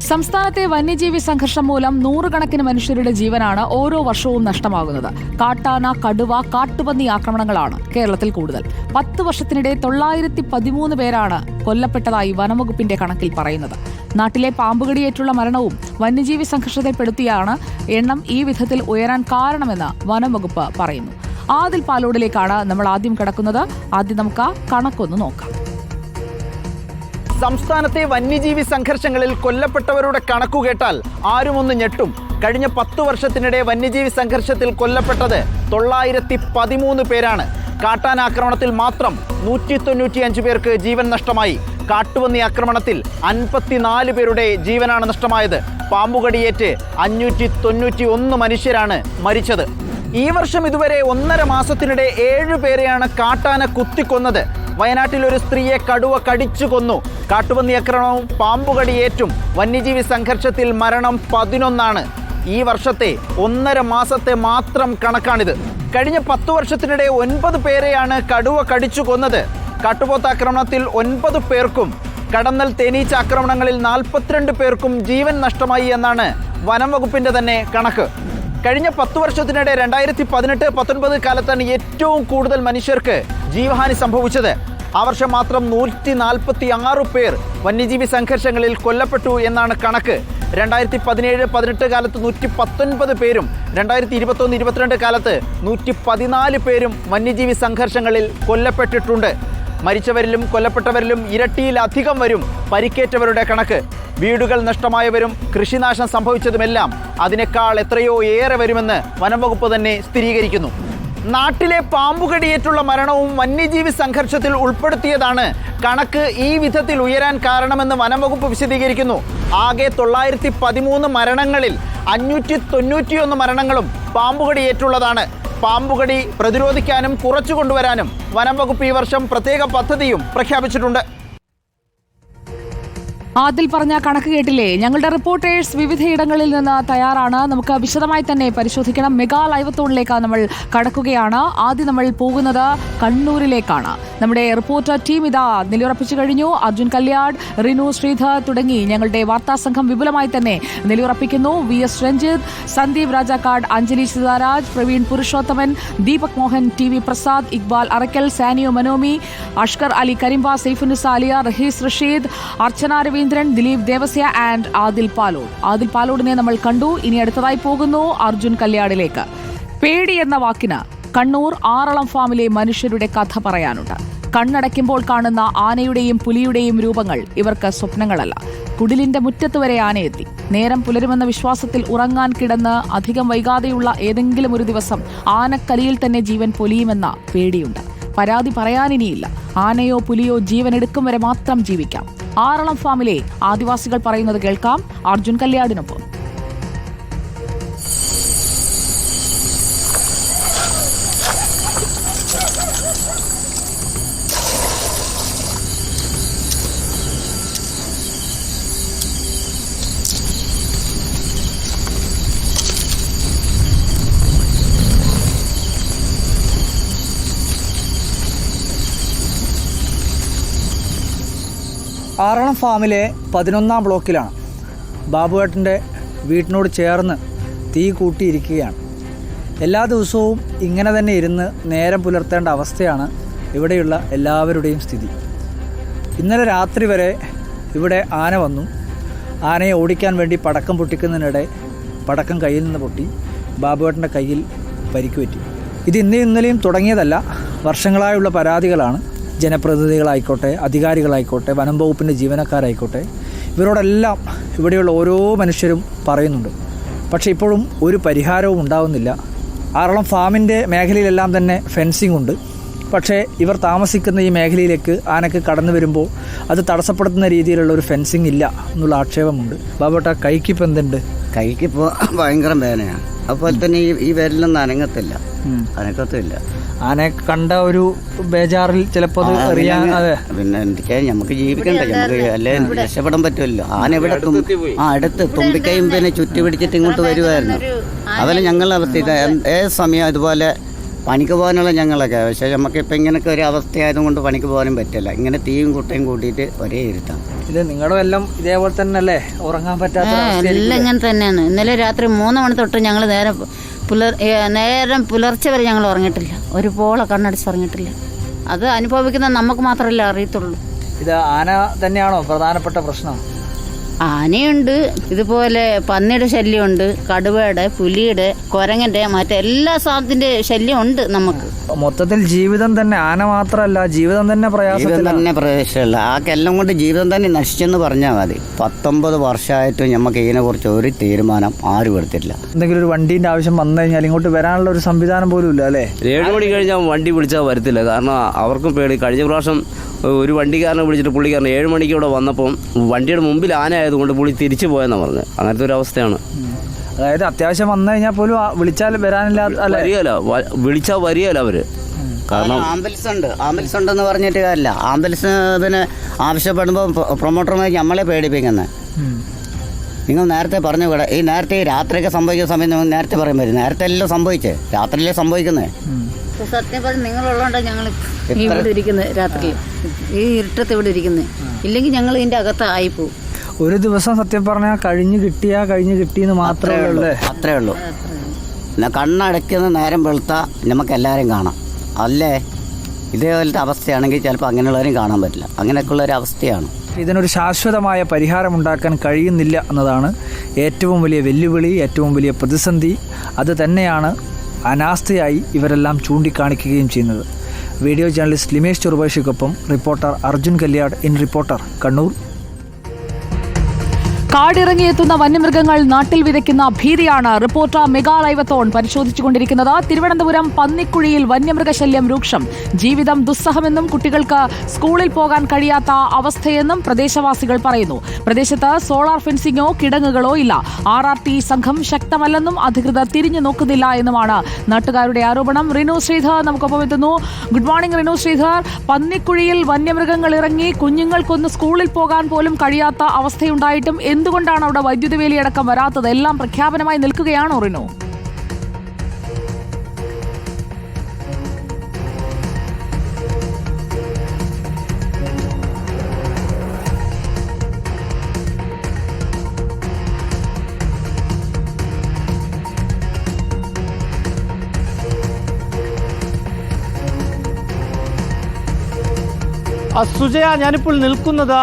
സംസ്ഥാനത്തെ വന്യജീവി സംഘർഷം മൂലം നൂറുകണക്കിന് മനുഷ്യരുടെ ജീവനാണ് ഓരോ വർഷവും നഷ്ടമാകുന്നത്. കാട്ടാന, കടുവ, കാട്ടുപന്നി ആക്രമണങ്ങളാണ് കേരളത്തിൽ കൂടുതൽ. 10 വർഷത്തിനിടെ 913 പേരാണ് കൊല്ലപ്പെട്ടതായി വനംവകുപ്പിന്റെ കണക്കിൽ പറയുന്നത്. നാട്ടിലെ പാമ്പുകടിയേറ്റുള്ള മരണവും വന്യജീവി സംഘർഷത്തെപ്പെടുത്തിയാണ് എണ്ണം ഈ വിധത്തിൽ ഉയരാൻ കാരണമെന്ന് വനംവകുപ്പ് പറയുന്നു. ആദിൽ പാലോടിലേക്കാണ് നമ്മൾ ആദ്യം കടക്കുന്നത്. ആദ്യം നമുക്ക് ആ കണക്കൊന്ന് നോക്കാം. സംസ്ഥാനത്തെ വന്യജീവി സംഘർഷങ്ങളിൽ കൊല്ലപ്പെട്ടവരുടെ കണക്കു കേട്ടാൽ ആരുമൊന്ന് ഞെട്ടും. കഴിഞ്ഞ 10 വർഷത്തിനിടെ വന്യജീവി സംഘർഷത്തിൽ കൊല്ലപ്പെട്ടത് 913 പേരാണ്. കാട്ടാനാക്രമണത്തിൽ മാത്രം 195 പേർക്ക് ജീവൻ നഷ്ടമായി. കാട്ടുപന്നി ആക്രമണത്തിൽ 54 പേരുടെ ജീവനാണ് നഷ്ടമായത്. പാമ്പുകടിയേറ്റ് 591 മനുഷ്യരാണ് മരിച്ചത്. ഈ വർഷം ഇതുവരെ 1.5 മാസത്തിനിടെ 7 പേരെയാണ് കാട്ടാന കുത്തിക്കൊന്നത്. വയനാട്ടിൽ ഒരു സ്ത്രീയെ കടുവ കടിച്ചു കൊന്നു. കാട്ടുപന്നി ആക്രമണവും പാമ്പുകടിയേറ്റും വന്യജീവി സംഘർഷത്തിൽ മരണം 11. ഈ വർഷത്തെ 1.5 മാസത്തെ മാത്രം കണക്കാണിത്. കഴിഞ്ഞ 10 വർഷത്തിനിടെ 9 പേരെയാണ് കടുവ കടിച്ചു കൊന്നത്. കാട്ടുപോത്താക്രമണത്തിൽ 9 പേർക്കും കടന്നൽ തേനീച്ച ആക്രമണങ്ങളിൽ 42 പേർക്കും ജീവൻ നഷ്ടമായി എന്നാണ് വനം വകുപ്പിന്റെ തന്നെ കണക്ക്. കഴിഞ്ഞ 10 വർഷത്തിനിടെ 2018-19 കാലത്താണ് ഏറ്റവും കൂടുതൽ മനുഷ്യർക്ക് ജീവഹാനി സംഭവിച്ചത്. ആ വർഷം മാത്രം 146 പേർ വന്യജീവി സംഘർഷങ്ങളിൽ കൊല്ലപ്പെട്ടു എന്നാണ് കണക്ക്. 2017-18 കാലത്ത് 119 പേരും 2021-22 കാലത്ത് 114 പേരും വന്യജീവി സംഘർഷങ്ങളിൽ കൊല്ലപ്പെട്ടിട്ടുണ്ട്. മരിച്ചവരിലും കൊല്ലപ്പെട്ടവരിലും ഇരട്ടിയിലധികം വരും പരിക്കേറ്റവരുടെ കണക്ക്. വീടുകൾ നഷ്ടമായവരും കൃഷിനാശം സംഭവിച്ചതുമെല്ലാം അതിനേക്കാൾ എത്രയോ ഏറെ വരുമെന്ന് വനംവകുപ്പ് തന്നെ സ്ഥിരീകരിക്കുന്നു. നാട്ടിലെ പാമ്പുകടിയേറ്റുള്ള മരണവും വന്യജീവി സംഘർഷത്തിൽ ഉൾപ്പെടുത്തിയതാണ് കണക്ക് ഈ വിധത്തിൽ ഉയരാൻ കാരണമെന്ന് വനംവകുപ്പ് വിശദീകരിക്കുന്നു. ആകെ 913 മരണങ്ങളിൽ 591 മരണങ്ങളും പാമ്പുകടിയേറ്റുള്ളതാണ്. പാമ്പുകടി പ്രതിരോധിക്കാനും കുറച്ചു കൊണ്ടുവരാനും വനംവകുപ്പ് ഈ വർഷം പ്രത്യേക പദ്ധതിയും പ്രഖ്യാപിച്ചിട്ടുണ്ട്. ആദിൽ പറഞ്ഞ കണക്ക് കേട്ടില്ലേ? ഞങ്ങളുടെ റിപ്പോർട്ടേഴ്സ് വിവിധയിടങ്ങളിൽ നിന്ന് തയ്യാറാണ്. നമുക്ക് വിശദമായി തന്നെ പരിശോധിക്കണം. മെഗാ ലൈവത്തോണിലേക്ക് നമ്മൾ കടക്കുകയാണ്. ആദ്യം നമ്മൾ പോകുന്നത് കണ്ണൂരിലേക്കാണ്. നമ്മുടെ റിപ്പോർട്ടർ ടീം ഇതാ നിലയുറപ്പിച്ചു കഴിഞ്ഞു. അർജുൻ കല്യാട്, റിനു ശ്രീധർ തുടങ്ങി ഞങ്ങളുടെ വാർത്താ സംഘം വിപുലമായി തന്നെ നിലയുറപ്പിക്കുന്നു. VS Ranjith, Sandeep Rajakkad, Anjali Seetharaj, Praveen Purushothaman, Deepak Mohan, TV Prasad, Iqbal Arakkal, Saniyo Manomi, Ashkar Ali Karimba, Saifunisa Aliya, Rahees Rasheed, Archana Raveendran, Dileep Devasya and Adil Palode. Adil പാലോടിനെ നമ്മൾ കണ്ടു. ഇനി അടുത്തതായി പോകുന്നു അർജുൻ കല്യാടിലേക്ക്. പേടി എന്ന വാക്കിന് കണ്ണൂർ ആറളം ഫാമിലെ മനുഷ്യരുടെ കഥ പറയാനുണ്ട്. കണ്ണടയ്ക്കുമ്പോൾ കാണുന്ന ആനയുടെയും പുലിയുടെയും രൂപങ്ങൾ ഇവർക്ക് സ്വപ്നങ്ങളല്ല. കുടിലിന്റെ മുറ്റത്ത് വരെ ആനയെത്തി. നേരം പുലരുമെന്ന വിശ്വാസത്തിൽ ഉറങ്ങാൻ കിടന്ന് അധികം വൈകാതെയുള്ള ഏതെങ്കിലും ഒരു ദിവസം ആനക്കലിയിൽ തന്നെ ജീവൻ പൊലിയുമെന്ന പേടിയുണ്ട്. പരാതി പറയാനിനിയില്ല. ആനയോ പുലിയോ ജീവൻ എടുക്കും വരെ മാത്രം ജീവിക്കാം. ആറളം ഫാമിലെ ആദിവാസികൾ പറയുന്നത് കേൾക്കാം. അർജുൻ കല്യാടിനൊപ്പം. ആറളം ഫാമിലെ 11ാം ബ്ലോക്കിലാണ്. ബാബുവേട്ടൻ്റെ വീട്ടിനോട് ചേർന്ന് തീ കൂട്ടിയിരിക്കുകയാണ്. എല്ലാ ദിവസവും ഇങ്ങനെ തന്നെ ഇരുന്ന് നേരം പുലർത്തേണ്ട അവസ്ഥയാണ് ഇവിടെയുള്ള എല്ലാവരുടെയും സ്ഥിതി. ഇന്നലെ രാത്രി വരെ ഇവിടെ ആന വന്നു. ആനയെ ഓടിക്കാൻ വേണ്ടി പടക്കം പൊട്ടിക്കുന്നതിനിടെ പടക്കം കയ്യിൽ നിന്ന് പൊട്ടി ബാബുവേട്ടൻ്റെ കയ്യിൽ പരിക്ക് പറ്റി. ഇത് ഇന്നലെയും തുടങ്ങിയതല്ല, വർഷങ്ങളായുള്ള പരാതികളാണ്. ജനപ്രതിനിധികളായിക്കോട്ടെ, അധികാരികളായിക്കോട്ടെ, വനം വകുപ്പിൻ്റെ ജീവനക്കാരായിക്കോട്ടെ, ഇവരോടെല്ലാം ഇവിടെയുള്ള ഓരോ മനുഷ്യരും പറയുന്നുണ്ട്. പക്ഷേ ഇപ്പോഴും ഒരു പരിഹാരവും ഉണ്ടാവുന്നില്ല. ആറളം ഫാമിൻ്റെ മേഖലയിലെല്ലാം തന്നെ ഫെൻസിംഗ് ഉണ്ട്. പക്ഷേ ഇവർ താമസിക്കുന്ന ഈ മേഖലയിലേക്ക് ആനക്ക് കടന്നു വരുമ്പോൾ അത് തടസ്സപ്പെടുത്തുന്ന രീതിയിലുള്ള ഒരു ഫെൻസിങ് ഇല്ല എന്നുള്ള ആക്ഷേപമുണ്ട്. ബാബോട്ട, കൈക്കിപ്പോൾ എന്തുണ്ട്? കൈക്കിപ്പോൾ ഭയങ്കര വേദനയാണ്. അതുപോലെ തന്നെ ഈ വിരലൊന്നും അനക്കത്തില്ല. ആനയെ കണ്ട ഒരു ബേജാറിൽ ചിലപ്പോൾ അത് അറിയാൻ. അതെ, പിന്നെ എന്തൊക്കെയാ നമുക്ക് ജീവിക്കണ്ടേ, നമുക്ക് അല്ലേ രക്ഷപ്പെടാൻ പറ്റുമല്ലോ. ആന ഇവിടെ അടുത്ത് തുമ്പിക്കയും പിന്നെ ചുറ്റി പിടിച്ചിട്ട് ഇങ്ങോട്ട് വരുമായിരുന്നു. അതല്ല ഞങ്ങൾ ഏത് സമയം ഇതുപോലെ പണിക്ക് പോകാനുള്ള ഞങ്ങളൊക്കെ. പക്ഷേ നമുക്കിപ്പോൾ ഇങ്ങനെയൊക്കെ ഒരു അവസ്ഥയായതുകൊണ്ട് പണിക്ക് പോകാനും പറ്റില്ല. ഇങ്ങനെ തീയും കുട്ടയും കൂട്ടിയിട്ട് ഒരേ ഇരുത്താം. ഇത് നിങ്ങളുടെ എല്ലാം ഇതേപോലെ തന്നെ അല്ലേ, ഉറങ്ങാൻ പറ്റാത്ത എല്ലാം ഇങ്ങനെ തന്നെയാണ്. ഇന്നലെ രാത്രി 3 മണി തൊട്ട് ഞങ്ങൾ നേരം പുലർച്ചെ വരെ ഞങ്ങൾ ഉറങ്ങിയിട്ടില്ല. ഒരു പോള കണ്ണടച്ച് ഉറങ്ങിയിട്ടില്ല. അത് അനുഭവിക്കുന്ന നമുക്ക് മാത്രമല്ലേ അറിയത്തുള്ളൂ. ഇത് ആന തന്നെയാണോ പ്രധാനപ്പെട്ട പ്രശ്നം? ആനയുണ്ട്, ഇതുപോലെ പന്നിയുടെ ശല്യമുണ്ട്, കടുവയുടെ, പുലിയുടെ, കുരങ്ങൻ്റെ, മറ്റെല്ലാ സാധനത്തിൻ്റെ ശല്യം ഉണ്ട് നമുക്ക്. മൊത്തത്തിൽ ജീവിതം തന്നെ, ആന മാത്രമല്ല ജീവിതം തന്നെ ജീവിതം തന്നെ പ്രയാസമില്ല. ആ എല്ലാം കൊണ്ട് ജീവിതം തന്നെ നശിച്ചെന്ന് പറഞ്ഞാൽ മതി. 19 വർഷമായിട്ടും നമുക്ക് ഇതിനെക്കുറിച്ച് ഒരു തീരുമാനം ആരും എടുത്തിട്ടില്ല. എന്തെങ്കിലും ഒരു വണ്ടീൻ്റെ ആവശ്യം വന്നു കഴിഞ്ഞാൽ ഇങ്ങോട്ട് വരാനുള്ള ഒരു സംവിധാനം പോലും ഇല്ല അല്ലേ? 7 മണി കഴിഞ്ഞാൽ വണ്ടി വിളിച്ചാൽ വരത്തില്ല. കാരണം അവർക്കും പേടി. കഴിഞ്ഞ പ്രാവശ്യം ഒരു വണ്ടിക്കാരനെ വിളിച്ചിട്ട് പുള്ളിക്കാരൻ 7 മണിക്ക് ഇവിടെ വന്നപ്പം വണ്ടിയുടെ മുമ്പിൽ ആന ആയതുകൊണ്ട് പുള്ളി തിരിച്ചു പോയെന്നാണ് പറഞ്ഞത്. അങ്ങനത്തെ ഒരു അവസ്ഥയാണ്. അതായത് അത്യാവശ്യം വന്നു കഴിഞ്ഞാൽ പോലും വിളിച്ചാൽ വരാനില്ല, വരികയല്ല, വിളിച്ചാൽ വരികയല്ല അവര്. കാരണം ആംബുലൻസ് ഉണ്ടെന്ന് പറഞ്ഞിട്ട് കാര്യമില്ല. ആംബുലൻസിന് ആവശ്യപ്പെടുമ്പോൾ പ്രൊമോട്ടർമാർ നമ്മളെ പേടിപ്പിക്കുന്നത്. നിങ്ങൾ നേരത്തെ പറഞ്ഞു കൂടെ, ഈ നേരത്തെ രാത്രിയൊക്കെ സംഭവിക്കുന്ന സമയം നിങ്ങൾ നേരത്തെ പറയാൻ പറ്റും. നേരത്തെ എല്ലാം സംഭവിച്ചേ, രാത്രിയിലേ സംഭവിക്കുന്നത്. സത്യം പറഞ്ഞ് നിങ്ങളുള്ളതുകൊണ്ടാണ് ഞങ്ങൾ ഇവിടെ ഇരിക്കുന്നത്. രാത്രി ഈ ഇരുട്ടത്ത് ഇവിടെ ഇരിക്കുന്നത്. ഇല്ലെങ്കിൽ ഞങ്ങൾ ഇതിൻ്റെ അകത്തായിപ്പോവും. ഒരു ദിവസം സത്യം പറഞ്ഞാൽ കഴിഞ്ഞ് കിട്ടിയെന്ന് മാത്രമേ ഉള്ളൂ. അത്രേ ഉള്ളൂ. കണ്ണടയ്ക്കുന്ന നേരം വെളുത്താൽ നമുക്ക് എല്ലാവരും കാണാം അല്ലേ? ഇതേപോലത്തെ അവസ്ഥയാണെങ്കിൽ ചിലപ്പോൾ അങ്ങനെയുള്ളവരും കാണാൻ പറ്റില്ല. അങ്ങനെയൊക്കെയുള്ള ഒരു അവസ്ഥയാണ്. ഇതിനൊരു ശാശ്വതമായ പരിഹാരമുണ്ടാക്കാൻ കഴിയുന്നില്ല എന്നതാണ് ഏറ്റവും വലിയ വെല്ലുവിളി, ഏറ്റവും വലിയ പ്രതിസന്ധി. അത് തന്നെയാണ് അനാസ്ഥയായി ഇവരെല്ലാം ചൂണ്ടിക്കാണിക്കുകയും ചെയ്യുന്നത്. വീഡിയോ ജേർണലിസ്റ്റ് ലിമേഷ് ചെറുപേശിക്കൊപ്പം reporter Arjun Kalliyad in reporter, Kannur. കാടിറങ്ങിയെത്തുന്ന വന്യമൃഗങ്ങൾ നാട്ടിൽ വിതയ്ക്കുന്ന ഭീതിയാണ് റിപ്പോർട്ടർ മെഗാ ലൈവത്തോൺ പരിശോധിച്ചുകൊണ്ടിരിക്കുന്നത്. തിരുവനന്തപുരം പന്നിക്കുഴിയിൽ വന്യമൃഗശല്യം രൂക്ഷം. ജീവിതം ദുസ്സഹമെന്നും കുട്ടികൾക്ക് സ്കൂളിൽ പോകാൻ കഴിയാത്ത അവസ്ഥയെന്നും പ്രദേശവാസികൾ പറയുന്നു. പ്രദേശത്ത് സോളാർ ഫെൻസിങ്ങോ കിടങ്ങുകളോ ഇല്ല. RRT സംഘം ശക്തമല്ലെന്നും അധികൃതർ തിരിഞ്ഞു നോക്കുന്നില്ല എന്നുമാണ് നാട്ടുകാരുടെ ആരോപണം. റിനു ശ്രീധർ നമുക്കൊപ്പം എത്തുന്നു. Good morning Rinu Sreedhar. പന്നിക്കുഴിയിൽ വന്യമൃഗങ്ങൾ ഇറങ്ങി കുഞ്ഞുങ്ങൾക്കൊന്ന് സ്കൂളിൽ പോകാൻ പോലും കഴിയാത്ത അവസ്ഥയുണ്ടായിട്ടും എന്തുകൊണ്ടാണ് അവിടെ വൈദ്യുതി വേലിയടക്കം വരാത്തത്? എല്ലാം പ്രഖ്യാപനമായി നിൽക്കുകയാണോ റിനു? സുജയ, ഞാനിപ്പോൾ നിൽക്കുന്നത്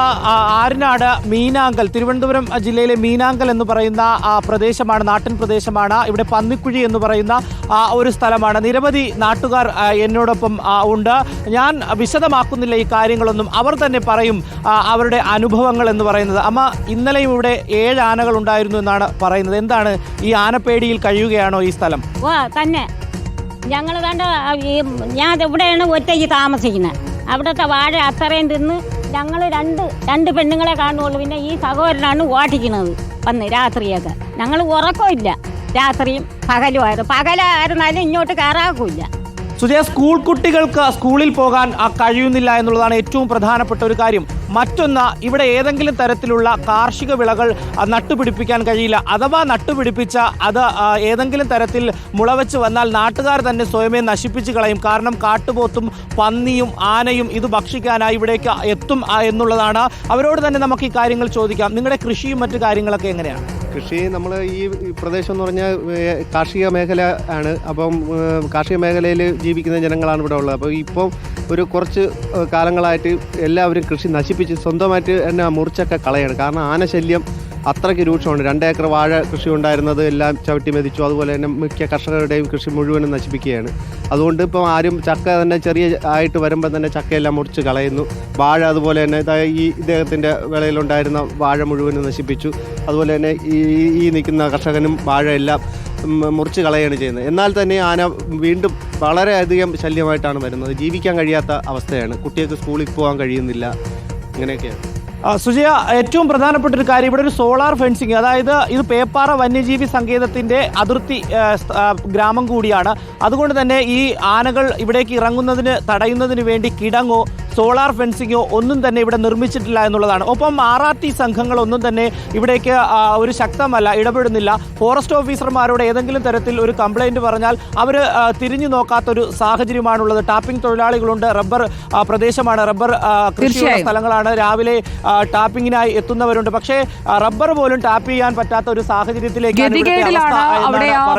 ആര്യനാട് മീനാങ്കൽ, തിരുവനന്തപുരം ജില്ലയിലെ മീനാങ്കൽ എന്ന് പറയുന്ന പ്രദേശമാണ്, നാട്ടിൻ പ്രദേശമാണ്. ഇവിടെ പന്നിക്കുഴി എന്ന് പറയുന്ന ഒരു സ്ഥലമാണ്. നിരവധി നാട്ടുകാർ എന്നോടൊപ്പം ഉണ്ട്. ഞാൻ വിശദമാക്കുന്നില്ല ഈ കാര്യങ്ങളൊന്നും. അവർ തന്നെ പറയും അവരുടെ അനുഭവങ്ങൾ എന്ന് പറയുന്നത്. അമ്മ, ഇന്നലെയും ഇവിടെ 7 ആനകൾ ഉണ്ടായിരുന്നു എന്നാണ് പറയുന്നത്. എന്താണ് ഈ ആനപ്പേടിയിൽ കഴിയുകയാണോ ഈ സ്ഥലം? തന്നെ ഞങ്ങൾ കണ്ട ഞാൻ ഇവിടെയാണ് ഒറ്റയ്ക്ക് താമസിക്കുന്നത്. അവിടുത്തെ വാഴ അത്രയും തിന്ന് ഞങ്ങൾ രണ്ട് പെണ്ണുങ്ങളെ കാണുള്ളൂ. പിന്നെ ഈ സഹോദരനാണ് ഓട്ടിക്കുന്നത് വന്ന് രാത്രിയൊക്കെ. ഞങ്ങൾ ഉറക്കമില്ല, രാത്രിയും പകലുമായിരുന്നു. പകലായിരുന്നാലും ഇങ്ങോട്ട് കയറാക്കില്ല. സുജയ, സ്കൂൾ കുട്ടികൾക്ക് സ്കൂളിൽ പോകാൻ കഴിയുന്നില്ല എന്നുള്ളതാണ് ഏറ്റവും പ്രധാനപ്പെട്ട ഒരു കാര്യം. മറ്റൊന്ന്, ഇവിടെ ഏതെങ്കിലും തരത്തിലുള്ള കാർഷിക വിളകൾ നട്ടുപിടിപ്പിക്കാൻ കഴിയില്ല. അഥവാ നട്ടുപിടിപ്പിച്ച അത് ഏതെങ്കിലും തരത്തിൽ മുളവെച്ച് വന്നാൽ നാട്ടുകാർ തന്നെ സ്വയമേ നശിപ്പിച്ച് കളയും. കാരണം കാട്ടുപോത്തും പന്നിയും ആനയും ഇത് ഭക്ഷിക്കാനായി ഇവിടേക്ക് എത്തും എന്നുള്ളതാണ്. അവരോട് തന്നെ നമുക്ക് ഈ കാര്യങ്ങൾ ചോദിക്കാം. നിങ്ങളുടെ കൃഷിയും മറ്റു കാര്യങ്ങളൊക്കെ എങ്ങനെയാണ്? കൃഷി, നമ്മൾ ഈ പ്രദേശം എന്ന് പറഞ്ഞാൽ കാർഷിക മേഖല ആണ്. അപ്പം കാർഷിക മേഖലയിൽ ജീവിക്കുന്ന ജനങ്ങളാണ് ഇവിടെ ഉള്ളത്. അപ്പോൾ ഇപ്പം ഒരു കുറച്ച് കാലങ്ങളായിട്ട് എല്ലാവരും കൃഷി നശിപ്പിച്ച് സ്വന്തമായിട്ട് തന്നെ മുറിച്ചൊക്കെ കളയാണ്. കാരണം ആനശല്യം അത്രയ്ക്ക് രൂക്ഷമുണ്ട്. 2 ഏക്കർ വാഴ കൃഷി ഉണ്ടായിരുന്നത് എല്ലാം ചവിട്ടി മെതിച്ചു. അതുപോലെ തന്നെ മിക്ക കർഷകരുടെയും കൃഷി മുഴുവനും നശിപ്പിക്കുകയാണ്. അതുകൊണ്ട് ഇപ്പം ആരും ചക്ക തന്നെ ചെറിയ ആയിട്ട് വരുമ്പോൾ തന്നെ ചക്കയെല്ലാം മുറിച്ച് കളയുന്നു. വാഴ അതുപോലെ തന്നെ ഈ ഇദ്ദേഹത്തിൻ്റെ വിളയിലുണ്ടായിരുന്ന വാഴ മുഴുവനും നശിപ്പിച്ചു. അതുപോലെ തന്നെ ഈ നിൽക്കുന്ന കർഷകനും വാഴ എല്ലാം മുറിച്ച് കളയാണ് ചെയ്യുന്നത്. എന്നാൽ തന്നെ ആന വീണ്ടും വളരെയധികം ശല്യമായിട്ടാണ് വരുന്നത്. ജീവിക്കാൻ കഴിയാത്ത അവസ്ഥയാണ്. കുട്ടികൾക്ക് സ്കൂളിൽ പോകാൻ കഴിയുന്നില്ല. ഇങ്ങനെയൊക്കെയാണ്. സുജയ, ഏറ്റവും പ്രധാനപ്പെട്ട ഒരു കാര്യം, ഇവിടെ ഒരു സോളാർ ഫെൻസിങ്, അതായത് ഇത് പേപ്പാറ വന്യജീവി സങ്കേതത്തിൻ്റെ അതിർത്തി ഗ്രാമം കൂടിയാണ്. അതുകൊണ്ട് തന്നെ ഈ ആനകൾ ഇവിടേക്ക് ഇറങ്ങുന്നതിന് തടയുന്നതിന് വേണ്ടി കിടങ്ങോ സോളാർ ഫെൻസിങ്ങോ ഒന്നും തന്നെ ഇവിടെ നിർമ്മിച്ചിട്ടില്ല എന്നുള്ളതാണ്. ഒപ്പം RRT സംഘങ്ങളൊന്നും തന്നെ ഇവിടേക്ക് ഒരു ശക്തമല്ല, ഇടപെടുന്നില്ല. ഫോറസ്റ്റ് ഓഫീസർമാരോട് ഏതെങ്കിലും തരത്തിൽ ഒരു കംപ്ലൈൻറ്റ് പറഞ്ഞാൽ അവർ തിരിഞ്ഞു നോക്കാത്തൊരു സാഹചര്യമാണുള്ളത്. ടാപ്പിംഗ് തൊഴിലാളികളുണ്ട്, റബ്ബർ പ്രദേശമാണ്, റബ്ബർ കൃഷിയുള്ള സ്ഥലങ്ങളാണ്, രാവിലെ ടാപ്പിങ്ങിനായി എത്തുന്നവരുണ്ട്. പക്ഷേ റബ്ബർ പോലും ടാപ്പ് ചെയ്യാൻ പറ്റാത്ത ഒരു സാഹചര്യത്തിലേക്ക്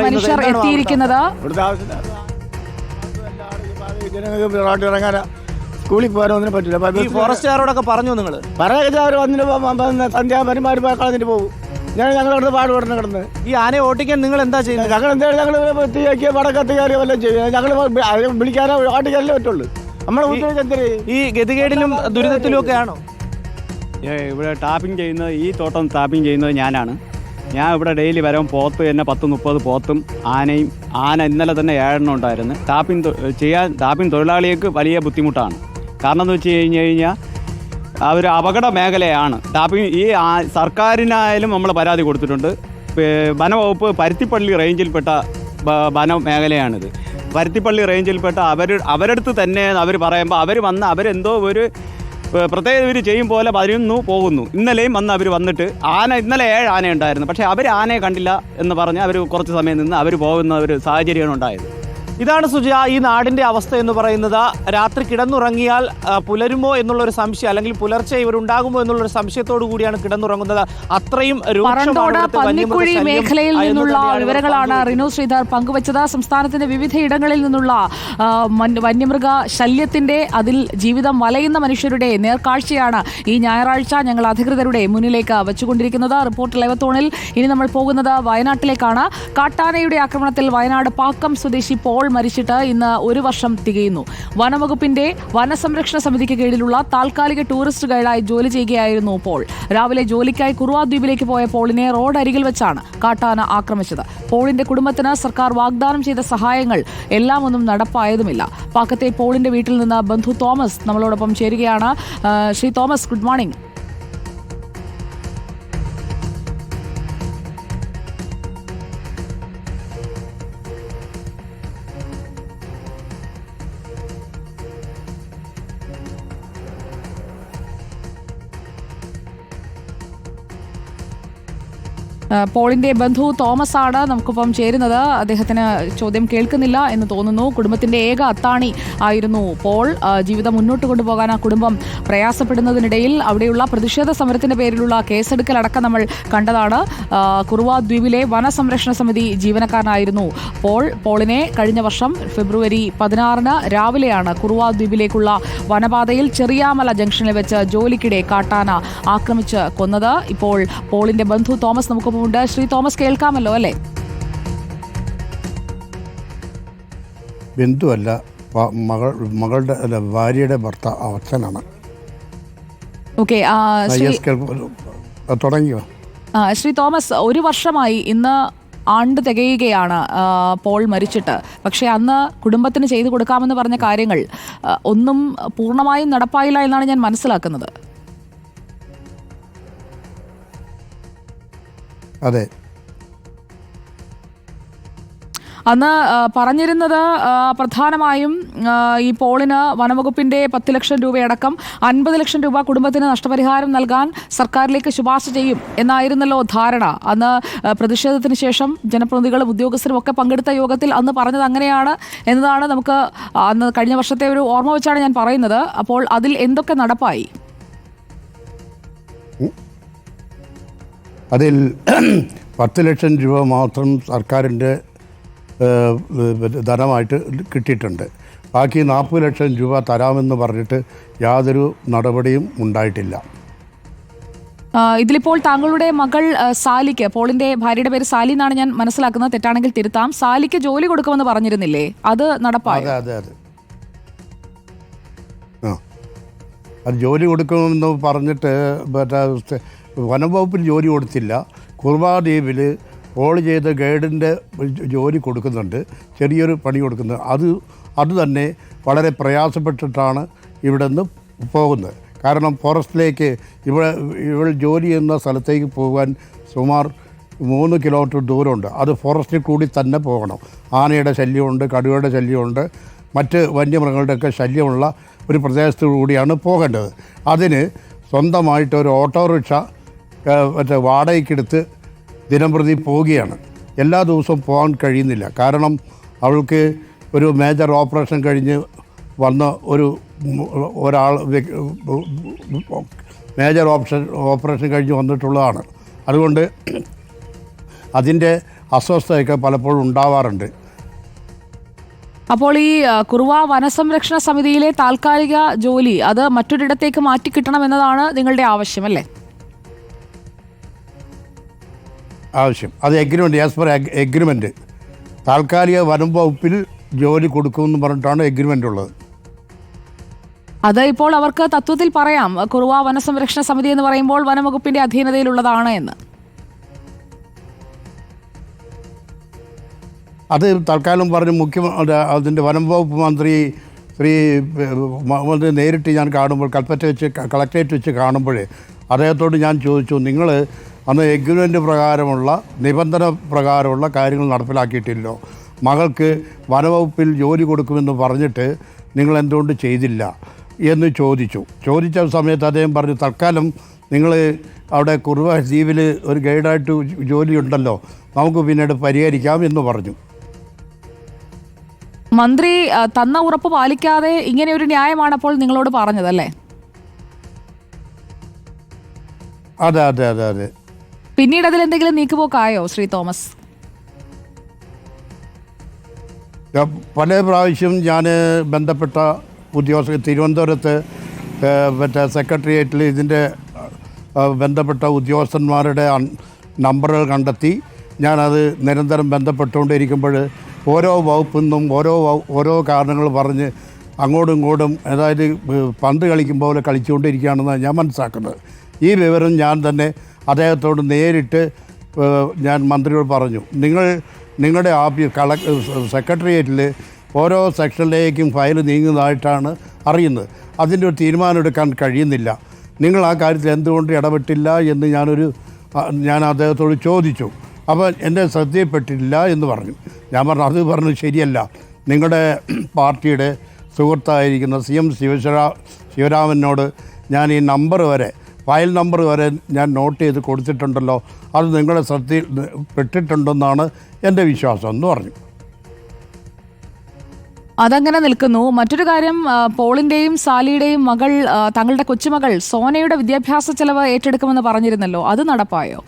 മനുഷ്യർ എത്തിയിരിക്കുന്നത്. ഇറങ്ങാനാ സ്കൂളിൽ പോകാനൊന്നിനും പറ്റില്ല. ഫോറസ്റ്റുകാരോടൊക്കെ പറഞ്ഞു നിങ്ങൾ പറയാ അവർ വന്നിട്ട് സന്ധ്യാപരിമാർ കളഞ്ഞിട്ട് പോകും. ഞങ്ങളവിടുന്ന് പാടുപെടുന്ന കിടന്ന് ഈ ആനയെ ഓട്ടിക്കാൻ നിങ്ങൾ എന്താ ചെയ്യുന്നത്? ഞങ്ങൾ എന്തായാലും ഞങ്ങൾ തീയാക്കിയ പടക്കത്ത് കയറി വല്ലതും ചെയ്യും. ഞങ്ങൾ വിളിക്കാനോ ഓട്ടിക്കാനല്ലേ പറ്റുള്ളൂ. നമ്മളെ ഉദ്ദേശിച്ചെന്തേ ഈ ഗതികേടിലും ദുരിതത്തിലും ഒക്കെ ആണോ? ഇവിടെ ടാപ്പിംഗ് ചെയ്യുന്നത്, ഈ തോട്ടം ടാപ്പിംഗ് ചെയ്യുന്നത് ഞാനാണ്. ഞാൻ ഇവിടെ ഡെയിലി വരാൻ പോത്ത് തന്നെ 10-30 പോത്തും ആനയും. ആന ഇന്നലെ തന്നെ 7 ഉണ്ടായിരുന്നു. ടാപ്പിംഗ് തൊഴിലാളികൾക്ക് വലിയ ബുദ്ധിമുട്ടാണ്. കാരണം എന്ന് വെച്ച് കഴിഞ്ഞാൽ ഒരു അപകട മേഖലയാണ് ടാപ്പിംഗ്. ഈ സർക്കാരിനായാലും നമ്മൾ പരാതി കൊടുത്തിട്ടുണ്ട്. വനവകുപ്പ് പരുത്തിപ്പള്ളി റേഞ്ചിൽപ്പെട്ട വനമേഖലയാണിത്. പരുത്തിപ്പള്ളി റേഞ്ചിൽപ്പെട്ട അവരടുത്ത് തന്നെ അവർ പറയുമ്പോൾ അവർ വന്ന് അവരെന്തോ ഒരു പ്രത്യേക ഇവർ ചെയ്യും പോലെ പോകുന്നു. ഇന്നലെയും അവർ വന്നിട്ട് ഇന്നലെ 7 ആന ഉണ്ടായിരുന്നു. പക്ഷേ അവർ ആനയെ കണ്ടില്ല എന്ന് പറഞ്ഞ് അവർ കുറച്ച് സമയം നിന്ന് അവർ പോകുന്ന ഒരു സാഹചര്യമാണ് ഉണ്ടായത്. ഇതാണ് സുജ ഈ നാടിൻ്റെ അവസ്ഥ എന്ന് പറയുന്നത്. രാത്രി കിടന്നുറങ്ങിയാൽ പുലരുമോ എന്നുള്ളൊരു സംശയം, അല്ലെങ്കിൽ പുലർച്ചെ ഇവരുണ്ടാകുമോ എന്നുള്ളൊരു സംശയത്തോടു കൂടിയാണ് കിടന്നുറങ്ങുന്നത്. അത്രയും പന്നിക്കുഴി മേഖലയിൽ നിന്നുള്ള വിവരങ്ങളാണ് റിനു ശ്രീധർ പങ്കുവച്ചത്. സംസ്ഥാനത്തിന്റെ വിവിധ ഇടങ്ങളിൽ നിന്നുള്ള വന്യമൃഗ ശല്യത്തിന്റെ, അതിൽ ജീവിതം വലയുന്ന മനുഷ്യരുടെ നേർക്കാഴ്ചയാണ് ഈ ഞായറാഴ്ച ഞങ്ങൾ അധികൃതരുടെ മുന്നിലേക്ക് വെച്ചുകൊണ്ടിരിക്കുന്നത്. റിപ്പോർട്ട് ലൈവത്തോണിൽ ഇനി നമ്മൾ പോകുന്നത് വയനാട്ടിലേക്കാണ്. കാട്ടാനയുടെ ആക്രമണത്തിൽ വയനാട് പാക്കം സ്വദേശി പോൾ മരിച്ചിട്ട് ഇന്ന് 1 വർഷം തികയുന്നു. വനവകുപ്പിന്റെ വനസംരക്ഷണ സമിതിക്ക് കീഴിലുള്ള താൽക്കാലിക ടൂറിസ്റ്റ് ഗൈഡായി ജോലി ചെയ്യുകയായിരുന്നു പോൾ. രാവിലെ ജോലിക്കായി കുറുവാ ദ്വീപിലേക്ക് പോയ പോളിനെ റോഡരികിൽ വെച്ചാണ് കാട്ടാന ആക്രമിച്ചത്. പോളിന്റെ കുടുംബത്തിന് സർക്കാർ വാഗ്ദാനം ചെയ്ത സഹായങ്ങൾ എല്ലാം ഒന്നും നടപ്പായതുമില്ല. പാക്കത്തെ പോളിന്റെ വീട്ടിൽ നിന്ന് ബന്ധു തോമസ് നമ്മളോടൊപ്പം ചേരുകയാണ്. Sree Thomas, good morning. പോളിന്റെ ബന്ധു തോമസ് ആണ് നമുക്കൊപ്പം ചേരുന്നത്. അദ്ദേഹത്തിന് ചോദ്യം കേൾക്കുന്നില്ല എന്ന് തോന്നുന്നു. കുടുംബത്തിന്റെ ഏക അത്താണി ആയിരുന്നു പോൾ. ജീവിതം മുന്നോട്ട് കൊണ്ടുപോകാൻ ആ കുടുംബം പ്രയാസപ്പെടുന്നതിനിടയിൽ അവിടെയുള്ള പ്രതിഷേധ സമരത്തിന്റെ പേരിലുള്ള കേസെടുക്കലടക്കം നമ്മൾ കണ്ടതാണ്. കുറുവാ ദ്വീപിലെ വനസംരക്ഷണ സമിതി ജീവനക്കാരനായിരുന്നു പോളിനെ കഴിഞ്ഞ വർഷം ഫെബ്രുവരി 16 രാവിലെയാണ് കുറുവാ ദ്വീപിലേക്കുള്ള വനപാതയിൽ ചെറിയാമല ജംഗ്ഷനിൽ വെച്ച് ജോലിക്കിടെ കാട്ടാന ആക്രമിച്ച് കൊന്നത്. ഇപ്പോൾ പോളിന്റെ ബന്ധു തോമസ് നമുക്ക് ഉണ്ട്. ശ്രീ തോമസ്, കേൾക്കാമല്ലോ അല്ലേ? ബന്ധുവല്ല, മകളുടെ ഭാര്യയുടെ അച്ഛനാണ്. ഓക്കെ, തുടങ്ങിയോ? ശ്രീ തോമസ്, 1 വർഷമായി ഇന്ന് ആണ്ട് തികയുകയാണ് പോൾ മരിച്ചിട്ട്. പക്ഷേ അന്ന് കുടുംബത്തിന് ചെയ്തു കൊടുക്കാമെന്ന് പറഞ്ഞ കാര്യങ്ങൾ ഒന്നും പൂർണ്ണമായും നടപ്പായില്ല എന്നാണ് ഞാൻ മനസ്സിലാക്കുന്നത്. അതെ, അന്ന് പറഞ്ഞിരുന്നത് പ്രധാനമായും ഈ പോളിന് വനവകുപ്പിന്റെ 10 ലക്ഷം രൂപയടക്കം 50 ലക്ഷം രൂപ കുടുംബത്തിന് നഷ്ടപരിഹാരം നൽകാൻ സർക്കാരിലേക്ക് ശുപാർശ ചെയ്യും എന്നായിരുന്നല്ലോ ധാരണ. അന്ന് പ്രതിഷേധത്തിന് ശേഷം ജനപ്രതിനിധികളും ഉദ്യോഗസ്ഥരും ഒക്കെ പങ്കെടുത്ത യോഗത്തിൽ അന്ന് പറഞ്ഞത് അങ്ങനെയാണ് എന്നതാണ് നമുക്ക് അന്ന് കഴിഞ്ഞ വർഷത്തെ ഒരു ഓർമ്മ വെച്ചാണ് ഞാൻ പറയുന്നത്. അപ്പോൾ അതിൽ എന്തൊക്കെ നടപ്പായി? അതിൽ 10 ലക്ഷം രൂപ മാത്രം സർക്കാരിൻ്റെ ധനമായിട്ട് കിട്ടിയിട്ടുണ്ട്. ബാക്കി 40 ലക്ഷം രൂപ തരാമെന്ന് പറഞ്ഞിട്ട് യാതൊരു നടപടിയും ഉണ്ടായിട്ടില്ല. ഇതിലിപ്പോൾ താങ്കളുടെ മകൾ സാലിക്ക്, പോളിന്റെ ഭാര്യയുടെ പേര് സാലി എന്നാണ് ഞാൻ മനസ്സിലാക്കുന്നത്, തെറ്റാണെങ്കിൽ തിരുത്താം, സാലിക്ക് ജോലി കൊടുക്കുമെന്ന് പറഞ്ഞിരുന്നില്ലേ, അത് നടപ്പായോ? അതെ, അത് ജോലി കൊടുക്കുമെന്ന് പറഞ്ഞിട്ട് വനംവകുപ്പിൽ ജോലി കൊടുത്തില്ല. കുറുവാ ദ്വീപിൽ പോൾ ചെയ്ത ഗൈഡിൻ്റെ ജോലി കൊടുക്കുന്നുണ്ട്, ചെറിയൊരു പണി കൊടുക്കുന്നുണ്ട്. അത് തന്നെ വളരെ പ്രയാസപ്പെട്ടിട്ടാണ് ഇവിടെ നിന്ന് പോകുന്നത്. കാരണം ഫോറസ്റ്റിലേക്ക് ഇവൾ ജോലി ചെയ്യുന്ന സ്ഥലത്തേക്ക് പോകാൻ സുമാർ 3 കിലോമീറ്റർ ദൂരമുണ്ട്. അത് ഫോറസ്റ്റിൽ കൂടി തന്നെ പോകണം. ആനയുടെ ശല്യമുണ്ട്, കടുവയുടെ ശല്യമുണ്ട്, മറ്റ് വന്യമൃഗങ്ങളുടെയൊക്കെ ശല്യമുള്ള ഒരു പ്രദേശത്തു കൂടിയാണ് പോകേണ്ടത്. അതിന് സ്വന്തമായിട്ട് ഒരു ഓട്ടോറിക്ഷ മറ്റേ വാടകയ്ക്കെടുത്ത് ദിനംപ്രതി പോവുകയാണ്. എല്ലാ ദിവസവും പോകാൻ കഴിയുന്നില്ല. കാരണം അവൾക്ക് ഒരു മേജർ ഓപ്പറേഷൻ കഴിഞ്ഞ് വന്ന ഒരാൾ മേജർ ഓപ്പറേഷൻ കഴിഞ്ഞ് വന്നിട്ടുള്ളതാണ്. അതുകൊണ്ട് അതിൻ്റെ അസ്വസ്ഥതയൊക്കെ പലപ്പോഴും ഉണ്ടാവാറുണ്ട്. അപ്പോൾ ഈ കുറുവ വനസംരക്ഷണ സമിതിയിലെ താൽക്കാലിക ജോലി അത് മറ്റൊരിടത്തേക്ക് മാറ്റിക്കിട്ടണമെന്നതാണ് നിങ്ങളുടെ ആവശ്യം, അല്ലേ? ആവശ്യം അത് എഗ്രിമെൻറ്റ്, ആസ് പെർ എഗ്രിമെൻറ്റ് താൽക്കാലിക വനം വകുപ്പിൽ ജോലി കൊടുക്കുമെന്ന് പറഞ്ഞിട്ടാണ് എഗ്രിമെൻ്റ് ഉള്ളത്. അത് ഇപ്പോൾ അവർക്ക് തത്വത്തിൽ പറയാം, കുറുവ വനസംരക്ഷണ സമിതി എന്ന് പറയുമ്പോൾ വനംവകുപ്പിന്റെ അധീനതയിലുള്ളതാണ് എന്ന്. അത് തൽക്കാലം പറഞ്ഞ് അതിൻ്റെ വനം വകുപ്പ് മന്ത്രി ശ്രീ മന്ത്രി നേരിട്ട് ഞാൻ കാണുമ്പോൾ കളക്ടറേറ്റ് വെച്ച് കാണുമ്പോൾ അദ്ദേഹത്തോട് ഞാൻ ചോദിച്ചു, നിങ്ങൾ അന്ന് എഗ്രിമെൻ്റ് പ്രകാരമുള്ള നിബന്ധന പ്രകാരമുള്ള കാര്യങ്ങൾ നടപ്പിലാക്കിയിട്ടില്ലോ, മകൾക്ക് വനവകുപ്പിൽ ജോലി കൊടുക്കുമെന്ന് പറഞ്ഞിട്ട് നിങ്ങൾ എന്തുകൊണ്ട് ചെയ്തില്ല എന്ന് ചോദിച്ച സമയത്ത് അദ്ദേഹം പറഞ്ഞു, തൽക്കാലം നിങ്ങൾ അവിടെ കുറുവ ദ്വീപിൽ ഒരു ഗൈഡായിട്ട് ജോലിയുണ്ടല്ലോ, നമുക്ക് പിന്നീട് പരിഹരിക്കാം എന്ന് പറഞ്ഞു. മന്ത്രി തന്ന ഉറപ്പ് പാലിക്കാതെ ഇങ്ങനെ ഒരു ന്യായമാണ് അപ്പോൾ നിങ്ങളോട് പറഞ്ഞതല്ലേ? അതെ അതെ അതെ അതെ. പിന്നീട് അതിൽ എന്തെങ്കിലും നീക്കുപോക്കായോ ശ്രീ തോമസ്? പല പ്രാവശ്യം ഞാൻ ബന്ധപ്പെട്ട ഉദ്യോഗസ്ഥർ തിരുവനന്തപുരത്ത് മറ്റേ സെക്രട്ടേറിയറ്റിൽ ഇതിൻ്റെ ബന്ധപ്പെട്ട ഉദ്യോഗസ്ഥന്മാരുടെ നമ്പറുകൾ കണ്ടെത്തി ഞാനത് നിരന്തരം ബന്ധപ്പെട്ടുകൊണ്ടിരിക്കുമ്പോൾ ഓരോ വകുപ്പിൽ നിന്നും ഓരോ കാരണങ്ങൾ പറഞ്ഞ് അങ്ങോട്ടും ഇങ്ങോട്ടും അതായത് പന്ത് കളിക്കുമ്പോൾ പോലെ കളിച്ചുകൊണ്ടിരിക്കുകയാണെന്നാണ് ഞാൻ മനസ്സിലാക്കുന്നത്. ഈ വിവരം ഞാൻ തന്നെ അദ്ദേഹത്തോട് നേരിട്ട് ഞാൻ മന്ത്രിയോട് പറഞ്ഞു, നിങ്ങളുടെ സെക്രട്ടേറിയറ്റിൽ ഓരോ സെക്ഷനിലേക്കും ഫയൽ നീങ്ങുന്നതായിട്ടാണ് അറിയുന്നത്, അതിൻ്റെ ഒരു തീരുമാനം എടുക്കാൻ കഴിയുന്നില്ല, നിങ്ങൾ ആ കാര്യത്തിൽ എന്തുകൊണ്ട് ഇടപെട്ടില്ല എന്ന് ഞാൻ അദ്ദേഹത്തോട് ചോദിച്ചു. അപ്പോൾ എൻ്റെ ശ്രദ്ധയിൽപ്പെട്ടില്ല എന്ന് പറഞ്ഞു. ഞാൻ പറഞ്ഞു ശരിയല്ല, നിങ്ങളുടെ പാർട്ടിയുടെ സുഹൃത്തായിരിക്കുന്ന CM ശിവരാമനോട് ഞാൻ ഈ ഫയൽ നമ്പർ വരെ ഞാൻ നോട്ട് ചെയ്ത് കൊടുത്തിട്ടുണ്ടല്ലോ, അത് നിങ്ങളുടെ ശ്രദ്ധയിൽ പെട്ടിട്ടുണ്ടെന്നാണ് എൻ്റെ വിശ്വാസം എന്ന് പറഞ്ഞു. അതങ്ങനെ നിൽക്കുന്നു. മറ്റൊരു കാര്യം, പോളിന്റെയും സാലിയുടെയും മകൾ, തങ്ങളുടെ കൊച്ചുമകൾ സോനയുടെ വിദ്യാഭ്യാസ ചെലവ് ഏറ്റെടുക്കുമെന്ന് പറഞ്ഞിരുന്നല്ലോ, അത് നടപ്പായോ?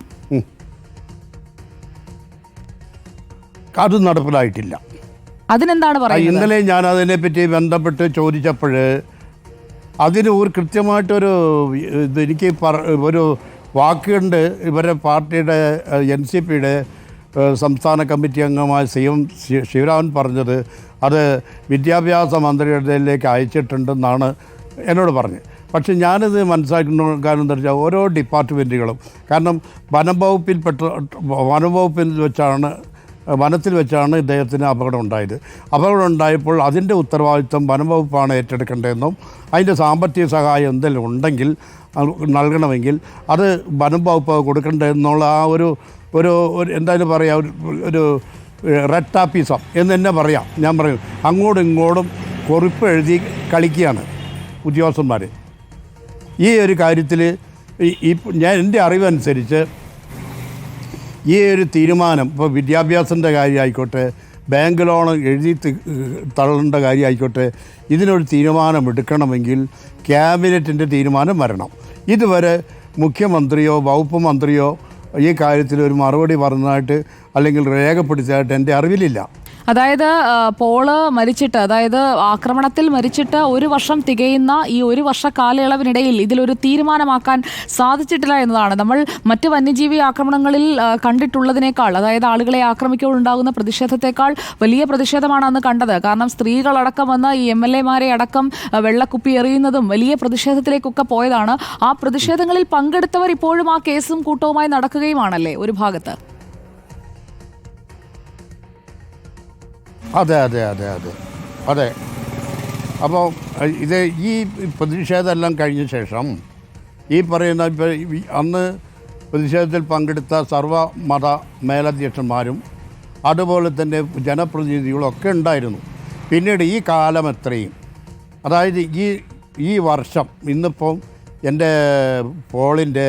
അത് നടപ്പിലായിട്ടില്ല. അതിനെന്താണ് പറയുന്നത്? ഇന്നലെ ഞാൻ അതിനെപ്പറ്റി ബന്ധപ്പെട്ട് ചോദിച്ചപ്പോൾ അതിന് ഒരു കൃത്യമായിട്ടൊരു എനിക്ക് ഒരു വാക്കുണ്ട്. ഇവരെ പാർട്ടിയുടെ NCPയുടെ സംസ്ഥാന കമ്മിറ്റി അംഗമായ CM ശിവരാമൻ പറഞ്ഞത് അത് വിദ്യാഭ്യാസ മന്ത്രിയുടെയിലേക്ക് അയച്ചിട്ടുണ്ടെന്നാണ് എന്നോട് പറഞ്ഞത്. പക്ഷെ ഞാനിത് മനസ്സിലാക്കുന്ന കാരണം എന്താ വെച്ചാൽ ഓരോ ഡിപ്പാർട്ട്മെൻറ്റുകളും, കാരണം വനത്തിൽ വെച്ചാണ് ഇദ്ദേഹത്തിന് അപകടം ഉണ്ടായത്. അപകടം ഉണ്ടായപ്പോൾ അതിൻ്റെ ഉത്തരവാദിത്വം വനം വകുപ്പാണ് ഏറ്റെടുക്കേണ്ടതെന്നും അതിൻ്റെ സാമ്പത്തിക സഹായം എന്തെങ്കിലും ഉണ്ടെങ്കിൽ നൽകണമെങ്കിൽ അത് വനം വകുപ്പ് കൊടുക്കേണ്ടതെന്നുള്ള ആ ഒരു എന്തായാലും പറയാം, ഒരു റെഡ് ടാപ്പിസം എന്ന് തന്നെ പറയാം. ഞാൻ പറയും, അങ്ങോട്ടും ഇങ്ങോട്ടും കുറിപ്പ് എഴുതി കളിക്കുകയാണ് ഉദ്യോഗസ്ഥന്മാർ. ഈ ഒരു കാര്യത്തിൽ എൻ്റെ അറിവനുസരിച്ച് ഈ ഒരു തീരുമാനം, ഇപ്പോൾ വിദ്യാഭ്യാസത്തിൻ്റെ കാര്യമായിക്കോട്ടെ, ബാങ്ക് ലോൺ എഴുതി തള്ളേണ്ട കാര്യമായിക്കോട്ടെ, ഇതിനൊരു തീരുമാനം എടുക്കണമെങ്കിൽ ക്യാബിനറ്റിൻ്റെ തീരുമാനം വരണം. ഇതുവരെ മുഖ്യമന്ത്രിയോ വകുപ്പ് മന്ത്രിയോ ഈ കാര്യത്തിൽ ഒരു മറുപടി പറഞ്ഞതായിട്ട് അല്ലെങ്കിൽ രേഖപ്പെടുത്തിയതായിട്ട് എൻ്റെ അറിവിലില്ല. അതായത് പോള് മരിച്ചിട്ട്, അതായത് ആക്രമണത്തിൽ മരിച്ചിട്ട് 1 വർഷം തികയുന്ന ഈ 1 വർഷ കാലയളവിനിടയിൽ ഇതിലൊരു തീരുമാനമാക്കാൻ സാധിച്ചിട്ടില്ല എന്നതാണ്. നമ്മൾ മറ്റ് വന്യജീവി ആക്രമണങ്ങളിൽ കണ്ടിട്ടുള്ളതിനേക്കാൾ, അതായത് ആളുകളെ ആക്രമിക്കുമ്പോൾ ഉണ്ടാകുന്ന പ്രതിഷേധത്തെക്കാൾ വലിയ പ്രതിഷേധമാണ് അന്ന് കണ്ടത്. കാരണം സ്ത്രീകളടക്കം വന്ന് ഈ MLA-മാരെ അടക്കം വെള്ളക്കുപ്പി എറിയുന്നതും വലിയ പ്രതിഷേധത്തിലേക്കൊക്കെ പോയതാണ്. ആ പ്രതിഷേധങ്ങളിൽ പങ്കെടുത്തവർ ഇപ്പോഴും ആ കേസും കൂട്ടവുമായി നടക്കുകയുമാണല്ലേ ഒരു ഭാഗത്ത്? അതെ അതെ അതെ അതെ അതെ. അപ്പോൾ ഈ പ്രതിഷേധമെല്ലാം കഴിഞ്ഞ ശേഷം ഈ പറയുന്ന അന്ന് പ്രതിഷേധത്തിൽ പങ്കെടുത്ത സർവ്വമത മേലധ്യക്ഷന്മാരും അതുപോലെ തന്നെ ജനപ്രതിനിധികളും ഒക്കെ ഉണ്ടായിരുന്നു. പിന്നീട് ഈ കാലം എത്രയും അതായത് ഈ വർഷം ഇന്നിപ്പം എൻ്റെ പോളിൻ്റെ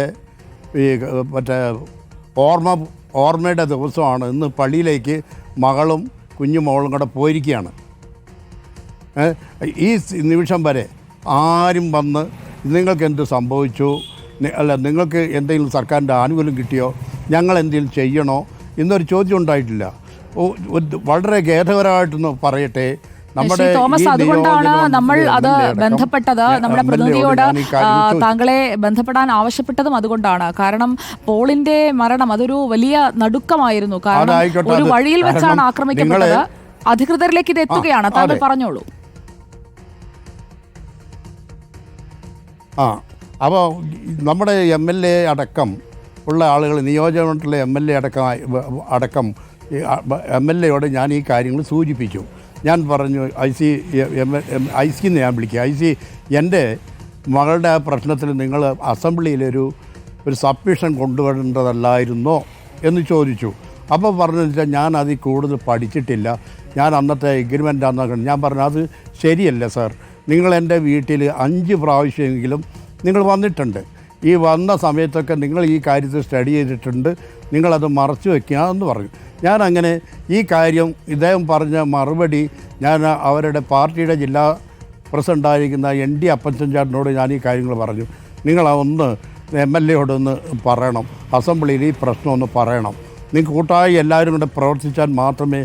ഈ മറ്റേ ഓർമ്മയുടെ ദിവസമാണ്. ഇന്ന് പള്ളിയിലേക്ക് മകളും കുഞ്ഞുമോളും കൂടെ പോയിരിക്കുകയാണ്. ഈ നിമിഷം വരെ ആരും വന്ന് നിങ്ങൾക്ക് എന്ത് സംഭവിച്ചു, അല്ല നിങ്ങൾക്ക് എന്തെങ്കിലും സർക്കാരിൻ്റെ ആനുകൂല്യം കിട്ടിയോ, ഞങ്ങൾ എന്തെങ്കിലും ചെയ്യണോ എന്നൊരു ചോദ്യം ഉണ്ടായിട്ടില്ല. വളരെ ഖേദകരമായിട്ടൊന്ന് പറയട്ടെ, ശ്രീ തോമസ്, അതുകൊണ്ടാണ് നമ്മൾ അത് ബന്ധപ്പെട്ടത്. നമ്മുടെ പ്രതിനിധിയോട് താങ്കളെ ബന്ധപ്പെടാൻ ആവശ്യപ്പെട്ടതും അതുകൊണ്ടാണ്. കാരണം പോളിന്റെ മരണം അതൊരു വലിയ നടുക്കമായിരുന്നു. കാരണം ഒരു വഴിയിൽ വെച്ചാണ് ആക്രമിക്കപ്പെട്ടത്. അധികൃതരിലേക്ക് ഇത് എത്തുകയാണ്. താങ്കൾ പറഞ്ഞോളൂ. അപ്പോൾ നമ്മുടെ MLA അടക്കം ഉള്ള ആളുകൾ, നിയോജകമണ്ഡലത്തിലെ MLA അടക്കം MLAയോട് ഞാൻ ഈ കാര്യങ്ങൾ സൂചിപ്പിച്ചു. ഞാൻ പറഞ്ഞു, IC എന്ന് ഞാൻ വിളിക്കുക, IC എൻ്റെ മകളുടെ ആ പ്രശ്നത്തിൽ നിങ്ങൾ അസംബ്ലിയിലൊരു സബ്മിഷൻ കൊണ്ടുവരേണ്ടതല്ലായിരുന്നോ എന്ന് ചോദിച്ചു. അപ്പോൾ പറഞ്ഞു വെച്ചാൽ ഞാൻ അതിൽ കൂടുതൽ പഠിച്ചിട്ടില്ല, ഞാൻ അന്നത്തെ എഗ്രിമെൻ്റാണെന്ന്. ഞാൻ പറഞ്ഞു അത് ശരിയല്ല സാർ, നിങ്ങൾ എൻ്റെ വീട്ടിൽ 5 പ്രാവശ്യമെങ്കിലും നിങ്ങൾ വന്നിട്ടുണ്ട്. ഈ വന്ന സമയത്തൊക്കെ നിങ്ങൾ ഈ കാര്യത്തിൽ സ്റ്റഡി ചെയ്തിട്ടുണ്ട്, നിങ്ങളത് മറച്ചു വയ്ക്കുക എന്ന് പറഞ്ഞു. ഞാനങ്ങനെ ഈ കാര്യം ഇദ്ദേഹം പറഞ്ഞ മറുപടി ഞാൻ അവരുടെ പാർട്ടിയുടെ ജില്ലാ പ്രസിഡൻ്റായിരിക്കുന്ന ND അപ്പച്ചൻചാട്ടിനോട് ഞാൻ ഈ കാര്യങ്ങൾ പറഞ്ഞു. നിങ്ങളൊന്ന് MLAയോടൊന്ന് പറയണം, അസംബ്ലിയിൽ ഈ പ്രശ്നം ഒന്ന് പറയണം. നിങ്ങൾ കൂട്ടായി എല്ലാവരും കൂടെ പ്രവർത്തിച്ചാൽ മാത്രമേ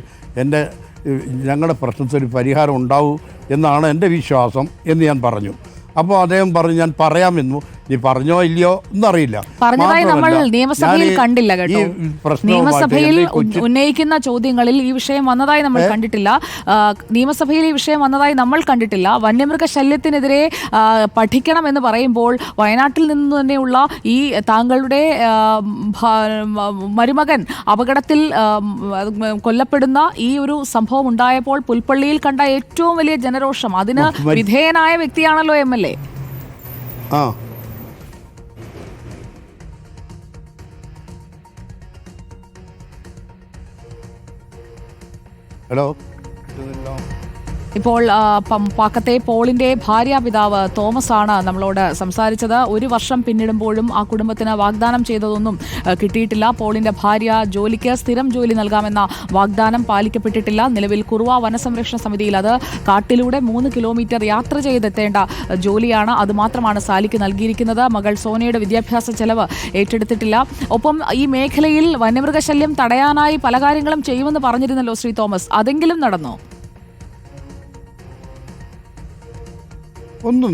ഞങ്ങളുടെ പ്രശ്നത്തിന് പരിഹാരം ഉണ്ടാവൂ എന്നാണ് എൻ്റെ വിശ്വാസം എന്ന് ഞാൻ പറഞ്ഞു. അപ്പോൾ അദ്ദേഹം പറഞ്ഞു ഞാൻ പറയാമെന്നു. നീ പറഞ്ഞോ ഇല്ലയോ എന്നറിയില്ല. പറഞ്ഞതായി നമ്മൾ നിയമസഭയിൽ കണ്ടില്ല കേട്ടോ. നിയമസഭയിൽ ഉന്നയിക്കുന്ന ചോദ്യങ്ങളിൽ ഈ വിഷയം വന്നതായി നമ്മൾ കണ്ടിട്ടില്ല. നിയമസഭയിൽ ഈ വിഷയം വന്നതായി നമ്മൾ കണ്ടിട്ടില്ല. വന്യമൃഗശല്യത്തിനെതിരെ പഠിക്കണം എന്ന് പറയുമ്പോൾ വയനാട്ടിൽ നിന്ന് തന്നെയുള്ള ഈ താങ്കളുടെ മരുമകൻ അപകടത്തിൽ കൊല്ലപ്പെടുന്ന ഈ ഒരു സംഭവം ഉണ്ടായപ്പോൾ പുൽപ്പള്ളിയിൽ കണ്ട ഏറ്റവും വലിയ ജനരോഷം, അതിന് വിധേയനായ വ്യക്തിയാണല്ലോ MLA. ഹലോ. ഇപ്പോൾ പാക്കത്തെ പോളിന്റെ ഭാര്യാപിതാവ് തോമസ് ആണ് നമ്മളോട് സംസാരിച്ചത്. 1 വർഷം പിന്നിടുമ്പോഴും ആ കുടുംബത്തിന് വാഗ്ദാനം ചെയ്തതൊന്നും കിട്ടിയിട്ടില്ല. പോളിന്റെ ഭാര്യ ജോലിക്ക് സ്ഥിരം ജോലി നൽകാമെന്ന വാഗ്ദാനം പാലിക്കപ്പെട്ടിട്ടില്ല. നിലവിൽ കുറുവ വനസംരക്ഷണ സമിതിയിൽ അത് കാട്ടിലൂടെ 3 കിലോമീറ്റർ യാത്ര ചെയ്തെത്തേണ്ട ജോലിയാണ്. അതുമാത്രമാണ് സാലിക്ക് നൽകിയിരിക്കുന്നത്. മകൾ സോനയുടെ വിദ്യാഭ്യാസ ചെലവ് ഏറ്റെടുത്തിട്ടില്ല. ഒപ്പം ഈ മേഖലയിൽ വന്യമൃഗശല്യം തടയാനായി പല കാര്യങ്ങളും ചെയ്യുമെന്ന് പറഞ്ഞിരുന്നല്ലോ ശ്രീ തോമസ്, അതെങ്കിലും നടന്നോ? ഒന്നും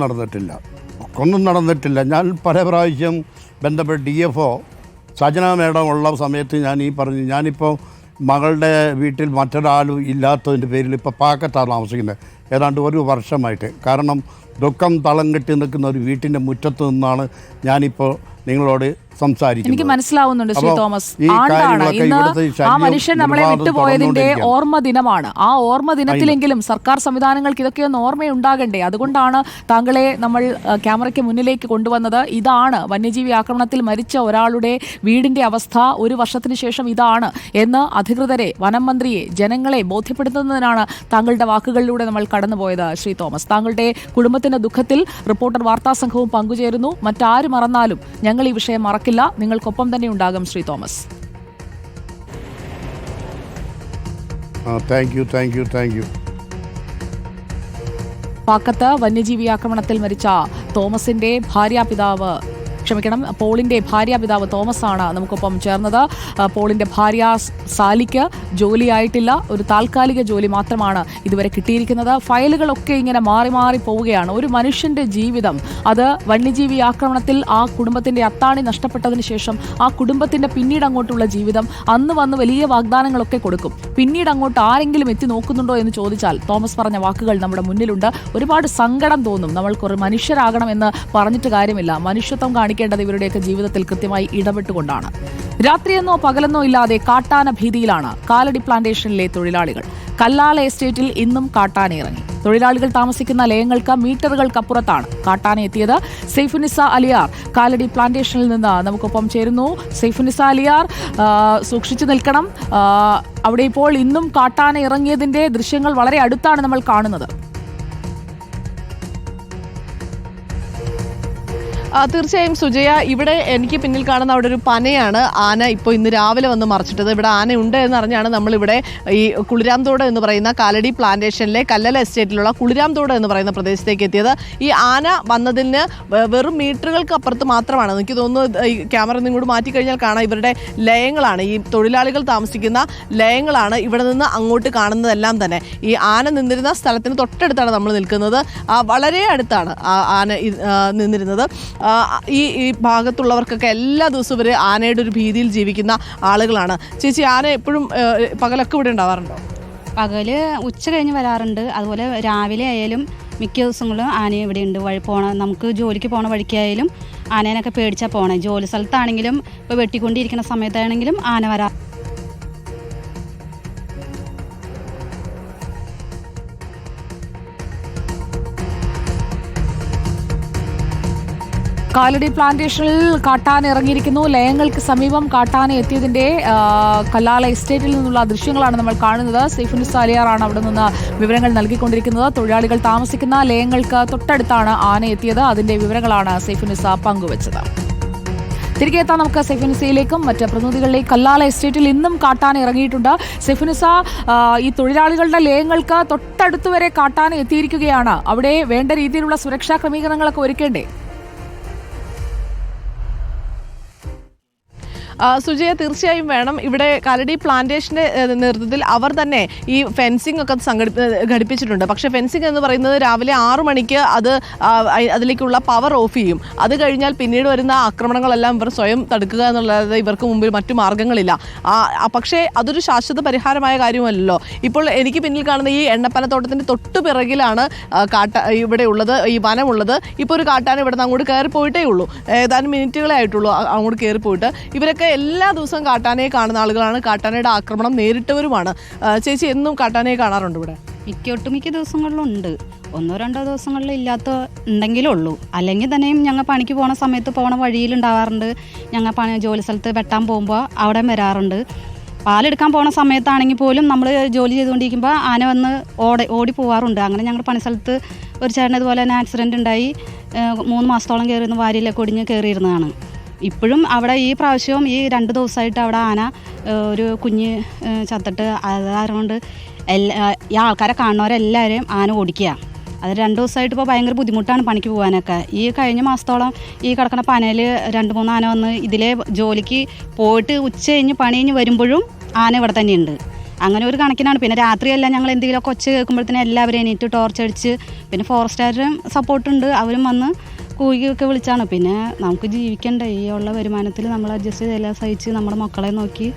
നടന്നിട്ടില്ല. ഞാൻ പല പ്രാവശ്യം ബന്ധപ്പെട്ട് DFO സജന മേഡം ഉള്ള സമയത്ത് ഞാൻ പറഞ്ഞു, ഞാനിപ്പോൾ മകളുടെ വീട്ടിൽ മറ്റൊരാളും ഇല്ലാത്തതിൻ്റെ പേരിൽ ഇപ്പോൾ പാക്കത്താണ് താമസിക്കുന്നത് ഏതാണ്ട് 1 വർഷമായിട്ട്. കാരണം ദുഃഖം തളം കെട്ടി നിൽക്കുന്ന ഒരു വീട്ടിൻ്റെ മുറ്റത്ത് നിന്നാണ് ഞാനിപ്പോൾ നിങ്ങളോട് സംസാരിക്കുന്നത്. എനിക്ക് മനസ്സിലാവുന്നുണ്ട് ശ്രീ തോമസ്. ആണ്ടാണ് ഇന്ന് ആ മനുഷ്യൻ നമ്മളെ വിട്ടുപോയതിന്റെ ഓർമ്മ ദിനമാണ്. ആ ഓർമ്മ ദിനത്തിലെങ്കിലും സർക്കാർ സംവിധാനങ്ങൾക്ക് ഇതൊക്കെയൊന്ന് ഓർമ്മയുണ്ടാകണ്ടേ? അതുകൊണ്ടാണ് താങ്കളെ നമ്മൾ ക്യാമറയ്ക്ക് മുന്നിലേക്ക് കൊണ്ടുവന്നത്. ഇതാണ് വന്യജീവി ആക്രമണത്തിൽ മരിച്ച ഒരാളുടെ വീടിന്റെ അവസ്ഥ, 1 വർഷത്തിന് ശേഷം ഇതാണ് എന്ന് അധികൃതരെ, വനം മന്ത്രിയെ, ജനങ്ങളെ ബോധ്യപ്പെടുത്തുന്നതിനാണ് താങ്കളുടെ വാക്കുകളിലൂടെ നമ്മൾ കടന്നുപോയത്. ശ്രീ തോമസ്, താങ്കളുടെ കുടുംബത്തിന്റെ ദുഃഖത്തിൽ റിപ്പോർട്ടർ വാർത്താ സംഘവും പങ്കുചേരുന്നു. മറ്റാര് മറന്നാലും ഞങ്ങൾ ഈ വിഷയം മറക്കില്ല. നിങ്ങൾക്കൊപ്പം തന്നെ ഉണ്ടാകും Shri Thomas. Thank you. Pakkath വന്യജീവി ആക്രമണത്തിൽ മരിച്ച തോമസിന്റെ പോളിന്റെ ഭാര്യാപിതാവ് തോമസ് ആണ് നമുക്കൊപ്പം ചേർന്നത്. പോളിന്റെ ഭാര്യ സാലിക്ക് ജോലിയായിട്ടില്ല, ഒരു താൽക്കാലിക ജോലി മാത്രമാണ് ഇതുവരെ കിട്ടിയിരിക്കുന്നത്. ഫയലുകളൊക്കെ ഇങ്ങനെ മാറി മാറി പോവുകയാണ്. ഒരു മനുഷ്യന്റെ ജീവിതം, അത് വന്യജീവി ആക്രമണത്തിൽ ആ കുടുംബത്തിന്റെ അത്താണി നഷ്ടപ്പെട്ടതിന് ശേഷം ആ കുടുംബത്തിന്റെ പിന്നീട് അങ്ങോട്ടുള്ള ജീവിതം, അന്ന് വന്ന് വലിയ വാഗ്ദാനങ്ങളൊക്കെ കൊടുക്കും, പിന്നീട് അങ്ങോട്ട് ആരെങ്കിലും എത്തി നോക്കുന്നുണ്ടോ എന്ന് ചോദിച്ചാൽ തോമസ് പറഞ്ഞ വാക്കുകൾ നമ്മുടെ മുന്നിലുണ്ട്. ഒരുപാട് സങ്കടം തോന്നും. നമ്മൾക്കൊരു മനുഷ്യരാകണമെന്ന് പറഞ്ഞിട്ട് കാര്യമില്ല. മനുഷ്യത്വം കാണിക്കേണ്ടത് ഇവരുടെയൊക്കെ ജീവിതത്തിൽ കൃത്യമായി ഇടപെട്ടുകൊണ്ടാണ്. രാത്രിയെന്നോ പകലെന്നോ ഇല്ലാതെ കാട്ടാന ഭീതിയിലാണ് കാലടി പ്ലാന്റേഷനിലെ തൊഴിലാളികൾ. കല്ലാല എസ്റ്റേറ്റിൽ ഇന്നും കാട്ടാന ഇറങ്ങി. തൊഴിലാളികൾ താമസിക്കുന്ന ലയങ്ങൾക്ക് മീറ്ററുകൾക്കപ്പുറത്താണ് കാട്ടാന എത്തിയത്. സെയ്ഫുനിസ അലിയാർ കാലടി പ്ലാന്റേഷനിൽ നിന്ന് നമുക്കൊപ്പം ചേരുന്നു. സെയ്ഫുനിസ അലിയാർ, സൂക്ഷിച്ചു നിൽക്കണം. അവിടെ ഇപ്പോൾ ഇന്നും കാട്ടാന ഇറങ്ങിയതിന്റെ ദൃശ്യങ്ങൾ വളരെ അടുത്താണ് നമ്മൾ കാണുന്നത്. തീർച്ചയായും സുജയ, ഇവിടെ എനിക്ക് പിന്നിൽ കാണുന്ന അവിടെ ഒരു പനയാണ് ആന ഇപ്പോൾ ഇന്ന് രാവിലെ വന്ന് മറിച്ചിട്ടത്. ഇവിടെ ആന ഉണ്ട് എന്നറിഞ്ഞാണ് നമ്മളിവിടെ ഈ കുളിരാംതോട് എന്ന് പറയുന്ന കാലടി പ്ലാന്റേഷനിലെ കല്ലല എസ്റ്റേറ്റിലുള്ള കുളിരാംതോട് എന്ന് പറയുന്ന പ്രദേശത്തേക്ക് എത്തിയത്. ഈ ആന വന്നതിന് വെറും മീറ്ററുകൾക്ക് അപ്പുറത്ത് മാത്രമാണ്. എനിക്ക് തോന്നുന്നു ഈ ക്യാമറ നിങ്ങോട്ട് മാറ്റിക്കഴിഞ്ഞാൽ കാണാം ഇവരുടെ ലയങ്ങളാണ്, ഈ തൊഴിലാളികൾ താമസിക്കുന്ന ലയങ്ങളാണ് ഇവിടെ നിന്ന് അങ്ങോട്ട് കാണുന്നതെല്ലാം തന്നെ. ഈ ആന നിന്നിരുന്ന സ്ഥലത്തിന് തൊട്ടടുത്താണ് നമ്മൾ നിൽക്കുന്നത്. വളരെ അടുത്താണ് ആന നിന്നിരുന്നത്. ഈ ഭാഗത്തുള്ളവർക്കൊക്കെ എല്ലാ ദിവസവും ഇവർ ആനയുടെ ഒരു ഭീതിയിൽ ജീവിക്കുന്ന ആളുകളാണ്. ചേച്ചി, ആന എപ്പോഴും പകലൊക്കെ ഇവിടെ ഉണ്ടാവാറുണ്ടോ? പകല് ഉച്ച കഴിഞ്ഞ് വരാറുണ്ട്. അതുപോലെ രാവിലെ ആയാലും മിക്ക ദിവസങ്ങളും ആന ഇവിടെ ഉണ്ട്. നമുക്ക് ജോലിക്ക് പോണ വഴിക്കായാലും ആനേനൊക്കെ പേടിച്ചാൽ പോണേ. ജോലി സ്ഥലത്താണെങ്കിലും ഇപ്പോൾ വെട്ടിക്കൊണ്ടിരിക്കുന്ന സമയത്താണെങ്കിലും ആന വരാ. കാലടി പ്ലാന്റേഷനിൽ കാട്ടാന ഇറങ്ങിയിരിക്കുന്നു. ലയങ്ങൾക്ക് സമീപം കാട്ടാന എത്തിയതിന്റെ കല്ലാല എസ്റ്റേറ്റിൽ നിന്നുള്ള ദൃശ്യങ്ങളാണ് നമ്മൾ കാണുന്നത്. സൈഫുനിസ അലിയാറാണ് അവിടെ നിന്ന് വിവരങ്ങൾ നൽകിക്കൊണ്ടിരിക്കുന്നത്. തൊഴിലാളികൾ താമസിക്കുന്ന ലയങ്ങൾക്ക് തൊട്ടടുത്താണ് ആന എത്തിയത്. അതിന്റെ വിവരങ്ങളാണ് സൈഫുനിസ പങ്കുവച്ചത്. തിരികെ എത്താൻ നമുക്ക് സൈഫുനിസയിലേക്കും മറ്റ് പ്രതിനിധികളിലേക്ക്. കല്ലാല എസ്റ്റേറ്റിൽ ഇന്നും കാട്ടാന ഇറങ്ങിയിട്ടുണ്ട്. സൈഫുനിസ, ഈ തൊഴിലാളികളുടെ ലയങ്ങൾക്ക് തൊട്ടടുത്തുവരെ കാട്ടാന എത്തിയിരിക്കുകയാണ്. അവിടെ വേണ്ട രീതിയിലുള്ള സുരക്ഷാ ക്രമീകരണങ്ങളൊക്കെ ഒരുക്കേണ്ടേ? സുജയ, തീർച്ചയായും വേണം. ഇവിടെ കാലടി പ്ലാന്റേഷന്റെ നേതൃത്വത്തിൽ അവർ തന്നെ ഈ ഫെൻസിംഗ് ഒക്കെ ഘടിപ്പിച്ചിട്ടുണ്ട്. പക്ഷേ ഫെൻസിംഗ് എന്ന് പറയുന്നത് രാവിലെ 6 മണിക്ക് അതിലേക്കുള്ള പവർ ഓഫ് ചെയ്യും. അത് കഴിഞ്ഞാൽ പിന്നീട് വരുന്ന ആക്രമണങ്ങളെല്ലാം ഇവർ സ്വയം തടുക്കുക എന്നുള്ളത് ഇവർക്ക് മുമ്പിൽ മറ്റു മാർഗ്ഗങ്ങളില്ല. പക്ഷേ അതൊരു ശാശ്വത പരിഹാരമായ കാര്യമല്ലല്ലോ. ഇപ്പോൾ എനിക്ക് പിന്നിൽ കാണുന്ന ഈ എണ്ണപ്പനത്തോട്ടത്തിന്റെ തൊട്ടു പിറകിലാണ് ഇവിടെ ഉള്ളത്, ഈ വനമുള്ളത്. ഇപ്പോൾ ഒരു കാട്ടാന ഇവിടെ നിന്ന് അങ്ങോട്ട് കയറിപ്പോയിട്ടേ ഉള്ളൂ. ഏതാനും മിനിറ്റുകളെ ആയിട്ടുള്ളൂ അങ്ങോട്ട് കയറിപ്പോയിട്ട്. ഇവരൊക്കെ എല്ലാ ദിവസവും കാട്ടാനയെ കാണുന്ന ആളുകളാണ്, കാട്ടാനയുടെ ആക്രമണം നേരിട്ടവരുമാണ്. ചേച്ചി, എന്നും കാട്ടാനയെ കാണാറുണ്ട് ഇവിടെ? ഒട്ടുമിക്ക ദിവസങ്ങളിലും ഉണ്ട്. 1-2 ദിവസങ്ങളിൽ ഉണ്ടെങ്കിലേ ഉള്ളൂ. അല്ലെങ്കിൽ തന്നെയും ഞങ്ങൾ പണിക്ക് പോണ സമയത്ത് പോണ വഴിയിലുണ്ടാവാറുണ്ട്. ഞങ്ങൾ ജോലി സ്ഥലത്ത് വെട്ടാൻ പോകുമ്പോൾ അവിടെ വരാറുണ്ട്. പാലെടുക്കാൻ പോണ സമയത്താണെങ്കിൽ പോലും നമ്മൾ ജോലി ചെയ്തുകൊണ്ടിരിക്കുമ്പോൾ ആന വന്ന് ഓടി പോവാറുണ്ട്. അങ്ങനെ ഞങ്ങൾ പണിസ്ഥലത്ത് ഒരു ചേട്ടൻ ഇതുപോലെ തന്നെ ആക്സിഡൻറ്റ് ഉണ്ടായി 3 മാസത്തോളം കയറിയിരുന്ന വാരിയിലൊക്കെ ഒടിഞ്ഞ് കയറിയിരുന്നതാണ്. ഇപ്പോഴും അവിടെ ഈ പ്രാവശ്യവും ഈ 2 ദിവസമായിട്ട് അവിടെ ആന ഒരു കുഞ്ഞ് ചത്തിട്ട് അതുകൊണ്ട് ഈ ആൾക്കാരെ കാണുന്നവരെല്ലാവരും ആന ഓടിക്കുക. അത് 2 ദിവസമായിട്ട് ഇപ്പോൾ ഭയങ്കര ബുദ്ധിമുട്ടാണ് പണിക്ക് പോകാനൊക്കെ. ഈ കഴിഞ്ഞ മാസത്തോളം ഈ കിടക്കുന്ന പനയിൽ 2-3 ആന വന്ന് ഇതിലെ ജോലിക്ക് പോയിട്ട് ഉച്ച കഴിഞ്ഞ് പണി കഴിഞ്ഞ് വരുമ്പോഴും ആന ഇവിടെ തന്നെയുണ്ട്. അങ്ങനെ ഒരു കണക്കിനാണ്. പിന്നെ രാത്രിയെല്ലാം ഞങ്ങൾ എന്തെങ്കിലുമൊക്കെ ഒച്ച കേൾക്കുമ്പോഴത്തേനും എല്ലാവരും എണീറ്റ് ടോർച്ചടിച്ച്, പിന്നെ ഫോറസ്റ്റുകാരും സപ്പോർട്ടുണ്ട്, അവരും വന്ന് കൂകിയൊക്കെ വിളിച്ചാണ്. പിന്നെ നമുക്ക് ജീവിക്കണ്ടേ, ഈ ഉള്ള വരുമാനത്തിൽ നമ്മൾ അഡ്ജസ്റ്റ് ചെയ്തെല്ലാം സഹിച്ച് നമ്മുടെ മക്കളെ നോക്കി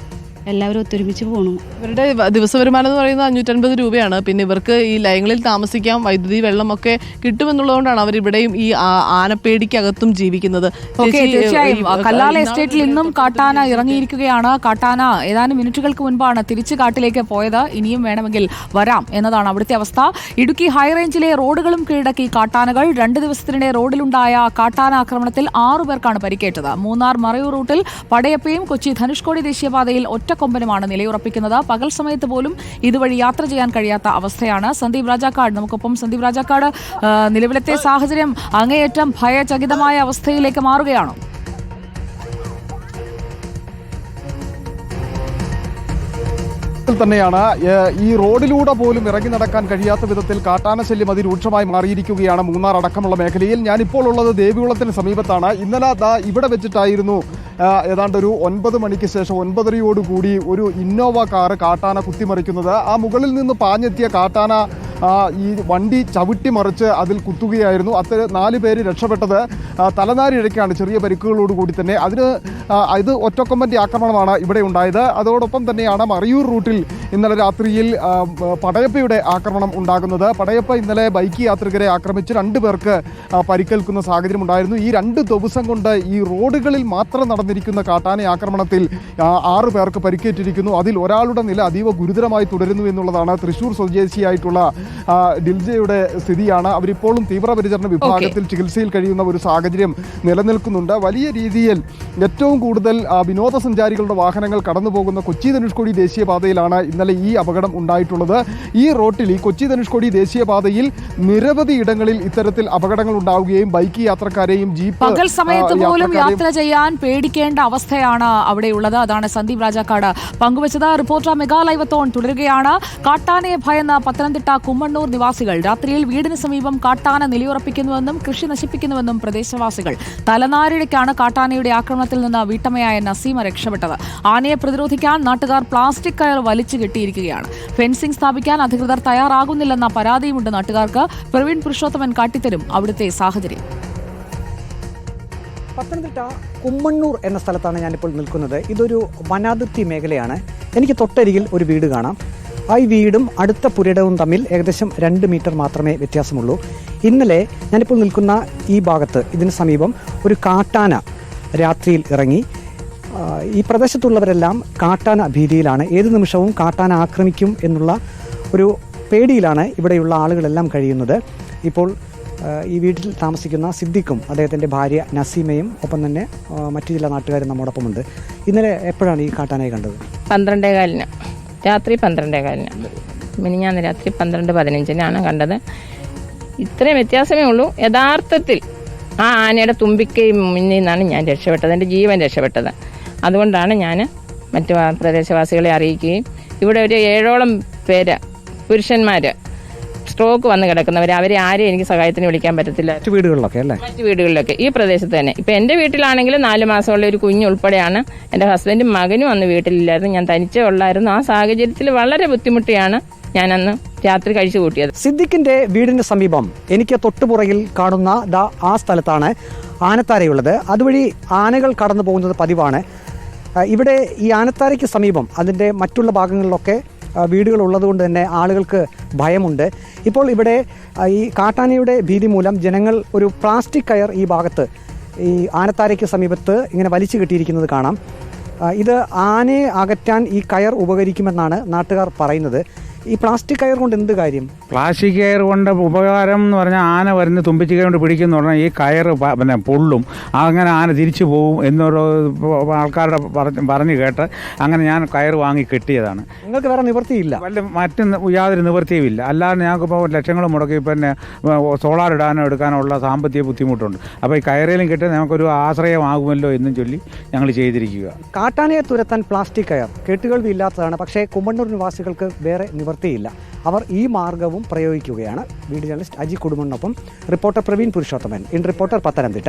എല്ലാവരും ഒത്തൊരുമിച്ച് പോകണം. ഇവരുടെ ദിവസ വരുമാനം എന്ന് പറയുന്നത് 550 രൂപയാണ്. പിന്നെ ഇവർക്ക് ഈ ലയങ്ങളിൽ താമസിക്കാം, വൈദ്യുതി വെള്ളമൊക്കെ കിട്ടുമെന്നുള്ളതുകൊണ്ടാണ് അവരിവിടെയും ഈ ആനപ്പേടിക്കകത്തും ജീവിക്കുന്നത്. തീർച്ചയായും കല്ലാല എസ്റ്റേറ്റിൽ ഇന്നും കാട്ടാന ഇറങ്ങിയിരിക്കുകയാണ്. കാട്ടാന ഏതാനും മിനിറ്റുകൾക്ക് മുൻപാണ് തിരിച്ച് കാട്ടിലേക്ക് പോയത്. ഇനിയും വേണമെങ്കിൽ വരാം എന്നതാണ് അവിടുത്തെ അവസ്ഥ. ഇടുക്കി ഹൈറേഞ്ചിലെ റോഡുകളും കീഴടക്കി കാട്ടാനകൾ. 2 ദിവസത്തിനിടെ റോഡിലുണ്ടായ കാട്ടാന ആക്രമണത്തിൽ 6 പേർക്കാണ് പരിക്കേറ്റത്. മൂന്നാർ മറയൂർ റൂട്ടിൽ പടയപ്പയും കൊച്ചി ധനുഷ്കോടി ദേശീയപാതയിൽ ഒറ്റക്കൊമ്പനുമാണ് നിലയുറപ്പിക്കുന്നത്. പകൽ സമയത്ത് പോലും ഇതുവഴി യാത്ര ചെയ്യാൻ കഴിയാത്ത അവസ്ഥയാണ്. സന്ദീപ് രാജാക്കാട് നമുക്കൊപ്പം. സന്ദീപ് രാജാക്കാട്, നിലവിലത്തെ സാഹചര്യം അങ്ങേയറ്റം ഭയചകിതമായ അവസ്ഥയിലേക്ക് മാറുകയാണോ? തന്നെയാണ് ഈ റോഡിലൂടെ പോലും ഇറങ്ങി നടക്കാൻ കഴിയാത്ത വിധത്തിൽ കാട്ടാന ശല്യം അതിരൂക്ഷമായി മാറിയിരിക്കുകയാണ് മൂന്നാർ അടക്കമുള്ള മേഖലയിൽ. ഞാനിപ്പോൾ ഉള്ളത് ദേവികുളത്തിന് സമീപത്താണ്. ഇന്നലെ ഇവിടെ വെച്ചിട്ടായിരുന്നു ഏതാണ്ട് ഒരു 9 മണിക്ക് ശേഷം 9:30യോടുകൂടി ഒരു ഇന്നോവ കാറ് കാട്ടാന കുത്തിമറിക്കുന്നത്. ആ മുകളിൽ നിന്ന് പാഞ്ഞെത്തിയ കാട്ടാന ഈ വണ്ടി ചവിട്ടിമറിച്ച് അതിൽ കുത്തുകയായിരുന്നു. 4 പേര് രക്ഷപ്പെട്ടത് തലനാരിഴയ്ക്കാണ്, ചെറിയ പരിക്കുകളോടുകൂടി തന്നെ. ഇത് ഒറ്റക്കൊമ്പൻ്റെ ആക്രമണമാണ് ഇവിടെ ഉണ്ടായത്. അതോടൊപ്പം തന്നെയാണ് മറയൂർ റൂട്ടിൽ ഇന്നലെ രാത്രിയിൽ പടയപ്പയുടെ ആക്രമണം ഉണ്ടാകുന്നത്. പടയപ്പ ഇന്നലെ ബൈക്ക് യാത്രികരെ ആക്രമിച്ച് 2 പേർക്ക് പരിക്കേൽക്കുന്ന സാഹചര്യം ഉണ്ടായിരുന്നു. ഈ 2 ദിവസം കൊണ്ട് ഈ റോഡുകളിൽ മാത്രം നടന്നിരിക്കുന്ന കാട്ടാന ആക്രമണത്തിൽ 6 പേർക്ക് പരിക്കേറ്റിരിക്കുന്നു. അതിൽ ഒരാളുടെ നില അതീവ ഗുരുതരമായി തുടരുന്നു എന്നുള്ളതാണ് തൃശ്ശൂർ സ്വദേശിയായിട്ടുള്ള ഡിൽജയുടെ സ്ഥിതിയാണ്. അവരിപ്പോഴും തീവ്രപരിചരണ വിഭാഗത്തിൽ ചികിത്സയിൽ കഴിയുന്ന ഒരു സാഹചര്യം നിലനിൽക്കുന്നുണ്ട്. വലിയ രീതിയിൽ ഏറ്റവും കൂടുതൽ വിനോദസഞ്ചാരികളുടെ വാഹനങ്ങൾ കടന്നുപോകുന്ന കൊച്ചി ധനുഷ്കോടി ദേശീയപാതയിലാണ് ഇന്നലെ ഈ അപകടം ഉണ്ടായിട്ടുള്ളത്. ഈ റോട്ടിൽ, ഈ കൊച്ചി ധനുഷ്കോടി ദേശീയപാതയിൽ നിരവധി ഇടങ്ങളിൽ ഇത്തരത്തിൽ അപകടങ്ങൾ ഉണ്ടാവുകയും ബൈക്ക് യാത്രക്കാരെയും ജീപ്പ് പകൽ സമയത്ത് പോലും യാത്ര ചെയ്യാൻ പേടിക്കേണ്ട അവസ്ഥയാണ് അവിടെയുള്ളത്. അതാണ് സന്ദീപ് രാജാക്കാട് പങ്കുവച്ചത്. റിപ്പോർട്ടർ മെഗാ ലൈവത്തോൺ തുടരുകയാണ്. കാട്ടാനയെ ഭയന്ന പത്തനംതിട്ട കുമ്മണ്ണൂർ നിവാസികൾ രാത്രിയിൽ വീടിന് സമീപം കാട്ടാന നിലയുറപ്പിക്കുന്നുവെന്നും കൃഷി നശിപ്പിക്കുന്നുവെന്നും പ്രദേശവാസികൾ. തലനാരിഴയ്ക്കാണ് കാട്ടാനയുടെ ആക്രമണത്തിൽ നിന്ന് വീട്ടമ്മയായ നസീമ രക്ഷപ്പെട്ടത്. ആനയെ പ്രതിരോധിക്കാൻ നാട്ടുകാർ പ്ലാസ്റ്റിക് കയർ വലിച്ചു കെട്ടിയിരിക്കുകയാണ്. ഫെൻസിംഗ് സ്ഥാപിക്കാൻ അധികൃതർ തയ്യാറാകുന്നില്ലെന്ന പരാതിയുമുണ്ട് നാട്ടുകാർക്ക്. പ്രവീൺ പുരുഷോത്തമൻ കാട്ടിത്തരും അവിടുത്തെ സാഹചര്യം. പത്തനംതിട്ട കുമ്മണ്ണൂർ എന്ന സ്ഥലത്താണ് ഞാനിപ്പോൾ നിൽക്കുന്നത്. ഇതൊരു വനാതിർത്തി മേഖലയാണ്. എനിക്ക് തൊട്ടരികിൽ ഒരു വീട് കാണാം. ഈ വീടും അടുത്ത പുരയിടവും തമ്മിൽ ഏകദേശം 2 മീറ്റർ മാത്രമേ വ്യത്യാസമുള്ളൂ. ഇന്നലെ ഞാനിപ്പോൾ നിൽക്കുന്ന ഈ ഭാഗത്ത്, ഇതിന് സമീപം ഒരു കാട്ടാന രാത്രിയിൽ ഇറങ്ങി. ഈ പ്രദേശത്തുള്ളവരെല്ലാം കാട്ടാന ഭീതിയിലാണ്. ഏത് നിമിഷവും കാട്ടാന ആക്രമിക്കും എന്നുള്ള ഒരു പേടിയിലാണ് ഇവിടെയുള്ള ആളുകളെല്ലാം കഴിയുന്നത്. ഇപ്പോൾ ഈ വീട്ടിൽ താമസിക്കുന്ന സിദ്ദിഖും അദ്ദേഹത്തിൻ്റെ ഭാര്യ നസീമയും ഒപ്പം തന്നെ മറ്റു ചില നാട്ടുകാരും നമ്മോടൊപ്പമുണ്ട്. ഇന്നലെ എപ്പോഴാണ് ഈ കാട്ടാനയെ കണ്ടത്? 12:15 രാത്രി 12:15 മിനിഞ്ഞാന്ന് രാത്രി 12:15 കണ്ടത്. ഇത്രയും വ്യത്യാസമേ ഉള്ളൂ. യഥാർത്ഥത്തിൽ ആ ആനയുടെ തുമ്പിക്കൈ മുന്നിൽ നിന്നാണ് ഞാൻ രക്ഷപ്പെട്ടത്, എൻ്റെ ജീവൻ രക്ഷപ്പെട്ടത്. അതുകൊണ്ടാണ് ഞാൻ മറ്റു പ്രദേശവാസികളെ അറിയിക്കുകയും ഇവിടെ ഒരു 7ഓളം പേര് പുരുഷന്മാർ സ്ട്രോക്ക് വന്ന് കിടക്കുന്നവർ, അവരെ ആരെയും എനിക്ക് സഹായത്തിന് വിളിക്കാൻ പറ്റത്തില്ല. മറ്റു വീടുകളിലൊക്കെ അല്ലേ? മറ്റു വീടുകളിലൊക്കെ ഈ പ്രദേശത്ത് തന്നെ. ഇപ്പം എൻ്റെ വീട്ടിലാണെങ്കിൽ 4 മാസമുള്ള ഒരു കുഞ്ഞുൾപ്പെടെയാണ്. എൻ്റെ ഹസ്ബൻഡും മകനും അന്ന് വീട്ടിലില്ലായിരുന്നു, ഞാൻ തനിച്ചേ ഉള്ളായിരുന്നു. ആ സാഹചര്യത്തിൽ വളരെ ബുദ്ധിമുട്ടിയാണ് ഞാനന്ന് രാത്രി കഴിച്ചു കൂട്ടിയത്. സിദ്ദിഖിന്റെ വീടിന് സമീപം എനിക്ക് തൊട്ടുപുറകിൽ കാണുന്ന ആ സ്ഥലത്താണ് ആനത്താരയുള്ളത്. അതുവഴി ആനകൾ കടന്നു പോകുന്നത് പതിവാണ്. ഇവിടെ ഈ ആനത്താരയ്ക്ക് സമീപം അതിൻ്റെ മറ്റുള്ള ഭാഗങ്ങളിലൊക്കെ വീടുകൾ ഉള്ളതുകൊണ്ട് തന്നെ ആളുകൾക്ക് ഭയമുണ്ട്. ഇപ്പോൾ ഇവിടെ ഈ കാട്ടാനയുടെ ഭീതി മൂലം ജനങ്ങൾ ഒരു പ്ലാസ്റ്റിക് കയർ ഈ ഭാഗത്ത് ഈ ആനത്താരയ്ക്ക് സമീപത്ത് ഇങ്ങനെ വലിച്ചു കെട്ടിയിരിക്കുന്നത് കാണാം. ഇത് ആനയെ അകറ്റാൻ ഈ കയർ ഉപകരിക്കുമെന്നാണ് നാട്ടുകാർ പറയുന്നത്. ഈ പ്ലാസ്റ്റിക് കയർ കൊണ്ട് എന്ത് കാര്യം? പ്ലാസ്റ്റിക് കയർ കൊണ്ട് ഉപകാരം എന്ന് പറഞ്ഞാൽ ആന വരുന്ന തുമ്പിച്ച് കയർ കൊണ്ട് പിടിക്കുന്ന പറഞ്ഞാൽ ഈ കയർ പിന്നെ പൊള്ളും, അങ്ങനെ ആന തിരിച്ചു പോകും എന്നൊരു ആൾക്കാരുടെ പറഞ്ഞു കേട്ട് അങ്ങനെ ഞാൻ കയർ വാങ്ങി കെട്ടിയതാണ്. നിങ്ങൾക്ക് വേറെ നിവൃത്തിയില്ല? മറ്റ് യാതൊരു നിവൃത്തിയുമില്ല. അല്ലാതെ ഞങ്ങൾക്കിപ്പോൾ ലക്ഷങ്ങൾ മുടക്കി പിന്നെ സോളാർ ഇടാനോ എടുക്കാനുള്ള സാമ്പത്തിക ബുദ്ധിമുട്ടുണ്ട്. അപ്പോൾ ഈ കയറിലും കെട്ടി നമുക്കൊരു ആശ്രയമാകുമല്ലോ എന്നും ചൊല്ലി ഞങ്ങൾ ചെയ്തിരിക്കുക. കാട്ടാനയെ തുരത്താൻ പ്ലാസ്റ്റിക് കയർ കേട്ടുകേൾവിയില്ലാത്തതാണ്. പക്ഷേ കുമ്മണ്ണൂർ നിവാസികൾക്ക് വേറെ നിവൃത്തിയില്ല. അവർ ഈ മാർഗവും പ്രയോഗിക്കുകയാണ്. വീഡിയോ ജേർണലിസ്റ്റ് അജി കുടുംബനൊപ്പം reporter Praveen Purushothaman, in reporter Pathanamthitta.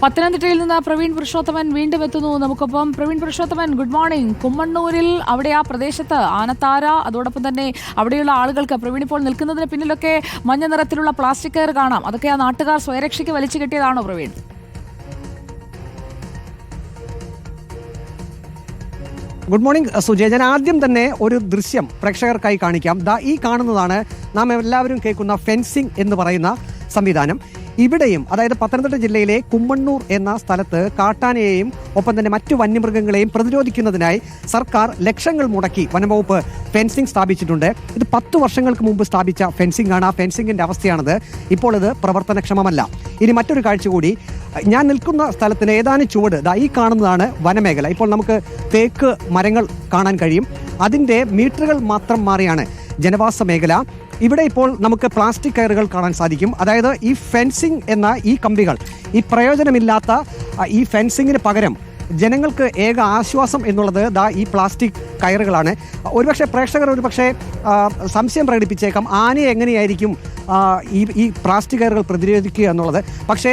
പത്തനംതിട്ടയിൽ നിന്ന് പ്രവീൺ പുരുഷോത്തമൻ വീണ്ടും എത്തുന്നു നമുക്കൊപ്പം. Praveen Purushothaman, good morning. കുമ്മണ്ണൂരിൽ അവിടെ ആ പ്രദേശത്ത് ആനത്താര, അതോടൊപ്പം തന്നെ അവിടെയുള്ള ആളുകൾക്ക് പ്രവീൺ ഇപ്പോൾ നിൽക്കുന്നതിന് പിന്നിലൊക്കെ മഞ്ഞ നിറത്തിലുള്ള പ്ലാസ്റ്റിക് കയർ കാണാം. അതൊക്കെ ആ നാട്ടുകാർ സ്വയരക്ഷയ്ക്ക് വലിച്ചു കെട്ടിയതാണോ പ്രവീൺ? Good morning Sujaya. ഞാൻ ആദ്യം തന്നെ ഒരു ദൃശ്യം പ്രേക്ഷകർക്കായി കാണിക്കാം. ഈ കാണുന്നതാണ് നാം എല്ലാവരും കേൾക്കുന്ന ഫെൻസിംഗ് എന്ന് പറയുന്ന സംവിധാനം. ഇവിടെയും, അതായത് പത്തനംതിട്ട ജില്ലയിലെ കുമ്മണ്ണൂർ എന്ന സ്ഥലത്ത് കാട്ടാനയെയും ഒപ്പം തന്നെ മറ്റു വന്യമൃഗങ്ങളെയും പ്രതിരോധിക്കുന്നതിനായി സർക്കാർ ലക്ഷങ്ങൾ മുടക്കി വനംവകുപ്പ് ഫെൻസിംഗ് സ്ഥാപിച്ചിട്ടുണ്ട്. ഇത് 10 വർഷങ്ങൾക്ക് മുമ്പ് സ്ഥാപിച്ച ഫെൻസിംഗ് ആണ്. ആ ഫെൻസിംഗിന്റെ അവസ്ഥയാണത്. ഇപ്പോൾ ഇത് പ്രവർത്തനക്ഷമമല്ല. ഇനി മറ്റൊരു കാഴ്ച കൂടി. ഞാൻ നിൽക്കുന്ന സ്ഥലത്തിന് ഏതാനും ചുവട് ഈ കാണുന്നതാണ് വനമേഖല. ഇപ്പോൾ നമുക്ക് തേക്ക് മരങ്ങൾ കാണാൻ കഴിയും. അതിൻ്റെ മീറ്ററുകൾ മാത്രം മാറിയാണ് ജനവാസ മേഖല. ഇവിടെ ഇപ്പോൾ നമുക്ക് പ്ലാസ്റ്റിക് കയറുകൾ കാണാൻ സാധിക്കും. അതായത് ഈ ഫെൻസിംഗ് എന്ന ഈ കമ്പികൾ, ഈ പ്രയോജനമില്ലാത്ത ഈ ഫെൻസിങ്ങിന് പകരം ജനങ്ങൾക്ക് ഏക ആശ്വാസം എന്നുള്ളത് ഈ പ്ലാസ്റ്റിക് കയറുകളാണ്. ഒരുപക്ഷെ പ്രേക്ഷകർ സംശയം പ്രകടിപ്പിച്ചേക്കാം, ആനയെ എങ്ങനെയായിരിക്കും ഈ പ്ലാസ്റ്റിക് കയറുകൾ പ്രതിരോധിക്കുക എന്നുള്ളത്. പക്ഷേ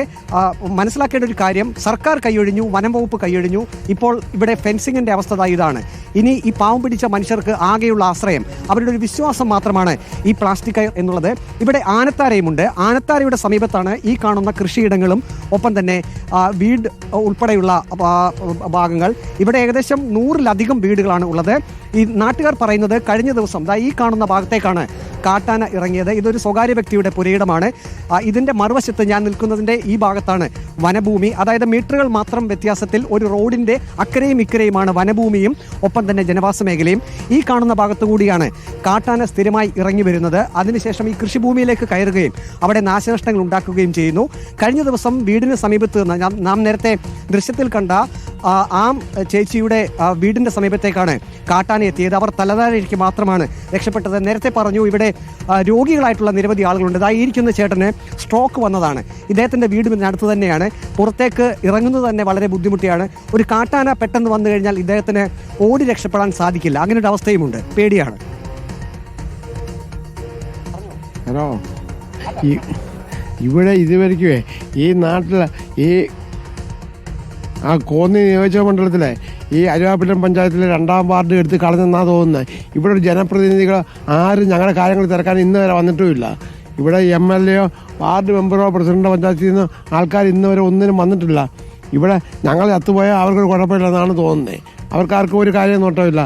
മനസ്സിലാക്കേണ്ട ഒരു കാര്യം, സർക്കാർ കൈയൊഴിഞ്ഞു, വനം വകുപ്പ് കൈയൊഴിഞ്ഞു. ഇപ്പോൾ ഇവിടെ ഫെൻസിങ്ങിൻ്റെ അവസ്ഥ ഇതാണ്. ഇനി ഈ പാവം പിടിച്ച മനുഷ്യർക്ക് ആകെയുള്ള ആശ്രയം അവരുടെ ഒരു വിശ്വാസം മാത്രമാണ് ഈ പ്ലാസ്റ്റിക് കയർ എന്നുള്ളത്. ഇവിടെ ആനത്താരയുമുണ്ട്. ആനത്താരയുടെ സമീപത്താണ് ഈ കാണുന്ന കൃഷിയിടങ്ങളും ഒപ്പം തന്നെ വീട് ഉൾപ്പെടെയുള്ള ഭാഗങ്ങൾ. ഇവിടെ ഏകദേശം 100-ലധികം വീടുകളാണ് ഉള്ളത്. ഈ നാട്ടുകാർ പറയുന്നത് കഴിഞ്ഞ ദിവസം ഈ കാണുന്ന ഭാഗത്തേക്കാണ് കാട്ടാന ഇറങ്ങിയത്. ഇതൊരു സ്വകാര്യ വ്യക്തിയുടെ പുരയിടമാണ്. ഇതിൻ്റെ മറുവശത്ത് ഞാൻ നിൽക്കുന്നതിൻ്റെ ഈ ഭാഗത്താണ് വനഭൂമി. അതായത് മീറ്ററുകൾ മാത്രം വ്യത്യാസത്തിൽ ഒരു റോഡിൻ്റെ അക്കരയും ഇക്കരയുമാണ് വനഭൂമിയും ഒപ്പം തന്നെ ജനവാസ മേഖലയും. ഈ കാണുന്ന ഭാഗത്തു കൂടിയാണ് കാട്ടാന സ്ഥിരമായി ഇറങ്ങി വരുന്നത്. അതിനുശേഷം ഈ കൃഷിഭൂമിയിലേക്ക് കയറുകയും അവിടെ നാശനഷ്ടങ്ങൾ ഉണ്ടാക്കുകയും ചെയ്യുന്നു. കഴിഞ്ഞ ദിവസം വീടിന് സമീപത്ത് നിന്ന് നാം നേരത്തെ ദൃശ്യത്തിൽ കണ്ട ആ ചേച്ചിയുടെ വീടിൻ്റെ സമീപത്തേക്കാണ് കാട്ടാന എത്തിയത്. അവർ തലതാഴേക്ക് മാത്രമാണ് രക്ഷപ്പെട്ടത്. നേരത്തെ പറഞ്ഞു ഇവിടെ രോഗികളായിട്ടുള്ള നിരവധി ആളുകളുണ്ട്. ഇരിക്കുന്ന ചേട്ടന് സ്ട്രോക്ക് വന്നതാണ്. ഇദ്ദേഹത്തിൻ്റെ വീടിന് അടുത്ത് തന്നെയാണ്. പുറത്തേക്ക് ഇറങ്ങുന്നത് തന്നെ വളരെ ബുദ്ധിമുട്ടിയാണ്. ഒരു കാട്ടാന പെട്ടെന്ന് വന്നു കഴിഞ്ഞാൽ ഇദ്ദേഹത്തിന് ഓടി രക്ഷപ്പെടാൻ സാധിക്കില്ല. അങ്ങനെ ഒരു അവസ്ഥയുമുണ്ട്. പേടിയാണ്. ഹലോ, ഇവിടെ ഇതുവരെയ്ക്കുവേ ഈ നാട്ടിൽ ഈ കോന്നി നിയോജക മണ്ഡലത്തിലെ ഈ അരുവാപ്പുലം പഞ്ചായത്തിലെ 2ാം വാർഡ് എടുത്ത് കളഞ്ഞെന്നാണ് തോന്നുന്നത്. ഇവിടെ ഒരു ജനപ്രതിനിധികൾ ആരും ഞങ്ങളുടെ കാര്യങ്ങൾ തിരക്കാൻ ഇന്ന് വരെ വന്നിട്ടുമില്ല. ഇവിടെ MLA വാർഡ് മെമ്പറോ പ്രസിഡന്റോ പഞ്ചായത്തിൽ നിന്ന് ആൾക്കാർ ഇന്ന് വരെ ഒന്നിനും വന്നിട്ടില്ല. ഇവിടെ ഞങ്ങൾ ചത്തുപോയാൽ അവർക്കൊരു കുഴപ്പമില്ലെന്നാണ് തോന്നുന്നത്. അവർക്കാർക്കും ഒരു കാര്യം നോട്ടമില്ല.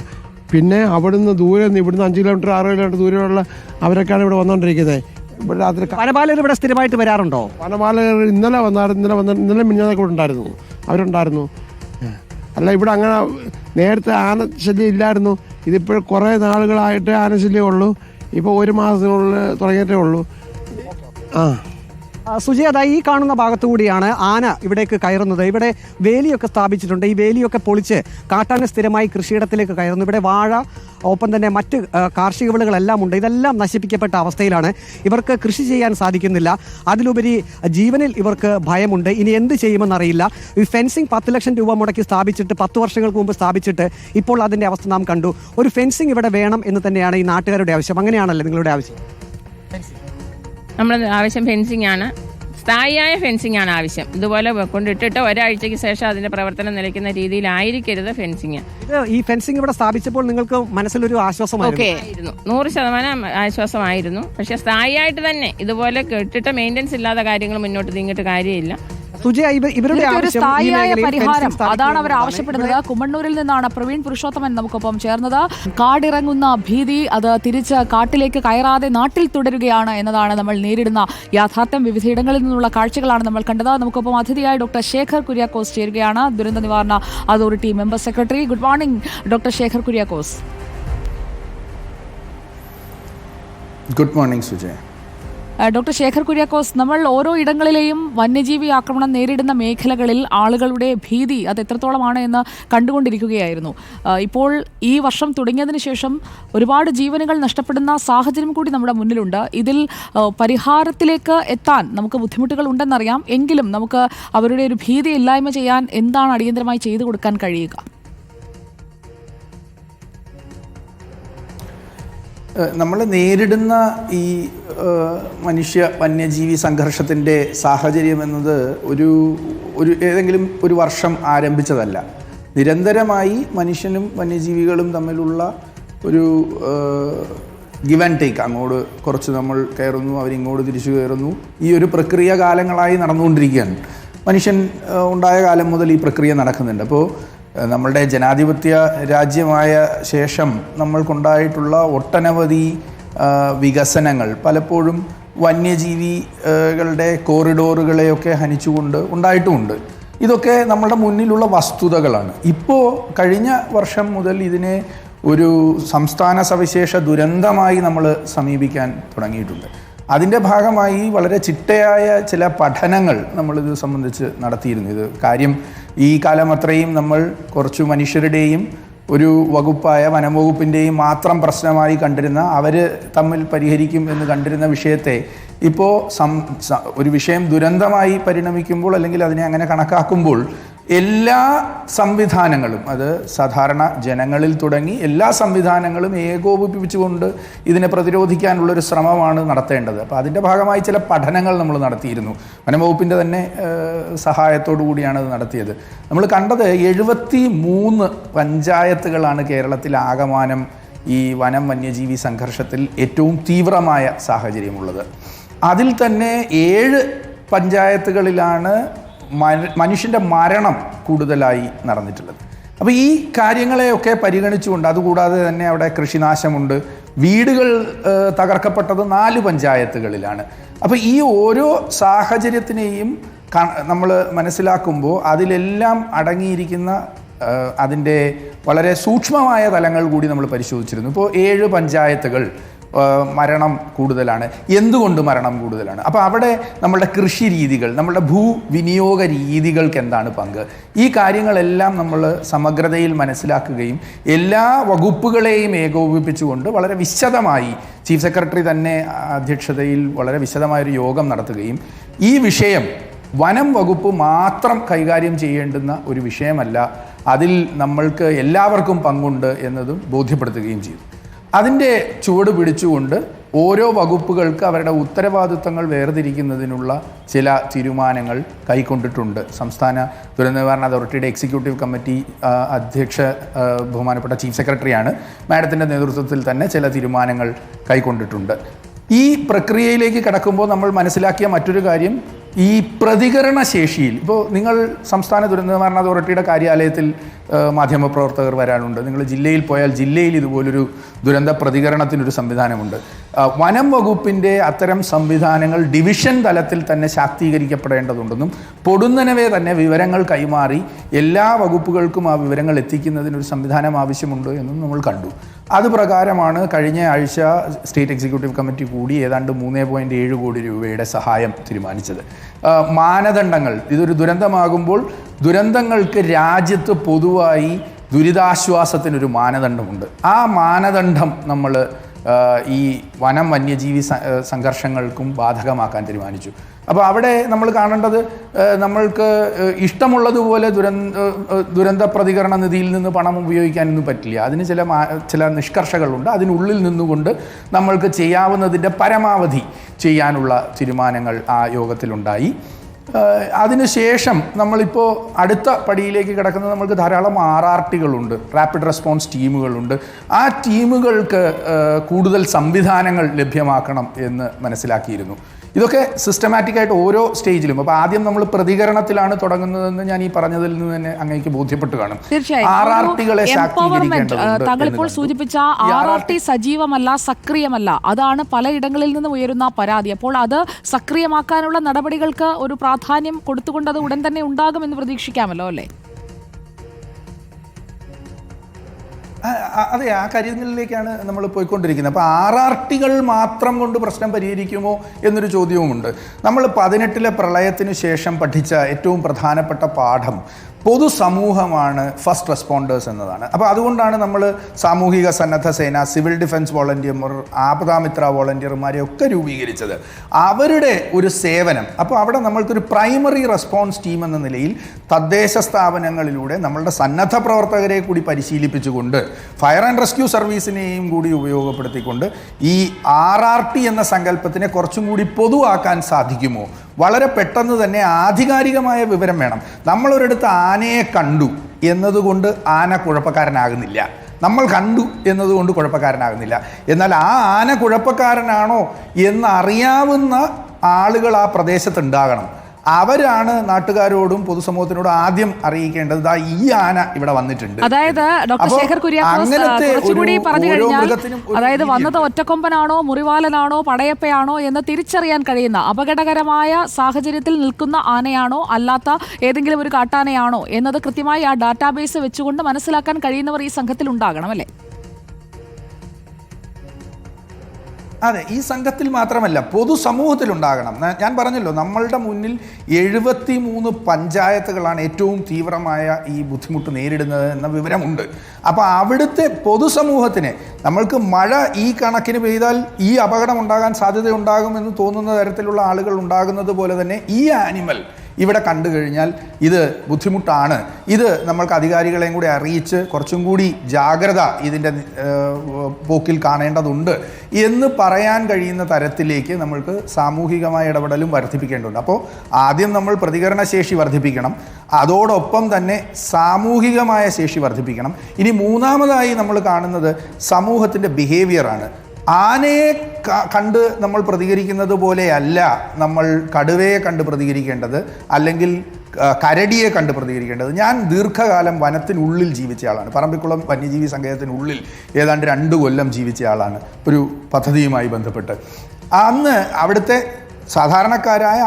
പിന്നെ അവിടുന്ന് ദൂരെ നിന്ന് ഇവിടുന്ന് 5 കിലോമീറ്റർ 6 കിലോമീറ്റർ ദൂരെയുള്ള അവരൊക്കെയാണ് ഇവിടെ വന്നുകൊണ്ടിരിക്കുന്നത്. ഇവിടെ രാത്രി വനപാലകർ ഇവിടെ സ്ഥിരമായിട്ട് വരാറുണ്ടോ? വനപാലകർ ഇന്നലെ മിഞ്ഞാന്നൊക്കെ ഉണ്ടായിരുന്നു. അവരുണ്ടായിരുന്നു. അല്ല, ഇവിടെ അങ്ങനെ നേരത്തെ ആനശല്യം ഇല്ലായിരുന്നു. ഇതിപ്പോൾ കുറേ നാളുകളായിട്ട് ആനശല്യം ഉള്ളൂ. ഇപ്പോൾ 1 മാസത്തിനുള്ളിൽ തുടങ്ങിയിട്ടേ ഉള്ളൂ. സുജയ, ഈ കാണുന്ന ഭാഗത്തു കൂടിയാണ് ആന ഇവിടേക്ക് കയറുന്നത്. ഇവിടെ വേലിയൊക്കെ സ്ഥാപിച്ചിട്ടുണ്ട്. ഈ വേലിയൊക്കെ പൊളിച്ച് കാട്ടാന സ്ഥിരമായി കൃഷിയിടത്തിലേക്ക് കയറുന്നു. ഇവിടെ വാഴ ഒപ്പം തന്നെ മറ്റ് കാർഷിക വിളകളെല്ലാം ഉണ്ട്. ഇതെല്ലാം നശിപ്പിക്കപ്പെട്ട അവസ്ഥയിലാണ്. ഇവർക്ക് കൃഷി ചെയ്യാൻ സാധിക്കുന്നില്ല. അതിലുപരി ജീവനിൽ ഇവർക്ക് ഭയമുണ്ട്. ഇനി എന്ത് ചെയ്യുമെന്നറിയില്ല. ഈ ഫെൻസിങ് 10 ലക്ഷം രൂപ മുടക്കി സ്ഥാപിച്ചിട്ട് 10 വർഷങ്ങൾക്ക് മുമ്പ് സ്ഥാപിച്ചിട്ട് ഇപ്പോൾ അതിൻ്റെ അവസ്ഥ നാം കണ്ടു. ഒരു ഫെൻസിങ് ഇവിടെ വേണം എന്ന് തന്നെയാണ് ഈ നാട്ടുകാരുടെ ആവശ്യം. അങ്ങനെയാണല്ലേ നിങ്ങളുടെ ആവശ്യം? നമ്മുടെ ആവശ്യം ഫെൻസിങ് ആണ്. സ്ഥായിയായ ഫെൻസിങ് ആണ് ആവശ്യം. ഇതുപോലെ കൊണ്ടിട്ടിട്ട് ഒരാഴ്ചയ്ക്ക് ശേഷം അതിന്റെ പ്രവർത്തനം നിലയ്ക്കുന്ന രീതിയിലായിരിക്കരുത് ഫെൻസിങ്. ഈ ഫെൻസിങ് ഇവിടെ സ്ഥാപിച്ചപ്പോൾ നിങ്ങൾക്ക് മനസ്സിലൊരു ആശ്വാസമായിരുന്നു? 100% ആശ്വാസമായിരുന്നു. പക്ഷെ സ്ഥായിയായിട്ട് തന്നെ ഇതുപോലെ കെട്ടിട്ട് മെയിൻ്റെനൻസ് ഇല്ലാത്ത കാര്യങ്ങൾ മുന്നോട്ട് നീങ്ങിയിട്ട് കാര്യമില്ല. ഒരു സ്ഥായിയായ പരിഹാരം അതാണ് അവർ ആവശ്യപ്പെടുന്നത്. കുമ്മണ്ണൂരിൽ നിന്നാണ് പ്രവീൺ പുരുഷോത്തമൻ നമുക്കൊപ്പം ചേർന്നത്. കാടിറങ്ങുന്ന ഭീതി അത് തിരിച്ച് കാട്ടിലേക്ക് കയറാതെ നാട്ടിൽ തുടരുകയാണ് എന്നതാണ് നമ്മൾ നേരിടുന്ന യാഥാർത്ഥ്യം. വിവിധയിടങ്ങളിൽ നിന്നുള്ള കാഴ്ചകളാണ് നമ്മൾ കണ്ടത്. നമുക്കൊപ്പം അതിഥിയായി ഡോക്ടർ ശേഖർ കുര്യാക്കോസ് ചേരുകയാണ്, ദുരന്ത നിവാരണ authority member secretary. Good morning doctor Shekhar Kuriakose. Good morning Sujaya. Doctor Shekhar Kuriakose, നമ്മൾ ഓരോ ഇടങ്ങളിലെയും വന്യജീവി ആക്രമണം നേരിടുന്ന മേഖലകളിൽ ആളുകളുടെ ഭീതി അത് എത്രത്തോളമാണ് എന്ന് കണ്ടുകൊണ്ടിരിക്കുകയായിരുന്നു. ഇപ്പോൾ ഈ വർഷം തുടങ്ങിയതിന് ശേഷം ഒരുപാട് ജീവനുകൾ നഷ്ടപ്പെടുന്ന സാഹചര്യം കൂടി നമ്മുടെ മുന്നിലുണ്ട്. ഇതിൽ പരിഹാരത്തിലേക്ക് എത്താൻ നമുക്ക് ബുദ്ധിമുട്ടുകൾ ഉണ്ടെന്നറിയാം. എങ്കിലും നമുക്ക് അവരുടെ ഒരു ഭീതി ഇല്ലായ്മ ചെയ്യാൻ എന്താണ് അടിയന്തരമായി ചെയ്തു കൊടുക്കാൻ കഴിയുക? നമ്മൾ നേരിടുന്ന ഈ മനുഷ്യ വന്യജീവി സംഘർഷത്തിൻ്റെ സാഹചര്യം എന്നത് ഒരു ഏതെങ്കിലും ഒരു വർഷം ആരംഭിച്ചതല്ല. നിരന്തരമായി മനുഷ്യനും വന്യജീവികളും തമ്മിലുള്ള ഒരു ഗിവ് ആൻഡ് ടേക്ക്, അങ്ങോട്ട് കുറച്ച് നമ്മൾ കയറുന്നു, അവരിങ്ങോട്ട് തിരിച്ചു കയറുന്നു. ഈ ഒരു പ്രക്രിയ കാലങ്ങളായി നടന്നുകൊണ്ടിരിക്കുകയാണ്. മനുഷ്യൻ ഉണ്ടായ കാലം മുതൽ ഈ പ്രക്രിയ നടക്കുന്നുണ്ട്. അപ്പോൾ നമ്മളുടെ ജനാധിപത്യ രാജ്യമായ ശേഷം നമ്മൾക്കുണ്ടായിട്ടുള്ള ഒട്ടനവധി വികസനങ്ങൾ പലപ്പോഴും വന്യജീവികളുടെ കോറിഡോറുകളെയൊക്കെ ഹനിച്ചുകൊണ്ട് ഉണ്ടായിട്ടുമുണ്ട്. ഇതൊക്കെ നമ്മളുടെ മുന്നിലുള്ള വസ്തുതകളാണ്. ഇപ്പോൾ കഴിഞ്ഞ വർഷം മുതൽ ഇതിനെ ഒരു സംസ്ഥാന സവിശേഷ ദുരന്തമായി നമ്മൾ സമീപിക്കാൻ തുടങ്ങിയിട്ടുണ്ട്. അതിൻ്റെ ഭാഗമായി വളരെ ചിട്ടയായ ചില പഠനങ്ങൾ നമ്മളിത് സംബന്ധിച്ച് നടത്തിയിരുന്നു. ഇത് കാര്യം ഈ കാലം അത്രയും നമ്മൾ കുറച്ചു മനുഷ്യരുടെയും ഒരു വകുപ്പായ വനംവകുപ്പിൻ്റെയും മാത്രം പ്രശ്നമായി കണ്ടിരുന്ന, അവർ തമ്മിൽ പരിഹരിക്കും എന്ന് കണ്ടിരുന്ന വിഷയത്തെ ഇപ്പോൾ ഒരു വിഷയം ദുരന്തമായി പരിണമിക്കുമ്പോൾ അല്ലെങ്കിൽ അതിനെ അങ്ങനെ കണക്കാക്കുമ്പോൾ എല്ലാ സംവിധാനങ്ങളും, അത് സാധാരണ ജനങ്ങളിൽ തുടങ്ങി എല്ലാ സംവിധാനങ്ങളും ഏകോപിപ്പിച്ചുകൊണ്ട് ഇതിനെ പ്രതിരോധിക്കാനുള്ളൊരു ശ്രമമാണ് നടത്തേണ്ടത്. അപ്പോൾ അതിൻ്റെ ഭാഗമായി ചില പഠനങ്ങൾ നമ്മൾ നടത്തിയിരുന്നു. വനംവകുപ്പിൻ്റെ തന്നെ സഹായത്തോടു കൂടിയാണ് അത് നടത്തിയത്. നമ്മൾ കണ്ടത് 73 പഞ്ചായത്തുകളാണ് കേരളത്തിൽ ആകമാനം ഈ വനം വന്യജീവി സംഘർഷത്തിൽ ഏറ്റവും തീവ്രമായ സാഹചര്യമുള്ളത്. അതിൽ തന്നെ 7 പഞ്ചായത്തുകളിലാണ് മനുഷ്യൻ്റെ മരണം കൂടുതലായി നടന്നിട്ടുള്ളത്. അപ്പോൾ ഈ കാര്യങ്ങളെയൊക്കെ പരിഗണിച്ചുകൊണ്ട്, അതുകൂടാതെ തന്നെ അവിടെ കൃഷിനാശമുണ്ട്, വീടുകൾ തകർക്കപ്പെട്ടത് 4 പഞ്ചായത്തുകളിലാണ്. അപ്പോൾ ഈ ഓരോ സാഹചര്യത്തിനെയും നമ്മൾ മനസ്സിലാക്കുമ്പോൾ അതിലെല്ലാം അടങ്ങിയിരിക്കുന്ന അതിൻ്റെ വളരെ സൂക്ഷ്മമായ തലങ്ങൾ കൂടി നമ്മൾ പരിശോധിച്ചിരുന്നു. ഇപ്പോൾ 7 പഞ്ചായത്തുകൾ മരണം കൂടുതലാണ്. എന്തുകൊണ്ട് മരണം കൂടുതലാണ്? അപ്പോൾ അവിടെ നമ്മളുടെ കൃഷി രീതികൾ, നമ്മളുടെ ഭൂവിനിയോഗ രീതികൾക്ക് എന്താണ് പങ്ക്? ഈ കാര്യങ്ങളെല്ലാം നമ്മൾ സമഗ്രതയിൽ മനസ്സിലാക്കുകയും എല്ലാ വകുപ്പുകളെയും ഏകോപിപ്പിച്ചുകൊണ്ട് വളരെ വിശദമായി ചീഫ് സെക്രട്ടറി തന്നെ അധ്യക്ഷതയിൽ വളരെ വിശദമായൊരു യോഗം നടത്തുകയും ഈ വിഷയം വനം വകുപ്പ് മാത്രം കൈകാര്യം ചെയ്യേണ്ടുന്ന ഒരു വിഷയമല്ല, അതിൽ നമ്മൾക്ക് എല്ലാവർക്കും പങ്കുണ്ട് എന്നതും ബോധ്യപ്പെടുത്തുകയും ചെയ്തു. അതിൻ്റെ ചുവട് പിടിച്ചുകൊണ്ട് ഓരോ വകുപ്പുകൾക്ക് അവരുടെ ഉത്തരവാദിത്തങ്ങൾ വേർതിരിക്കുന്നതിനുള്ള ചില തീരുമാനങ്ങൾ കൈക്കൊണ്ടിട്ടുണ്ട്. സംസ്ഥാന ദുരന്ത നിവാരണ അതോറിറ്റിയുടെ എക്സിക്യൂട്ടീവ് കമ്മിറ്റി അധ്യക്ഷ ബഹുമാനപ്പെട്ട ചീഫ് സെക്രട്ടറിയാണ്. മാഡത്തിൻ്റെ നേതൃത്വത്തിൽ തന്നെ ചില തീരുമാനങ്ങൾ കൈക്കൊണ്ടിട്ടുണ്ട്. ഈ പ്രക്രിയയിലേക്ക് കടക്കുമ്പോൾ നമ്മൾ മനസ്സിലാക്കിയ മറ്റൊരു കാര്യം, ഈ പ്രതികരണ ശേഷിയിൽ ഇപ്പോൾ നിങ്ങൾ സംസ്ഥാന ദുരന്ത നിവാരണ അതോറിറ്റിയുടെ കാര്യാലയത്തിൽ മാധ്യമപ്രവർത്തകർ വരാനുണ്ട്. നിങ്ങൾ ജില്ലയിൽ പോയാൽ ജില്ലയിൽ ഇതുപോലൊരു ദുരന്ത പ്രതികരണത്തിനൊരു സംവിധാനമുണ്ട്. വനം വകുപ്പിൻ്റെ അത്തരം സംവിധാനങ്ങൾ ഡിവിഷൻ തലത്തിൽ തന്നെ ശാക്തീകരിക്കപ്പെടേണ്ടതുണ്ടെന്നും പൊടുന്നനവേ തന്നെ വിവരങ്ങൾ കൈമാറി എല്ലാ വകുപ്പുകൾക്കും ആ വിവരങ്ങൾ എത്തിക്കുന്നതിനൊരു സംവിധാനം ആവശ്യമുണ്ട് എന്നും നമ്മൾ കണ്ടു. അതുപ്രകാരമാണ് കഴിഞ്ഞ ആഴ്ച സ്റ്റേറ്റ് എക്സിക്യൂട്ടീവ് കമ്മിറ്റി കൂടി ഏതാണ്ട് 3.7 കോടി രൂപയുടെ സഹായം തീരുമാനിച്ചത്. മാനദണ്ഡങ്ങൾ, ഇതൊരു ദുരന്തമാകുമ്പോൾ ദുരന്തങ്ങൾക്ക് രാജ്യത്ത് പൊതുവായി ദുരിതാശ്വാസത്തിനൊരു മാനദണ്ഡമുണ്ട്. ആ മാനദണ്ഡം നമ്മൾ ഈ വനം വന്യജീവി സംഘർഷങ്ങൾക്കും ബാധകമാക്കാൻ തീരുമാനിച്ചു. അപ്പോൾ അവിടെ നമ്മൾ കാണേണ്ടത്, നമ്മൾക്ക് ഇഷ്ടമുള്ളതുപോലെ ദുരന്ത പ്രതികരണ നിധിയിൽ നിന്ന് പണം ഉപയോഗിക്കാനൊന്നും പറ്റില്ല. അതിന് ചില നിഷ്കർഷകളുണ്ട്. അതിനുള്ളിൽ നിന്നുകൊണ്ട് നമ്മൾക്ക് ചെയ്യാവുന്നതിൻ്റെ പരമാവധി ചെയ്യാനുള്ള തീരുമാനങ്ങൾ ആ യോഗത്തിലുണ്ടായി. അതിനുശേഷം നമ്മളിപ്പോൾ അടുത്ത പടിയിലേക്ക് കിടക്കുന്നത്, നമ്മൾക്ക് ധാരാളം RRTകളുണ്ട്, റാപ്പിഡ് റെസ്പോൺസ് ടീമുകളുണ്ട്. ആ ടീമുകൾക്ക് കൂടുതൽ സംവിധാനങ്ങൾ ലഭ്യമാക്കണം എന്ന് മനസ്സിലാക്കിയിരുന്നു. ഇതൊക്കെ സിസ്റ്റമാറ്റിക്കായിട്ട് ഓരോ സ്റ്റേജിലും. അപ്പോൾ ആദ്യം നമ്മൾ പ്രതികരണത്തിലാണ് തുടങ്ങുന്നതെന്ന് ഞാൻ ഈ പറഞ്ഞതിൽ നിന്ന് തന്നെ അങ്ങേക്ക് ബോധ്യപ്പെട്ട് കാണും. RRTകളെ ശാക്തീകരിക്കേണ്ടതുണ്ട്. താങ്കളിപ്പോൾ സൂചിപ്പിച്ച RRT സജീവമല്ല, സക്രിയമല്ല, അതാണ് പലയിടങ്ങളിൽ നിന്നും ഉയരുന്ന പരാതി. അപ്പോൾ അത് സക്രിയമാക്കാനുള്ള നടപടികൾക്ക് ഒരു പ്രാധാന്യം കൊടുത്തുകൊണ്ട് അത് ഉടൻ തന്നെ ഉണ്ടാകുമെന്ന് പ്രതീക്ഷിക്കാമല്ലോ അല്ലേ? അതെ, ആ കാര്യങ്ങളിലേക്കാണ് നമ്മൾ പോയിക്കൊണ്ടിരിക്കുന്നത്. അപ്പോൾ RRTകൾ മാത്രം കൊണ്ട് പ്രശ്നം പരിഹരിക്കുമോ എന്നൊരു ചോദ്യവുമുണ്ട്. നമ്മൾ 18 പ്രളയത്തിന് ശേഷം പഠിച്ച ഏറ്റവും പ്രധാനപ്പെട്ട പാഠം പൊതുസമൂഹമാണ് ഫസ്റ്റ് റെസ്പോണ്ടേഴ്സ് എന്നതാണ്. അപ്പോൾ അതുകൊണ്ടാണ് നമ്മൾ സാമൂഹിക സന്നദ്ധ സേന, സിവിൽ ഡിഫൻസ് വോളണ്ടിയർമാർ, ആപദാമിത്ര വോളണ്ടിയർമാരെ ഒക്കെ രൂപീകരിച്ചത്. അവരുടെ ഒരു സേവനം, അപ്പോൾ അവിടെ നമ്മൾക്കൊരു പ്രൈമറി റെസ്പോൺസ് ടീം എന്ന നിലയിൽ തദ്ദേശ സ്ഥാപനങ്ങളിലൂടെ നമ്മളുടെ സന്നദ്ധ പ്രവർത്തകരെ കൂടി പരിശീലിപ്പിച്ചുകൊണ്ട് ഫയർ ആൻഡ് റെസ്ക്യൂ സർവീസിനെയും കൂടി ഉപയോഗപ്പെടുത്തിക്കൊണ്ട് ഈ RRT എന്ന സങ്കല്പത്തിനെ കുറച്ചും കൂടി പൊതുവാക്കാൻ സാധിക്കുമോ? വളരെ പെട്ടെന്ന് തന്നെ ആധികാരികമായ വിവരം വേണം. നമ്മളൊരിടത്ത് ആനയെ കണ്ടു എന്നതുകൊണ്ട് ആന കുഴപ്പക്കാരനാകുന്നില്ല, നമ്മൾ കണ്ടു എന്നതുകൊണ്ട് കുഴപ്പക്കാരനാകുന്നില്ല. എന്നാൽ ആ ആന കുഴപ്പക്കാരനാണോ എന്നറിയാവുന്ന ആളുകൾ ആ പ്രദേശത്തുണ്ടാകണം. അവരാണ് നാട്ടുകാരോടും പൊതുസമൂഹത്തിനോടും ആദ്യം അറിയിക്കേണ്ടത്, ദാ ഈ ആന ഇവിടെ വന്നിട്ടുണ്ട്. അതായത് ഡോക്ടർ ശേഖർ കുര്യാക്കോസ് കുറച്ചുകൂടി പറഞ്ഞു കഴിഞ്ഞാൽ, അതായത് വന്നത് ഒറ്റക്കൊമ്പനാണോ, മുറിവാലനാണോ, പടയപ്പയാണോ എന്ന് തിരിച്ചറിയാൻ കഴിയുന്ന, അപകടകരമായ സാഹചര്യത്തിൽ നിൽക്കുന്ന ആനയാണോ അല്ലാത്ത ഏതെങ്കിലും ഒരു കാട്ടാനയാണോ എന്നത് കൃത്യമായി ആ ഡാറ്റാബേസ് വെച്ചുകൊണ്ട് മനസ്സിലാക്കാൻ കഴിയുന്നവർ ഈ സംഘത്തിൽ ഉണ്ടാകണം അല്ലേ? അതെ, ഈ സംഘത്തിൽ മാത്രമല്ല പൊതുസമൂഹത്തിലുണ്ടാകണം. ഞാൻ പറഞ്ഞല്ലോ, നമ്മളുടെ മുന്നിൽ 73 പഞ്ചായത്തുകളാണ് ഏറ്റവും തീവ്രമായ ഈ ബുദ്ധിമുട്ട് നേരിടുന്നത് എന്ന വിവരമുണ്ട്. അപ്പോൾ അവിടുത്തെ പൊതുസമൂഹത്തിന്, നമ്മൾക്ക് മഴ ഈ കണക്കിന് പെയ്താൽ ഈ അപകടം ഉണ്ടാകാൻ സാധ്യതയുണ്ടാകുമെന്ന് തോന്നുന്ന തരത്തിലുള്ള ആളുകൾ ഉണ്ടാകുന്നത് പോലെ തന്നെ ഈ ആനിമൽ ഇവിടെ കണ്ടു കഴിഞ്ഞാൽ ഇത് ബുദ്ധിമുട്ടാണ്, ഇത് നമ്മൾക്ക് അധികാരികളെയും കൂടി അറിയിച്ച് കുറച്ചും കൂടി ജാഗ്രത ഇതിൻ്റെ പോക്കിൽ കാണേണ്ടതുണ്ട് എന്ന് പറയാൻ കഴിയുന്ന തരത്തിലേക്ക് നമ്മൾക്ക് സാമൂഹികമായ ഇടപെടലും വർദ്ധിപ്പിക്കേണ്ടതുണ്ട്. അപ്പോൾ ആദ്യം നമ്മൾ പ്രതികരണശേഷി വർദ്ധിപ്പിക്കണം, അതോടൊപ്പം തന്നെ സാമൂഹികമായ ശേഷി വർദ്ധിപ്പിക്കണം. ഇനി മൂന്നാമതായി നമ്മൾ കാണുന്നത് സമൂഹത്തിൻ്റെ ബിഹേവിയറാണ്. ആനയെ കണ്ട് നമ്മൾ പ്രതികരിക്കുന്നത് പോലെയല്ല നമ്മൾ കടുവയെ കണ്ട് പ്രതികരിക്കേണ്ടത്, അല്ലെങ്കിൽ കരടിയെ കണ്ട് പ്രതികരിക്കേണ്ടത്. ഞാൻ ദീർഘകാലം വനത്തിനുള്ളിൽ ജീവിച്ച ആളാണ്. പറമ്പിക്കുളം വന്യജീവി സങ്കേതത്തിനുള്ളിൽ ഏതാണ്ട് 2 കൊല്ലം ജീവിച്ച ആളാണ് ഒരു പദ്ധതിയുമായി ബന്ധപ്പെട്ട്. അന്ന് അവിടുത്തെ സാധാരണക്കാരായ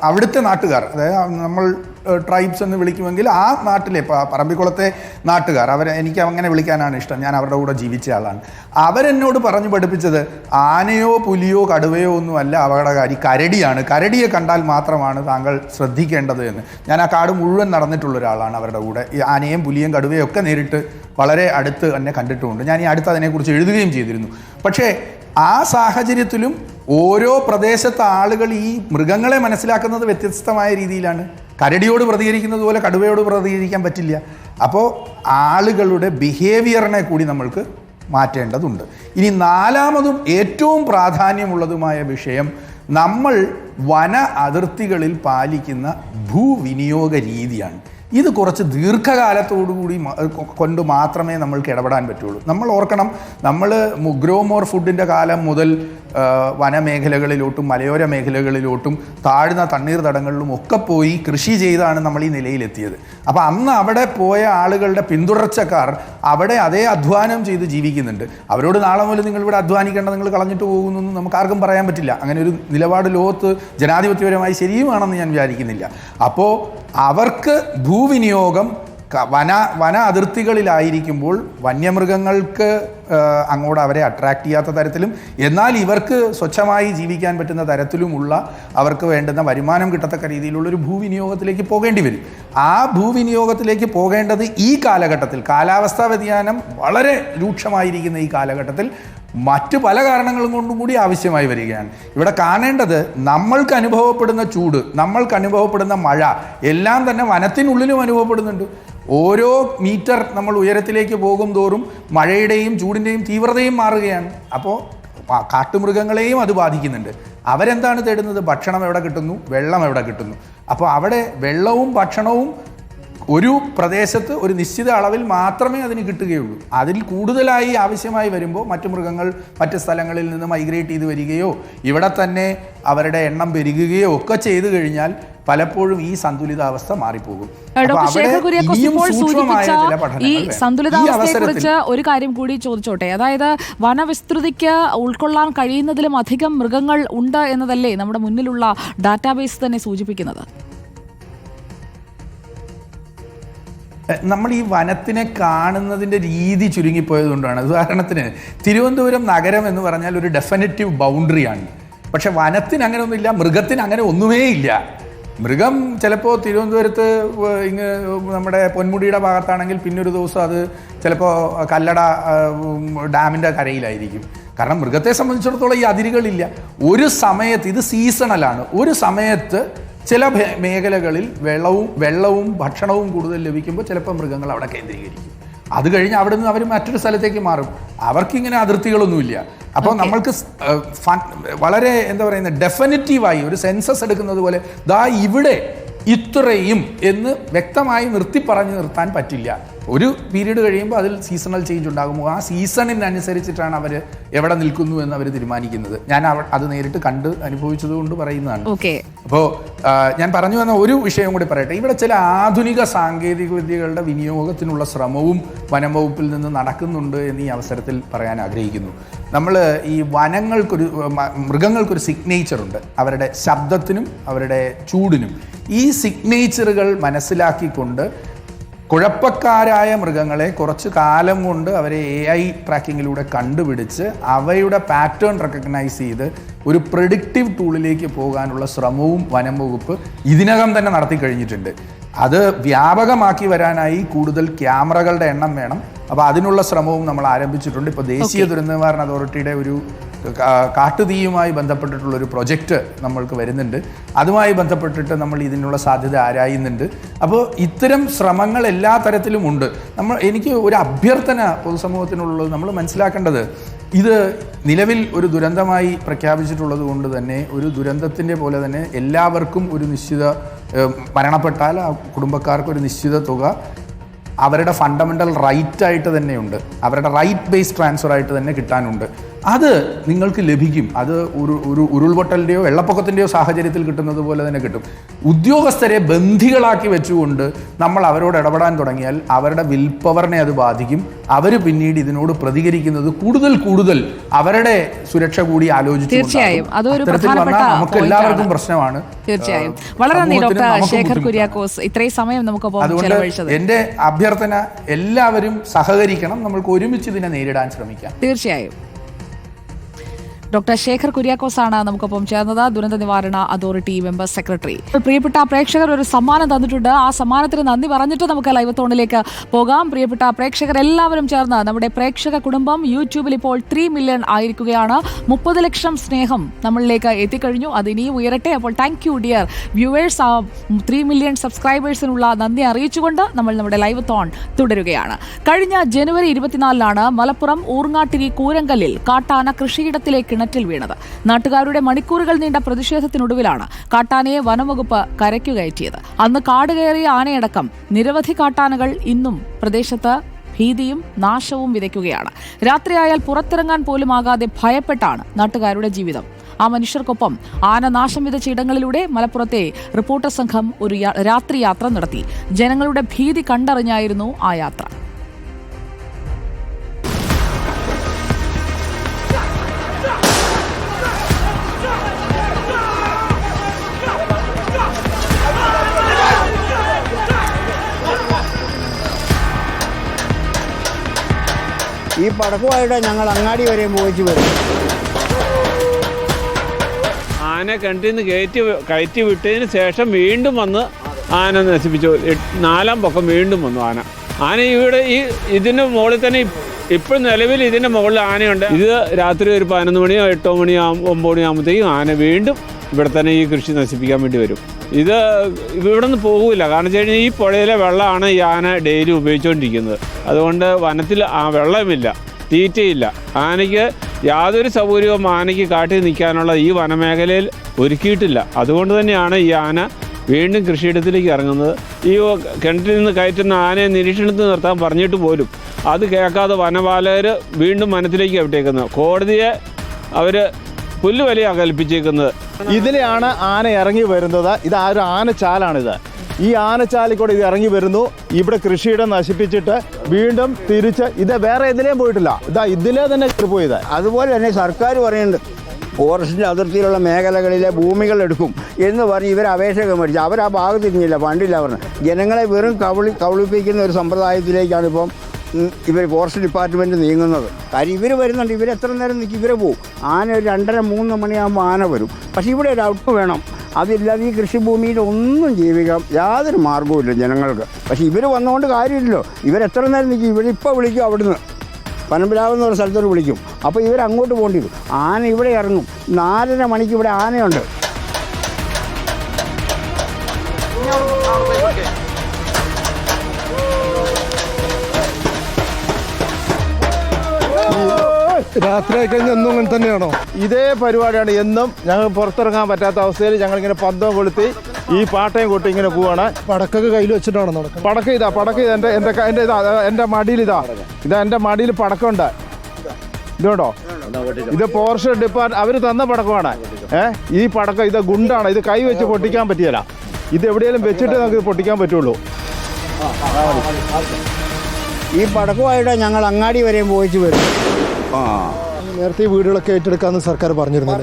അവിടുത്തെ നാട്ടുകാർ, അതായത് നമ്മൾ ട്രൈബ്സ് എന്ന് വിളിക്കുമെങ്കിൽ ആ നാട്ടിലെ പറമ്പിക്കുളത്തെ നാട്ടുകാർ, എനിക്ക് അങ്ങനെ വിളിക്കാനാണ് ഇഷ്ടം, ഞാൻ അവരുടെ കൂടെ ജീവിച്ച ആളാണ്. അവരെന്നോട് പറഞ്ഞു പഠിപ്പിച്ചത് ആനയോ പുലിയോ കടുവയോ ഒന്നുമല്ല അപകടകാരി, കരടിയാണ്. കരടിയെ കണ്ടാൽ മാത്രമാണ് താങ്കൾ ശ്രദ്ധിക്കേണ്ടത് എന്ന്. ഞാൻ ആ കാട് മുഴുവൻ നടന്നിട്ടുള്ള ഒരാളാണ് അവരുടെ കൂടെ. ഈ ആനയും പുലിയും കടുവയും ഒക്കെ നേരിട്ട് വളരെ അടുത്ത് തന്നെ കണ്ടിട്ടുമുണ്ട്. ഞാൻ ഈ അടുത്ത് അതിനെക്കുറിച്ച് എഴുതുകയും ചെയ്തിരുന്നു. പക്ഷേ ആ സാഹചര്യത്തിലും ഓരോ പ്രദേശത്തെ ആളുകൾ ഈ മൃഗങ്ങളെ മനസ്സിലാക്കുന്നത് വ്യത്യസ്തമായ രീതിയിലാണ്. കരടിയോട് പ്രതികരിക്കുന്നത് പോലെ കടുവയോട് പ്രതികരിക്കാൻ പറ്റില്ല. അപ്പോൾ ആളുകളുടെ ബിഹേവിയറിനെ കൂടി നമ്മൾക്ക് മാറ്റേണ്ടതുണ്ട്. ഇനി 4മതും ഏറ്റവും പ്രാധാന്യമുള്ളതുമായ വിഷയം, നമ്മൾ വന അതിർത്തികളിൽ പാലിക്കുന്ന ഭൂവിനിയോഗ രീതിയാണ്. ഇത് കുറച്ച് ദീർഘകാലത്തോടുകൂടി കൊണ്ട് മാത്രമേ നമ്മൾക്ക് ഇടപെടാൻ പറ്റുള്ളൂ. നമ്മൾ ഓർക്കണം, നമ്മൾ ഗ്രോ മോർ ഫുഡിൻ്റെ കാലം മുതൽ വനമേഖലകളിലോട്ടും മലയോര മേഖലകളിലോട്ടും താഴ്ന്ന തണ്ണീർത്തടങ്ങളിലും ഒക്കെ പോയി കൃഷി ചെയ്താണ് നമ്മൾ ഈ നിലയിലെത്തിയത്. അപ്പോൾ അന്ന് അവിടെ പോയ ആളുകളുടെ പിന്തുടർച്ചക്കാർ അവിടെ അതേ അധ്വാനം ചെയ്ത് ജീവിക്കുന്നുണ്ട്. അവരോട് നാളെ മുതൽ നിങ്ങളിവിടെ അധ്വാനിക്കേണ്ട, നിങ്ങൾ കളഞ്ഞിട്ട് പോകുന്നൊന്നും നമുക്ക് ആർക്കും പറയാൻ പറ്റില്ല. അങ്ങനെ ഒരു നിലപാട് ലോകത്ത് ജനാധിപത്യപരമായി ശരിയുമാണെന്ന് ഞാൻ വിചാരിക്കുന്നില്ല. അപ്പോൾ അവർക്ക് ഭൂവിനിയോഗം വന അതിർത്തികളിലായിരിക്കുമ്പോൾ വന്യമൃഗങ്ങൾക്ക് അങ്ങോട്ട് അവരെ അട്രാക്റ്റ് ചെയ്യാത്ത തരത്തിലും എന്നാൽ ഇവർക്ക് സ്വച്ഛമായി ജീവിക്കാൻ പറ്റുന്ന തരത്തിലുമുള്ള അവർക്ക് വേണ്ടുന്ന വരുമാനം കിട്ടത്തക്ക രീതിയിലുള്ളൊരു ഭൂവിനിയോഗത്തിലേക്ക് പോകേണ്ടി വരും. ആ ഭൂവിനിയോഗത്തിലേക്ക് പോകേണ്ടത് ഈ കാലഘട്ടത്തിൽ, കാലാവസ്ഥാ വ്യതിയാനം വളരെ രൂക്ഷമായിരിക്കുന്ന ഈ കാലഘട്ടത്തിൽ മറ്റു പല കാരണങ്ങളും കൊണ്ടും കൂടി ആവശ്യമായി വരികയാണ്. ഇവിടെ കാണേണ്ടത് നമ്മൾക്ക് അനുഭവപ്പെടുന്ന ചൂട്, നമ്മൾക്ക് അനുഭവപ്പെടുന്ന മഴ എല്ലാം തന്നെ വനത്തിനുള്ളിലും അനുഭവപ്പെടുന്നുണ്ട്. ഓരോ മീറ്റർ നമ്മൾ ഉയരത്തിലേക്ക് പോകും തോറും മഴയുടെയും ചൂടിൻ്റെയും തീവ്രതയും മാറുകയാണ്. അപ്പോൾ കാട്ടുമൃഗങ്ങളെയും അത് ബാധിക്കുന്നുണ്ട്. അവരെന്താണ് തേടുന്നത്? ഭക്ഷണം എവിടെ കിട്ടുന്നു, വെള്ളം എവിടെ കിട്ടുന്നു. അപ്പോൾ അവിടെ വെള്ളവും ഭക്ഷണവും ഒരു പ്രദേശത്ത് ഒരു നിശ്ചിത അളവിൽ മാത്രമേ അതിന് കിട്ടുകയുള്ളൂ. അതിൽ കൂടുതലായി ആവശ്യമായി വരുമ്പോൾ മറ്റു മൃഗങ്ങൾ മറ്റ് സ്ഥലങ്ങളിൽ നിന്ന് മൈഗ്രേറ്റ് ചെയ്ത് വരികയോ ഇവിടെ തന്നെ അവരുടെ എണ്ണം പെരുകുകയോ ഒക്കെ ചെയ്തു കഴിഞ്ഞാൽ പലപ്പോഴും ഈ സന്തുലിതാവസ്ഥ മാറിപ്പോകും. ഈ സന്തുലിതാവസ്ഥയെക്കുറിച്ച് ഒരു കാര്യം കൂടി ചോദിച്ചോട്ടെ. അതായത് വനവിസ്തൃതിക്ക് ഉൾക്കൊള്ളാൻ കഴിയുന്നതിലും അധികം മൃഗങ്ങൾ ഉണ്ട് എന്നതല്ലേ നമ്മുടെ മുന്നിലുള്ള ഡാറ്റാബേസ് തന്നെ സൂചിപ്പിക്കുന്നത്? നമ്മൾ ഈ വനത്തിനെ കാണുന്നതിൻ്റെ രീതി ചുരുങ്ങിപ്പോയതുകൊണ്ടാണ്. ഉദാഹരണത്തിന് തിരുവനന്തപുരം നഗരം എന്ന് പറഞ്ഞാൽ ഒരു ഡെഫിനിറ്റീവ് ബൗണ്ടറിയാണ്. പക്ഷെ വനത്തിന് അങ്ങനെ ഒന്നുമില്ല, മൃഗത്തിന് അങ്ങനെ ഒന്നുമേ ഇല്ല. മൃഗം ചിലപ്പോൾ തിരുവനന്തപുരത്ത് ഇങ്ങ് നമ്മുടെ പൊന്മുടിയുടെ ഭാഗത്താണെങ്കിൽ പിന്നൊരു ദിവസം അത് ചിലപ്പോൾ കല്ലട ഡാമിൻ്റെ കരയിലായിരിക്കും. കാരണം മൃഗത്തെ സംബന്ധിച്ചിടത്തോളം ഈ അതിരുകളില്ല. ഒരു സമയത്ത് ഇത് സീസണലാണ്. ഒരു സമയത്ത് ചില മേഖലകളിൽ വെള്ളവും ഭക്ഷണവും കൂടുതൽ ലഭിക്കുമ്പോൾ ചിലപ്പോൾ മൃഗങ്ങൾ അവിടെ കേന്ദ്രീകരിക്കും. അത് കഴിഞ്ഞ് അവിടെ നിന്ന് അവർ മറ്റൊരു സ്ഥലത്തേക്ക് മാറും. അവർക്കിങ്ങനെ അതിർത്തികളൊന്നുമില്ല. അപ്പോൾ നമ്മൾക്ക് വളരെ എന്താ പറയുന്നത്, ഡെഫിനിറ്റീവായി ഒരു സെൻസസ് എടുക്കുന്നത് പോലെ ദാ ഇവിടെ ഇത്രയും എന്ന് വ്യക്തമായി നിർത്താൻ പറ്റില്ല. ഒരു പീരീഡ് കഴിയുമ്പോൾ അതിൽ സീസണൽ ചേഞ്ച് ഉണ്ടാകുമ്പോൾ ആ സീസണിനനുസരിച്ചിട്ടാണ് അവർ എവിടെ നിൽക്കുന്നു എന്ന് അവർ തീരുമാനിക്കുന്നത്. ഞാൻ അത് നേരിട്ട് കണ്ട് അനുഭവിച്ചത് കൊണ്ട് പറയുന്നതാണ്. അപ്പോൾ ഞാൻ പറഞ്ഞു വന്ന ഒരു വിഷയം കൂടി പറയട്ടെ. ഇവിടെ ചില ആധുനിക സാങ്കേതിക വിദ്യകളുടെ വിനിയോഗത്തിനുള്ള ശ്രമവും വനം വകുപ്പിൽ നിന്ന് നടക്കുന്നുണ്ട് എന്ന് ഈ അവസരത്തിൽ പറയാൻ ആഗ്രഹിക്കുന്നു. നമ്മൾ ഈ മൃഗങ്ങൾക്കൊരു സിഗ്നേച്ചറുണ്ട്, അവരുടെ ശബ്ദത്തിനും അവരുടെ ചൂടിനും. ഈ സിഗ്നേച്ചറുകൾ മനസ്സിലാക്കിക്കൊണ്ട് കുഴപ്പക്കാരായ മൃഗങ്ങളെ കുറച്ച് കാലം കൊണ്ട് അവരെ AI ട്രാക്കിങ്ങിലൂടെ കണ്ടുപിടിച്ച് അവയുടെ പാറ്റേൺ റെക്കഗ്നൈസ് ചെയ്ത് ഒരു പ്രെഡിക്റ്റീവ് ടൂളിലേക്ക് പോകാനുള്ള ശ്രമവും വനം വകുപ്പ് ഇതിനകം തന്നെ നടത്തി കഴിഞ്ഞിട്ടുണ്ട്. അത് വ്യാപകമാക്കി വരാനായി കൂടുതൽ ക്യാമറകളുടെ എണ്ണം വേണം. അപ്പോൾ അതിനുള്ള ശ്രമവും നമ്മൾ ആരംഭിച്ചിട്ടുണ്ട്. ഇപ്പോൾ ദേശീയ ദുരന്ത നിവാരണ അതോറിറ്റിയുടെ ഒരു കാട്ടുതീയുമായി ബന്ധപ്പെട്ടിട്ടുള്ളൊരു പ്രൊജക്റ്റ് നമ്മൾക്ക് വരുന്നുണ്ട്. അതുമായി ബന്ധപ്പെട്ടിട്ട് നമ്മൾ ഇതിനുള്ള സാധ്യത ആരായുന്നുണ്ട്. അപ്പോൾ ഇത്തരം ശ്രമങ്ങൾ എല്ലാ തരത്തിലും ഉണ്ട്. എനിക്ക് ഒരു അഭ്യർത്ഥന പൊതുസമൂഹത്തിനുള്ളത്, നമ്മൾ മനസ്സിലാക്കേണ്ടത് ഇത് നിലവിൽ ഒരു ദുരന്തമായി പ്രഖ്യാപിച്ചിട്ടുള്ളത് കൊണ്ട് തന്നെ ഒരു ദുരന്തത്തിൻ്റെ പോലെ തന്നെ എല്ലാവർക്കും ഒരു നിശ്ചിത മരണപ്പെട്ടാൽ ആ കുടുംബക്കാർക്ക് ഒരു നിശ്ചിത തുക അവരുടെ ഫണ്ടമെൻ്റൽ റൈറ്റായിട്ട് തന്നെയുണ്ട്, അവരുടെ റൈറ്റ് ബേസ്ഡ് ട്രാൻസ്ഫർ ആയിട്ട് തന്നെ കിട്ടാനുണ്ട്. അത് നിങ്ങൾക്ക് ലഭിക്കും. അത് ഒരു ഉരുൾപൊട്ടലിൻ്റെയോ വെള്ളപ്പൊക്കത്തിൻ്റെയോ സാഹചര്യത്തിൽ കിട്ടുന്നത് പോലെ തന്നെ കിട്ടും. ഉദ്യോഗസ്ഥരെ ബന്ധികളാക്കി വെച്ചുകൊണ്ട് നമ്മൾ അവരോട് ഇടപെടാൻ തുടങ്ങിയാൽ അവരുടെ വിൽ പവറിനെ അത് ബാധിക്കും. അവർ പിന്നീട് ഇതിനോട് പ്രതികരിക്കുന്നത് കൂടുതൽ അവരുടെ സുരക്ഷ കൂടി ആലോചിച്ചു. തീർച്ചയായും അതൊരു പ്രധാനപ്പെട്ട നമുക്ക് എല്ലാവർക്കും പ്രശ്നമാണ്. തീർച്ചയായും വളരെ നന്ദി ഡോക്ടർ ശേഖർ കുര്യാക്കോസ് ഇത്രയും സമയം നമുക്കൊപ്പം ചെലവഴിച്ചത്. എന്റെ അഭ്യർത്ഥന എല്ലാവരും സഹകരിക്കണം. നമ്മൾക്ക് ഒരുമിച്ച് ഇതിനെ നേരിടാൻ ശ്രമിക്കാം. തീർച്ചയായും ഡോക്ടർ ശേഖർ കുര്യാക്കോസ് ആണ് നമുക്കൊപ്പം ചേർന്നത്, ദുരന്ത നിവാരണ അതോറിറ്റി മെമ്പർ സെക്രട്ടറി. പ്രിയപ്പെട്ട പ്രേക്ഷകർ ഒരു സമ്മാനം തന്നിട്ടുണ്ട്. ആ സമ്മാനത്തിന് നന്ദി പറഞ്ഞിട്ട് നമുക്ക് ലൈവത്തോണിലേക്ക് പോകാം. പ്രിയപ്പെട്ട പ്രേക്ഷകർ എല്ലാവരും ചേർന്ന് നമ്മുടെ പ്രേക്ഷക കുടുംബം യൂട്യൂബിൽ ഇപ്പോൾ 3 മില്യൺ ആയിരിക്കുകയാണ്. 30 ലക്ഷം സ്നേഹം നമ്മളിലേക്ക് എത്തിക്കഴിഞ്ഞു. അത് ഇനിയും ഉയരട്ടെ. അപ്പോൾ താങ്ക് യു ഡിയർ വ്യൂവേഴ്സ്. ആ 3 മില്യൺ സബ്സ്ക്രൈബേഴ്സിനുള്ള നന്ദി അറിയിച്ചുകൊണ്ട് നമ്മൾ നമ്മുടെ ലൈവ് തോൺ തുടരുകയാണ്. കഴിഞ്ഞ ജനുവരി 24 മലപ്പുറം ഊർങ്ങാട്ടിരി കൂരങ്കല്ലിൽ കാട്ടാന കൃഷിയിടത്തിലേക്ക് കിണറ്റിൽ വീണത്. നാട്ടുകാരുടെ മണിക്കൂറുകൾ നീണ്ട പ്രതിഷേധത്തിനൊടുവിലാണ് കാട്ടാനയെ വനംവകുപ്പ് കരയ്ക്കു കയറ്റിയത്. അന്ന് കാട് കയറിയ ആനയടക്കം നിരവധി കാട്ടാനകൾ ഇന്നും പ്രദേശത്ത് ഭീതിയും നാശവും വിതയ്ക്കുകയാണ്. രാത്രിയായാൽ പുറത്തിറങ്ങാൻ പോലും ആകാതെ ഭയപ്പെട്ടാണ് നാട്ടുകാരുടെ ജീവിതം. ആ മനുഷ്യർക്കൊപ്പം ആന നാശം വിതച്ച ഇടങ്ങളിലൂടെ മലപ്പുറത്തെ റിപ്പോർട്ടർ സംഘം ഒരു രാത്രി യാത്ര നടത്തി. ജനങ്ങളുടെ ഭീതി കണ്ടറിഞ്ഞായിരുന്നു ആ യാത്ര. ഈ പടക്കുമായിട്ട് ഞങ്ങൾ അങ്ങാടി വരെ പോയിച്ച് വരും. ആന കിണറ്റിൽ നിന്ന് കയറ്റി വിട്ടതിന് ശേഷം വീണ്ടും വന്ന് ആന നശിപ്പിച്ചു. 4-ാം പൊക്കം വീണ്ടും വന്നു ആന ഇവിടെ ഇതിൻ്റെ മുകളിൽ തന്നെ ഇപ്പോൾ നിലവിൽ ഇതിൻ്റെ മുകളിൽ ആനയുണ്ട്. ഇത് രാത്രി ഒരു 11 മണിയോ 8 മണിയോ 9 മണിയാകുമ്പോഴത്തേക്കും ആന വീണ്ടും ഇവിടെ തന്നെ ഈ കൃഷി നശിപ്പിക്കാൻ വേണ്ടി വരും. ഇത് ഇവിടെ നിന്ന് പോകില്ല. കാരണം വെച്ച് കഴിഞ്ഞാൽ ഈ പുഴയിലെ വെള്ളമാണ് ഈ ആന ഡെയിലി ഉപയോഗിച്ചുകൊണ്ടിരിക്കുന്നത്. അതുകൊണ്ട് വനത്തിൽ വെള്ളമില്ല, തീറ്റയില്ല. ആനയ്ക്ക് യാതൊരു സൗകര്യവും ആനയ്ക്ക് കാട്ടിൽ നിൽക്കാനുള്ള ഈ വനമേഖലയിൽ ഒരുക്കിയിട്ടില്ല. അതുകൊണ്ട് തന്നെയാണ് ഈ ആന വീണ്ടും കൃഷിയിടത്തിലേക്ക് ഇറങ്ങുന്നത്. ഈ കിണറ്റിൽ നിന്ന് കയറ്റുന്ന ആനയെ നിരീക്ഷണത്തിൽ നിർത്താൻ പറഞ്ഞിട്ട് പോലും അത് കേൾക്കാതെ വനപാലകർ വീണ്ടും വനത്തിലേക്ക് വിട്ടേക്കുന്നത്. കോടതിയെ അവർ പുല്ലുവലിയാണ് കൽപ്പിച്ചേക്കുന്നത്. ഇതിലെയാണ് ആന ഇറങ്ങി വരുന്നത്. ഇത് ആ ഒരു ആനച്ചാലാണിത്. ഈ ആനച്ചാലിൽ കൂടെ ഇത് ഇറങ്ങി വരുന്നു. ഇവിടെ കൃഷിയിടം നശിപ്പിച്ചിട്ട് വീണ്ടും തിരിച്ച് ഇത് വേറെ ഇതിലേയും പോയിട്ടില്ല. ഇതിലേ തന്നെ പോയത്. അതുപോലെ തന്നെ സർക്കാർ പറയുന്നുണ്ട് ഫോറസ്റ്റിൻ്റെ അതിർത്തിയിലുള്ള മേഖലകളിലെ ഭൂമികൾ എടുക്കും എന്ന് പറഞ്ഞ് ഇവർ അപേക്ഷകൾ മേടിച്ചു. അവർ ആ ഭാഗത്ത് തിരിഞ്ഞില്ല, ഫണ്ടില്ല പറഞ്ഞു. ജനങ്ങളെ വെറും കബളിപ്പിക്കുന്ന ഒരു സമ്പ്രദായത്തിലേക്കാണ് ഇപ്പം ഇവർ ഫോറസ്റ്റ് ഡിപ്പാർട്ട്മെൻറ്റ് നീങ്ങുന്നത്. കാര്യം ഇവർ വരുന്നുണ്ട്, ഇവർ എത്ര നേരം നിൽക്കും, ഇവരെ പോവും. ആന ഒരു 2:30-3 മണിയാകുമ്പോൾ ആന വരും. പക്ഷേ ഇവിടെ ഒരു ഔട്ട് വേണം. അതില്ലാതെ ഈ കൃഷിഭൂമിയിൽ ഒന്നും ജീവിക്കാം യാതൊരു മാർഗവുമില്ല ജനങ്ങൾക്ക്. പക്ഷേ ഇവർ വന്നുകൊണ്ട് കാര്യമില്ലല്ലോ. ഇവരെത്ര നേരം നിൽക്കും, ഇവരിപ്പോൾ വിളിക്കും അവിടുന്ന് പനമ്പിലാവെന്ന് പറഞ്ഞ സ്ഥലത്തോട്ട് വിളിക്കും. അപ്പോൾ ഇവരങ്ങോട്ട് പോകേണ്ടി വരും. ആന ഇവിടെ ഇറങ്ങും. 4:30 മണിക്ക് ഇവിടെ ആനയുണ്ട്. രാത്രി ആയി കഴിഞ്ഞാൽ എന്നും അങ്ങനെ തന്നെയാണോ? ഇതേ പരിപാടിയാണ് എന്നും. ഞങ്ങൾ പുറത്തിറങ്ങാൻ പറ്റാത്ത അവസ്ഥയിൽ ഞങ്ങളിങ്ങനെ പന്തം കൊളുത്തി ഈ പാട്ടയും കൊട്ടി ഇങ്ങനെ പോവാണ്. പടക്കൊക്കെ കയ്യിൽ വെച്ചിട്ടാണ് നടക്കുന്നത്. പടക്ക എൻ്റെ മടിയിൽ ഇതാ എൻ്റെ മടിയിൽ പടക്കമുണ്ട്. ഇതുണ്ടോ? ഇത് ഫോറസ്റ്റ് ഡിപ്പാർട്ട്മെന്റ് അവർ തന്ന പടക്കമാണ്. ഈ പടക്കം ഇത് ഗുണ്ടാണ്. ഇത് കൈ വെച്ച് പൊട്ടിക്കാൻ പറ്റിയല്ല. ഇത് എവിടെയെങ്കിലും വെച്ചിട്ട് നമുക്ക് പൊട്ടിക്കാൻ പറ്റുള്ളൂ. ഈ പടക്കമായിട്ട് ഞങ്ങൾ അങ്ങാടി വരെയും പോയിച്ച് വരും. നേരത്തെ വീടുകളൊക്കെ ഏറ്റെടുക്കാമെന്ന് സർക്കാർ പറഞ്ഞിരുന്നു.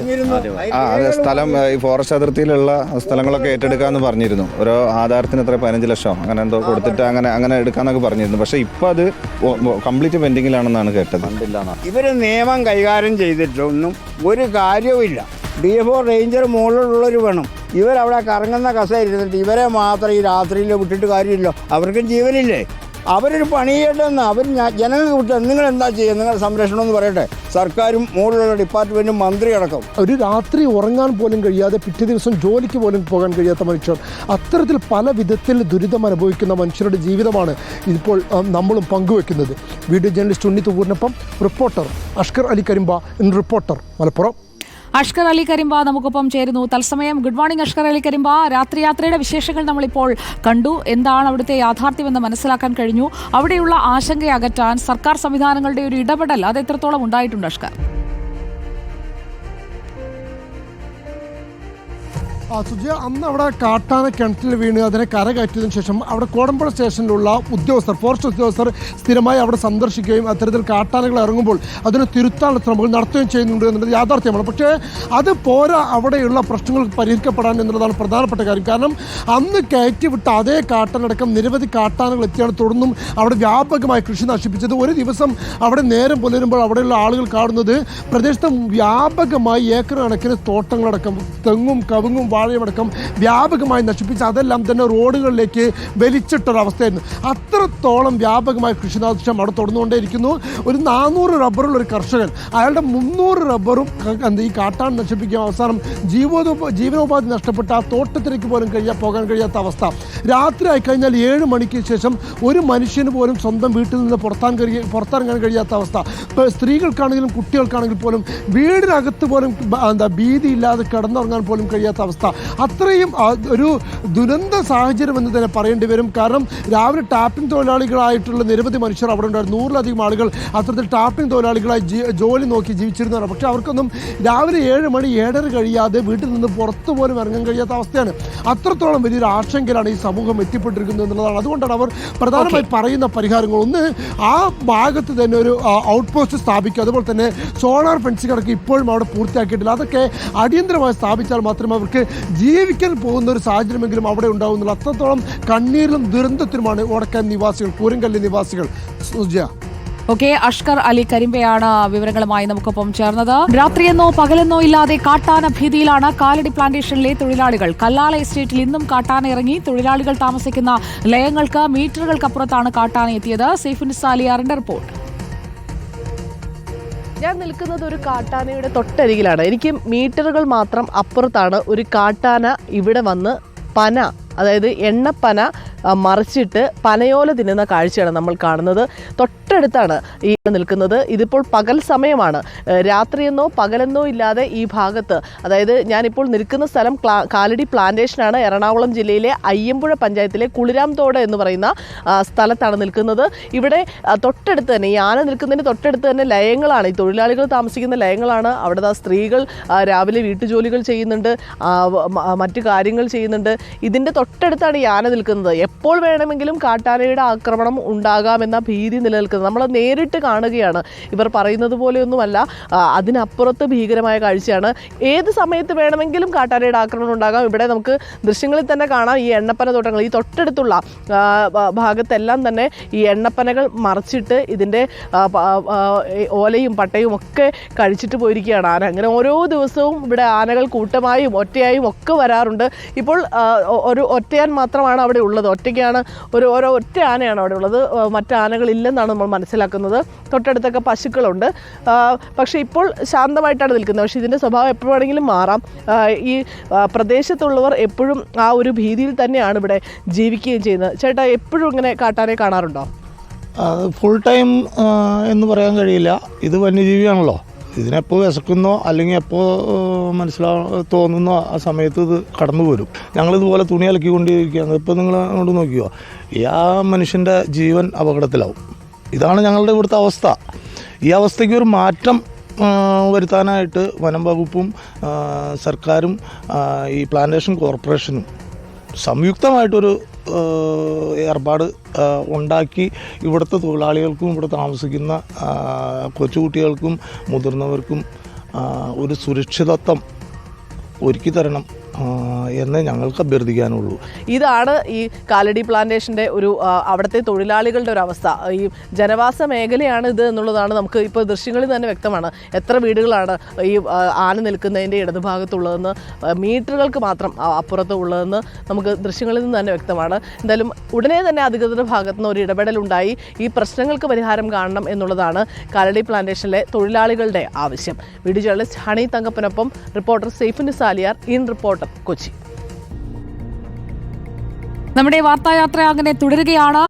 അതെ, സ്ഥലം ഈ ഫോറസ്റ്റ് അതിർത്തിയിലുള്ള സ്ഥലങ്ങളൊക്കെ ഏറ്റെടുക്കാമെന്ന് പറഞ്ഞിരുന്നു. ഓരോ ആധാരത്തിന് എത്ര 15 ലക്ഷം അങ്ങനെ എന്തോ കൊടുത്തിട്ട് അങ്ങനെ എടുക്കാന്നൊക്കെ പറഞ്ഞിരുന്നു. പക്ഷേ ഇപ്പം അത് കംപ്ലീറ്റ് പെൻഡിങ്ങിലാണെന്നാണ് കേട്ടത്. ഇവർ നിയമം കൈകാര്യം ചെയ്തിട്ടൊന്നും ഒരു കാര്യവുമില്ല. DFO റേഞ്ചർ മുകളിലുള്ളവർ വേണം. ഇവരവിടെ കറങ്ങുന്ന കസ ഇരുന്നിട്ട് ഇവരെ മാത്രം ഈ രാത്രിയിൽ വിട്ടിട്ട് കാര്യമില്ല. അവർക്കും ജീവനില്ലേ? അവരൊരു പണി ചെയ്യട്ടെന്ന് അവർ ജനങ്ങൾക്ക് വിട്ട് നിങ്ങൾ എന്താ ചെയ്യുക? നിങ്ങളുടെ സംരക്ഷണം എന്ന് പറയട്ടെ. സർക്കാരും മുകളിലുള്ള ഡിപ്പാർട്ട്മെൻറ്റും മന്ത്രി അടക്കം. ഒരു രാത്രി ഉറങ്ങാൻ പോലും കഴിയാതെ പിറ്റേ ദിവസം ജോലിക്ക് പോലും പോകാൻ കഴിയാത്ത മനുഷ്യർ, അത്തരത്തിൽ പല വിധത്തിൽ ദുരിതം അനുഭവിക്കുന്ന മനുഷ്യരുടെ ജീവിതമാണ് ഇപ്പോൾ നമ്മളും പങ്കുവെക്കുന്നത്. വീഡിയോ ജേർണലിസ്റ്റ് ഉണ്ണി തുവൂരിനൊപ്പം റിപ്പോർട്ടർ അഷ്കർ അലി കരിമ്പ, റിപ്പോർട്ടർ മലപ്പുറം. അഷ്കർ അലി കരിമ്പ നമുക്കൊപ്പം ചേരുന്നു തത്സമയം. Good morning Ashkar Ali Karimba. രാത്രിയാത്രയുടെ വിശേഷങ്ങൾ നമ്മളിപ്പോൾ കണ്ടു. എന്താണ് അവിടുത്തെ യാഥാർത്ഥ്യമെന്ന് മനസ്സിലാക്കാൻ കഴിഞ്ഞു. അവിടെയുള്ള ആശങ്ക അകറ്റാൻ സർക്കാർ സംവിധാനങ്ങളുടെ ഒരു ഇടപെടൽ അത് എത്രത്തോളം ഉണ്ടായിട്ടുണ്ട് അഷ്കർ? സുജയ, അന്ന് അവിടെ കാട്ടാന കിണറ്റിൽ വീണ് അതിനെ കരകയറ്റിയതിനു ശേഷം അവിടെ കോടമ്പുഴ സ്റ്റേഷനിലുള്ള ഉദ്യോഗസ്ഥർ, ഫോറസ്റ്റ് ഉദ്യോഗസ്ഥർ സ്ഥിരമായി അവിടെ സന്ദർശിക്കുകയും അത്തരത്തിൽ കാട്ടാനകൾ ഇറങ്ങുമ്പോൾ അതിനെ തിരുത്താനുള്ള ശ്രമങ്ങൾ നടത്തുകയും ചെയ്യുന്നുണ്ട് എന്നുള്ളത് യാഥാർത്ഥ്യമാണ്. പക്ഷേ അത് പോരാ അവിടെയുള്ള പ്രശ്നങ്ങൾ പരിഹരിക്കപ്പെടാൻ എന്നുള്ളതാണ് പ്രധാനപ്പെട്ട കാര്യം. കാരണം അന്ന് കയറ്റിവിട്ട അതേ കാട്ടാനടക്കം നിരവധി കാട്ടാനകൾ എത്തിയാണ് തുടർന്നും അവിടെ വ്യാപകമായി കൃഷി നശിപ്പിച്ചത്. ഒരു ദിവസം അവിടെ നേരം പുലരുമ്പോൾ അവിടെയുള്ള ആളുകൾ കാണുന്നത് പ്രദേശത്ത് വ്യാപകമായി ഏക്കർ കണക്കിന് തോട്ടങ്ങളടക്കം തെങ്ങും കവുങ്ങും വാഴയുമടക്കം വ്യാപകമായി നശിപ്പിച്ച് അതെല്ലാം തന്നെ റോഡുകളിലേക്ക് വലിച്ചിട്ടൊരവസ്ഥയായിരുന്നു. അത്രത്തോളം വ്യാപകമായ കൃഷിനാശം അവിടെ തുടർന്നുകൊണ്ടേയിരിക്കുന്നു. ഒരു 400 റബ്ബറുള്ള ഒരു കർഷകൻ അയാളുടെ 300 റബ്ബറും ഈ കാട്ടാൻ നശിപ്പിക്കുക, അവസാനം ജീവനോപാധി നഷ്ടപ്പെട്ട ആ തോട്ടത്തിലേക്ക് പോലും പോകാൻ കഴിയാത്ത അവസ്ഥ. രാത്രി ആയിക്കഴിഞ്ഞാൽ 7 മണിക്ക് ശേഷം ഒരു മനുഷ്യന് പോലും സ്വന്തം വീട്ടിൽ നിന്ന് പുറത്തിറങ്ങാൻ കഴിയാത്ത അവസ്ഥ. ഇപ്പോൾ സ്ത്രീകൾക്കാണെങ്കിലും കുട്ടികൾക്കാണെങ്കിൽ പോലും വീടിനകത്ത് പോലും ഭീതിയില്ലാതെ കിടന്നുറങ്ങാൻ പോലും കഴിയാത്ത അവസ്ഥ. അത്രയും ഒരു ദുരന്ത സാഹചര്യം എന്ന് തന്നെ പറയേണ്ടി വരും. കാരണം രാവിലെ ടാപ്പിംഗ് തൊഴിലാളികളായിട്ടുള്ള നിരവധി മനുഷ്യർ അവിടെ ഉണ്ടായിരുന്നു. 100-ലധികം ആളുകൾ അത്തരത്തിൽ ടാപ്പിംഗ് തൊഴിലാളികളായി ജോലി നോക്കി ജീവിച്ചിരുന്നവരാണ്. പക്ഷേ അവർക്കൊന്നും രാവിലെ 7 മണി 7:30 കഴിയാതെ വീട്ടിൽ നിന്ന് പുറത്തു പോലും ഇറങ്ങാൻ കഴിയാത്ത അവസ്ഥയാണ്. അത്രത്തോളം വലിയൊരു ആശങ്കയിലാണ് ഈ സമൂഹം എത്തിപ്പെട്ടിരിക്കുന്നത് എന്നുള്ളതാണ്. അതുകൊണ്ടാണ് അവർ പ്രധാനമായി പറയുന്ന പരിഹാരങ്ങൾ. ഒന്ന്, ആ ഭാഗത്ത് തന്നെ ഒരു ഔട്ട് പോസ്റ്റ് സ്ഥാപിക്കുക. അതുപോലെ തന്നെ സോളാർ ഫെൻസിംഗ് അടക്കം ഇപ്പോഴും അവിടെ പൂർത്തിയാക്കിയിട്ടില്ല. അതൊക്കെ അടിയന്തരമായി സ്ഥാപിച്ചാൽ മാത്രമേ അവർക്ക് ജീവിക്കാൻ പോകുന്ന ഒരു സാഹചര്യമെങ്കിലും അവിടെ ഉണ്ടാകുന്നുള്ളൂ. അത്രത്തോളം കണ്ണീരിലും ദുരന്തത്തിലുമാണ് ഓടക്കാൻ നിവാസികൾ, കൂരങ്കല്ല് നിവാസികൾ. ഓക്കെ, അഷ്കർ അലി കരിമ്പയാണ് വിവരങ്ങളുമായി നമുക്കൊപ്പം ചേർന്നത്. രാത്രിയെന്നോ പകലെന്നോ ഇല്ലാതെ കാട്ടാന ഭീതിയിലാണ് കാലടി പ്ലാന്റേഷനിലെ തൊഴിലാളികൾ. കല്ലാള എസ്റ്റേറ്റിൽ ഇന്നും കാട്ടാന ഇറങ്ങി. തൊഴിലാളികൾ താമസിക്കുന്ന ലയങ്ങൾക്ക് മീറ്ററുകൾക്കപ്പുറത്താണ് കാട്ടാന എത്തിയത്. സൈഫുനിസ അലിയാറിന്റെ റിപ്പോർട്ട്. ഞാൻ നിൽക്കുന്നത് ഒരു കാട്ടാനയുടെ തൊട്ടരികിലാണ്. എനിക്ക് മീറ്ററുകൾ മാത്രം അപ്പുറത്താണ് ഒരു കാട്ടാന ഇവിടെ വന്ന് പന, അതായത് എണ്ണപ്പന മറിച്ചിട്ട് പനയോല തിന്നുന്ന കാഴ്ചയാണ് നമ്മൾ കാണുന്നത്. തൊട്ടടുത്താണ് ഈ നിൽക്കുന്നത്. ഇതിപ്പോൾ പകൽ സമയമാണ്. രാത്രിയെന്നോ പകലെന്നോ ഇല്ലാതെ ഈ ഭാഗത്ത്, അതായത് ഞാനിപ്പോൾ നിൽക്കുന്ന സ്ഥലം കാലടി പ്ലാന്റേഷനാണ്. എറണാകുളം ജില്ലയിലെ അയ്യമ്പുഴ പഞ്ചായത്തിലെ കുളിരാംതോട് എന്ന് പറയുന്ന സ്ഥലത്താണ് നിൽക്കുന്നത്. ഇവിടെ തൊട്ടടുത്ത് തന്നെ, ഈ ആന നിൽക്കുന്നതിന് തൊട്ടടുത്ത് തന്നെ ലയങ്ങളാണ്, ഈ തൊഴിലാളികൾ താമസിക്കുന്ന ലയങ്ങളാണ്. അവിടെ സ്ത്രീകൾ രാവിലെ വീട്ടുജോലികൾ ചെയ്യുന്നുണ്ട്, മറ്റു കാര്യങ്ങൾ ചെയ്യുന്നുണ്ട്. ഇതിൻ്റെ തൊട്ടടുത്താണ് ഈ ആന നിൽക്കുന്നത്. എപ്പോൾ വേണമെങ്കിലും കാട്ടാനയുടെ ആക്രമണം ഉണ്ടാകാമെന്ന ഭീതി നിലനിൽക്കുന്നത് നമ്മൾ നേരിട്ട് കാണുകയാണ്. ഇവർ പറയുന്നത് പോലെയൊന്നുമല്ല, അതിനപ്പുറത്ത് ഭീകരമായ കാഴ്ചയാണ്. ഏത് സമയത്ത് വേണമെങ്കിലും കാട്ടാനയുടെ ആക്രമണം ഉണ്ടാകാം. ഇവിടെ നമുക്ക് ദൃശ്യങ്ങളിൽ തന്നെ കാണാം ഈ എണ്ണപ്പന തോട്ടങ്ങൾ. ഈ തൊട്ടടുത്തുള്ള ഭാഗത്തെല്ലാം തന്നെ ഈ എണ്ണപ്പനകൾ മറിച്ചിട്ട് ഇതിൻ്റെ ഓലയും പട്ടയും ഒക്കെ കഴിച്ചിട്ട് പോയിരിക്കുകയാണ് ആന. അങ്ങനെ ഓരോ ദിവസവും ഇവിടെ ആനകൾ കൂട്ടമായും ഒറ്റയായും ഒക്കെ വരാറുണ്ട്. ഇപ്പോൾ ഒരു ഒറ്റയാൻ മാത്രമാണ് അവിടെ ഉള്ളത്. ഒറ്റയ്ക്കാണ്, ഒറ്റ ആനയാണ് അവിടെ ഉള്ളത്. മറ്റ് ആനകളില്ലെന്നാണ് നമ്മൾ മനസ്സിലാക്കുന്നത്. തൊട്ടടുത്തൊക്കെ പശുക്കളുണ്ട്. പക്ഷേ ഇപ്പോൾ ശാന്തമായിട്ടാണ് നിൽക്കുന്നത്. പക്ഷേ ഇതിൻ്റെ സ്വഭാവം എപ്പോൾ വേണമെങ്കിലും മാറാം. ഈ പ്രദേശത്തുള്ളവർ എപ്പോഴും ആ ഒരു ഭീതിയിൽ തന്നെയാണ് ഇവിടെ ജീവിക്കുകയും ചെയ്യുന്നത്. ചേട്ടാ, എപ്പോഴും ഇങ്ങനെ കാട്ടാനെ കാണാറുണ്ടോ? ഫുൾ ടൈം എന്ന് പറയാൻ കഴിയില്ല. ഇത് വന്യജീവിയാണല്ലോ. ഇതിനെപ്പോൾ വിശക്കുന്നോ അല്ലെങ്കിൽ എപ്പോൾ തോന്നുന്നോ ആ സമയത്ത് ഇത് കടന്നു വരും. ഞങ്ങളിതുപോലെ തുണി അലക്കിക്കൊണ്ടിരിക്കുകയാണ്. ഇപ്പോൾ നിങ്ങൾ അങ്ങോട്ട് നോക്കിയോ, ആ മനുഷ്യൻ്റെ ജീവൻ അപകടത്തിലാവും. ഇതാണ് ഞങ്ങളുടെ ഇവിടുത്തെ അവസ്ഥ. ഈ അവസ്ഥയ്ക്ക് ഒരു മാറ്റം വരുത്താനായിട്ട് വനം വകുപ്പും സർക്കാരും ഈ പ്ലാന്റേഷൻ കോർപ്പറേഷനും സംയുക്തമായിട്ടൊരു ഏർപ്പാട് ഉണ്ടാക്കി ഇവിടുത്തെ തൊഴിലാളികൾക്കും ഇവിടെ താമസിക്കുന്ന കൊച്ചുകുട്ടികൾക്കും മുതിർന്നവർക്കും ഒരു സുരക്ഷിതത്വം ഒരുക്കി തരണം എന്നേ ഞങ്ങൾക്ക് അഭ്യർത്ഥിക്കാനുള്ളൂ. ഇതാണ് ഈ കാലടി പ്ലാന്റേഷൻ്റെ ഒരു അവിടുത്തെ തൊഴിലാളികളുടെ ഒരു അവസ്ഥ. ഈ ജനവാസ മേഖലയാണ് ഇത് എന്നുള്ളതാണ് നമുക്ക് ഇപ്പോൾ ദൃശ്യങ്ങളിൽ തന്നെ വ്യക്തമാണ്. എത്ര വീടുകളാണ് ഈ ആന നിൽക്കുന്നതിൻ്റെ ഇടതുഭാഗത്തുള്ളതെന്ന്, മീറ്ററുകൾക്ക് മാത്രം അപ്പുറത്ത് ഉള്ളതെന്ന് നമുക്ക് ദൃശ്യങ്ങളിൽ നിന്ന് തന്നെ വ്യക്തമാണ്. എന്തായാലും ഉടനെ തന്നെ അധികൃതരുടെ ഭാഗത്തു നിന്ന് ഒരു ഇടപെടലുണ്ടായി ഈ പ്രശ്നങ്ങൾക്ക് പരിഹാരം കാണണം എന്നുള്ളതാണ് കാലടി പ്ലാന്റേഷനിലെ തൊഴിലാളികളുടെ ആവശ്യം. വീഡിയോ ജേർണലിസ്റ്റ് ഹണി തങ്കപ്പനൊപ്പം reporter Saifunisa Aliyar, in reporter, Kochi. നമ്മുടെ വാർത്തായാത്ര അങ്ങനെ തുടരുകയാണ്.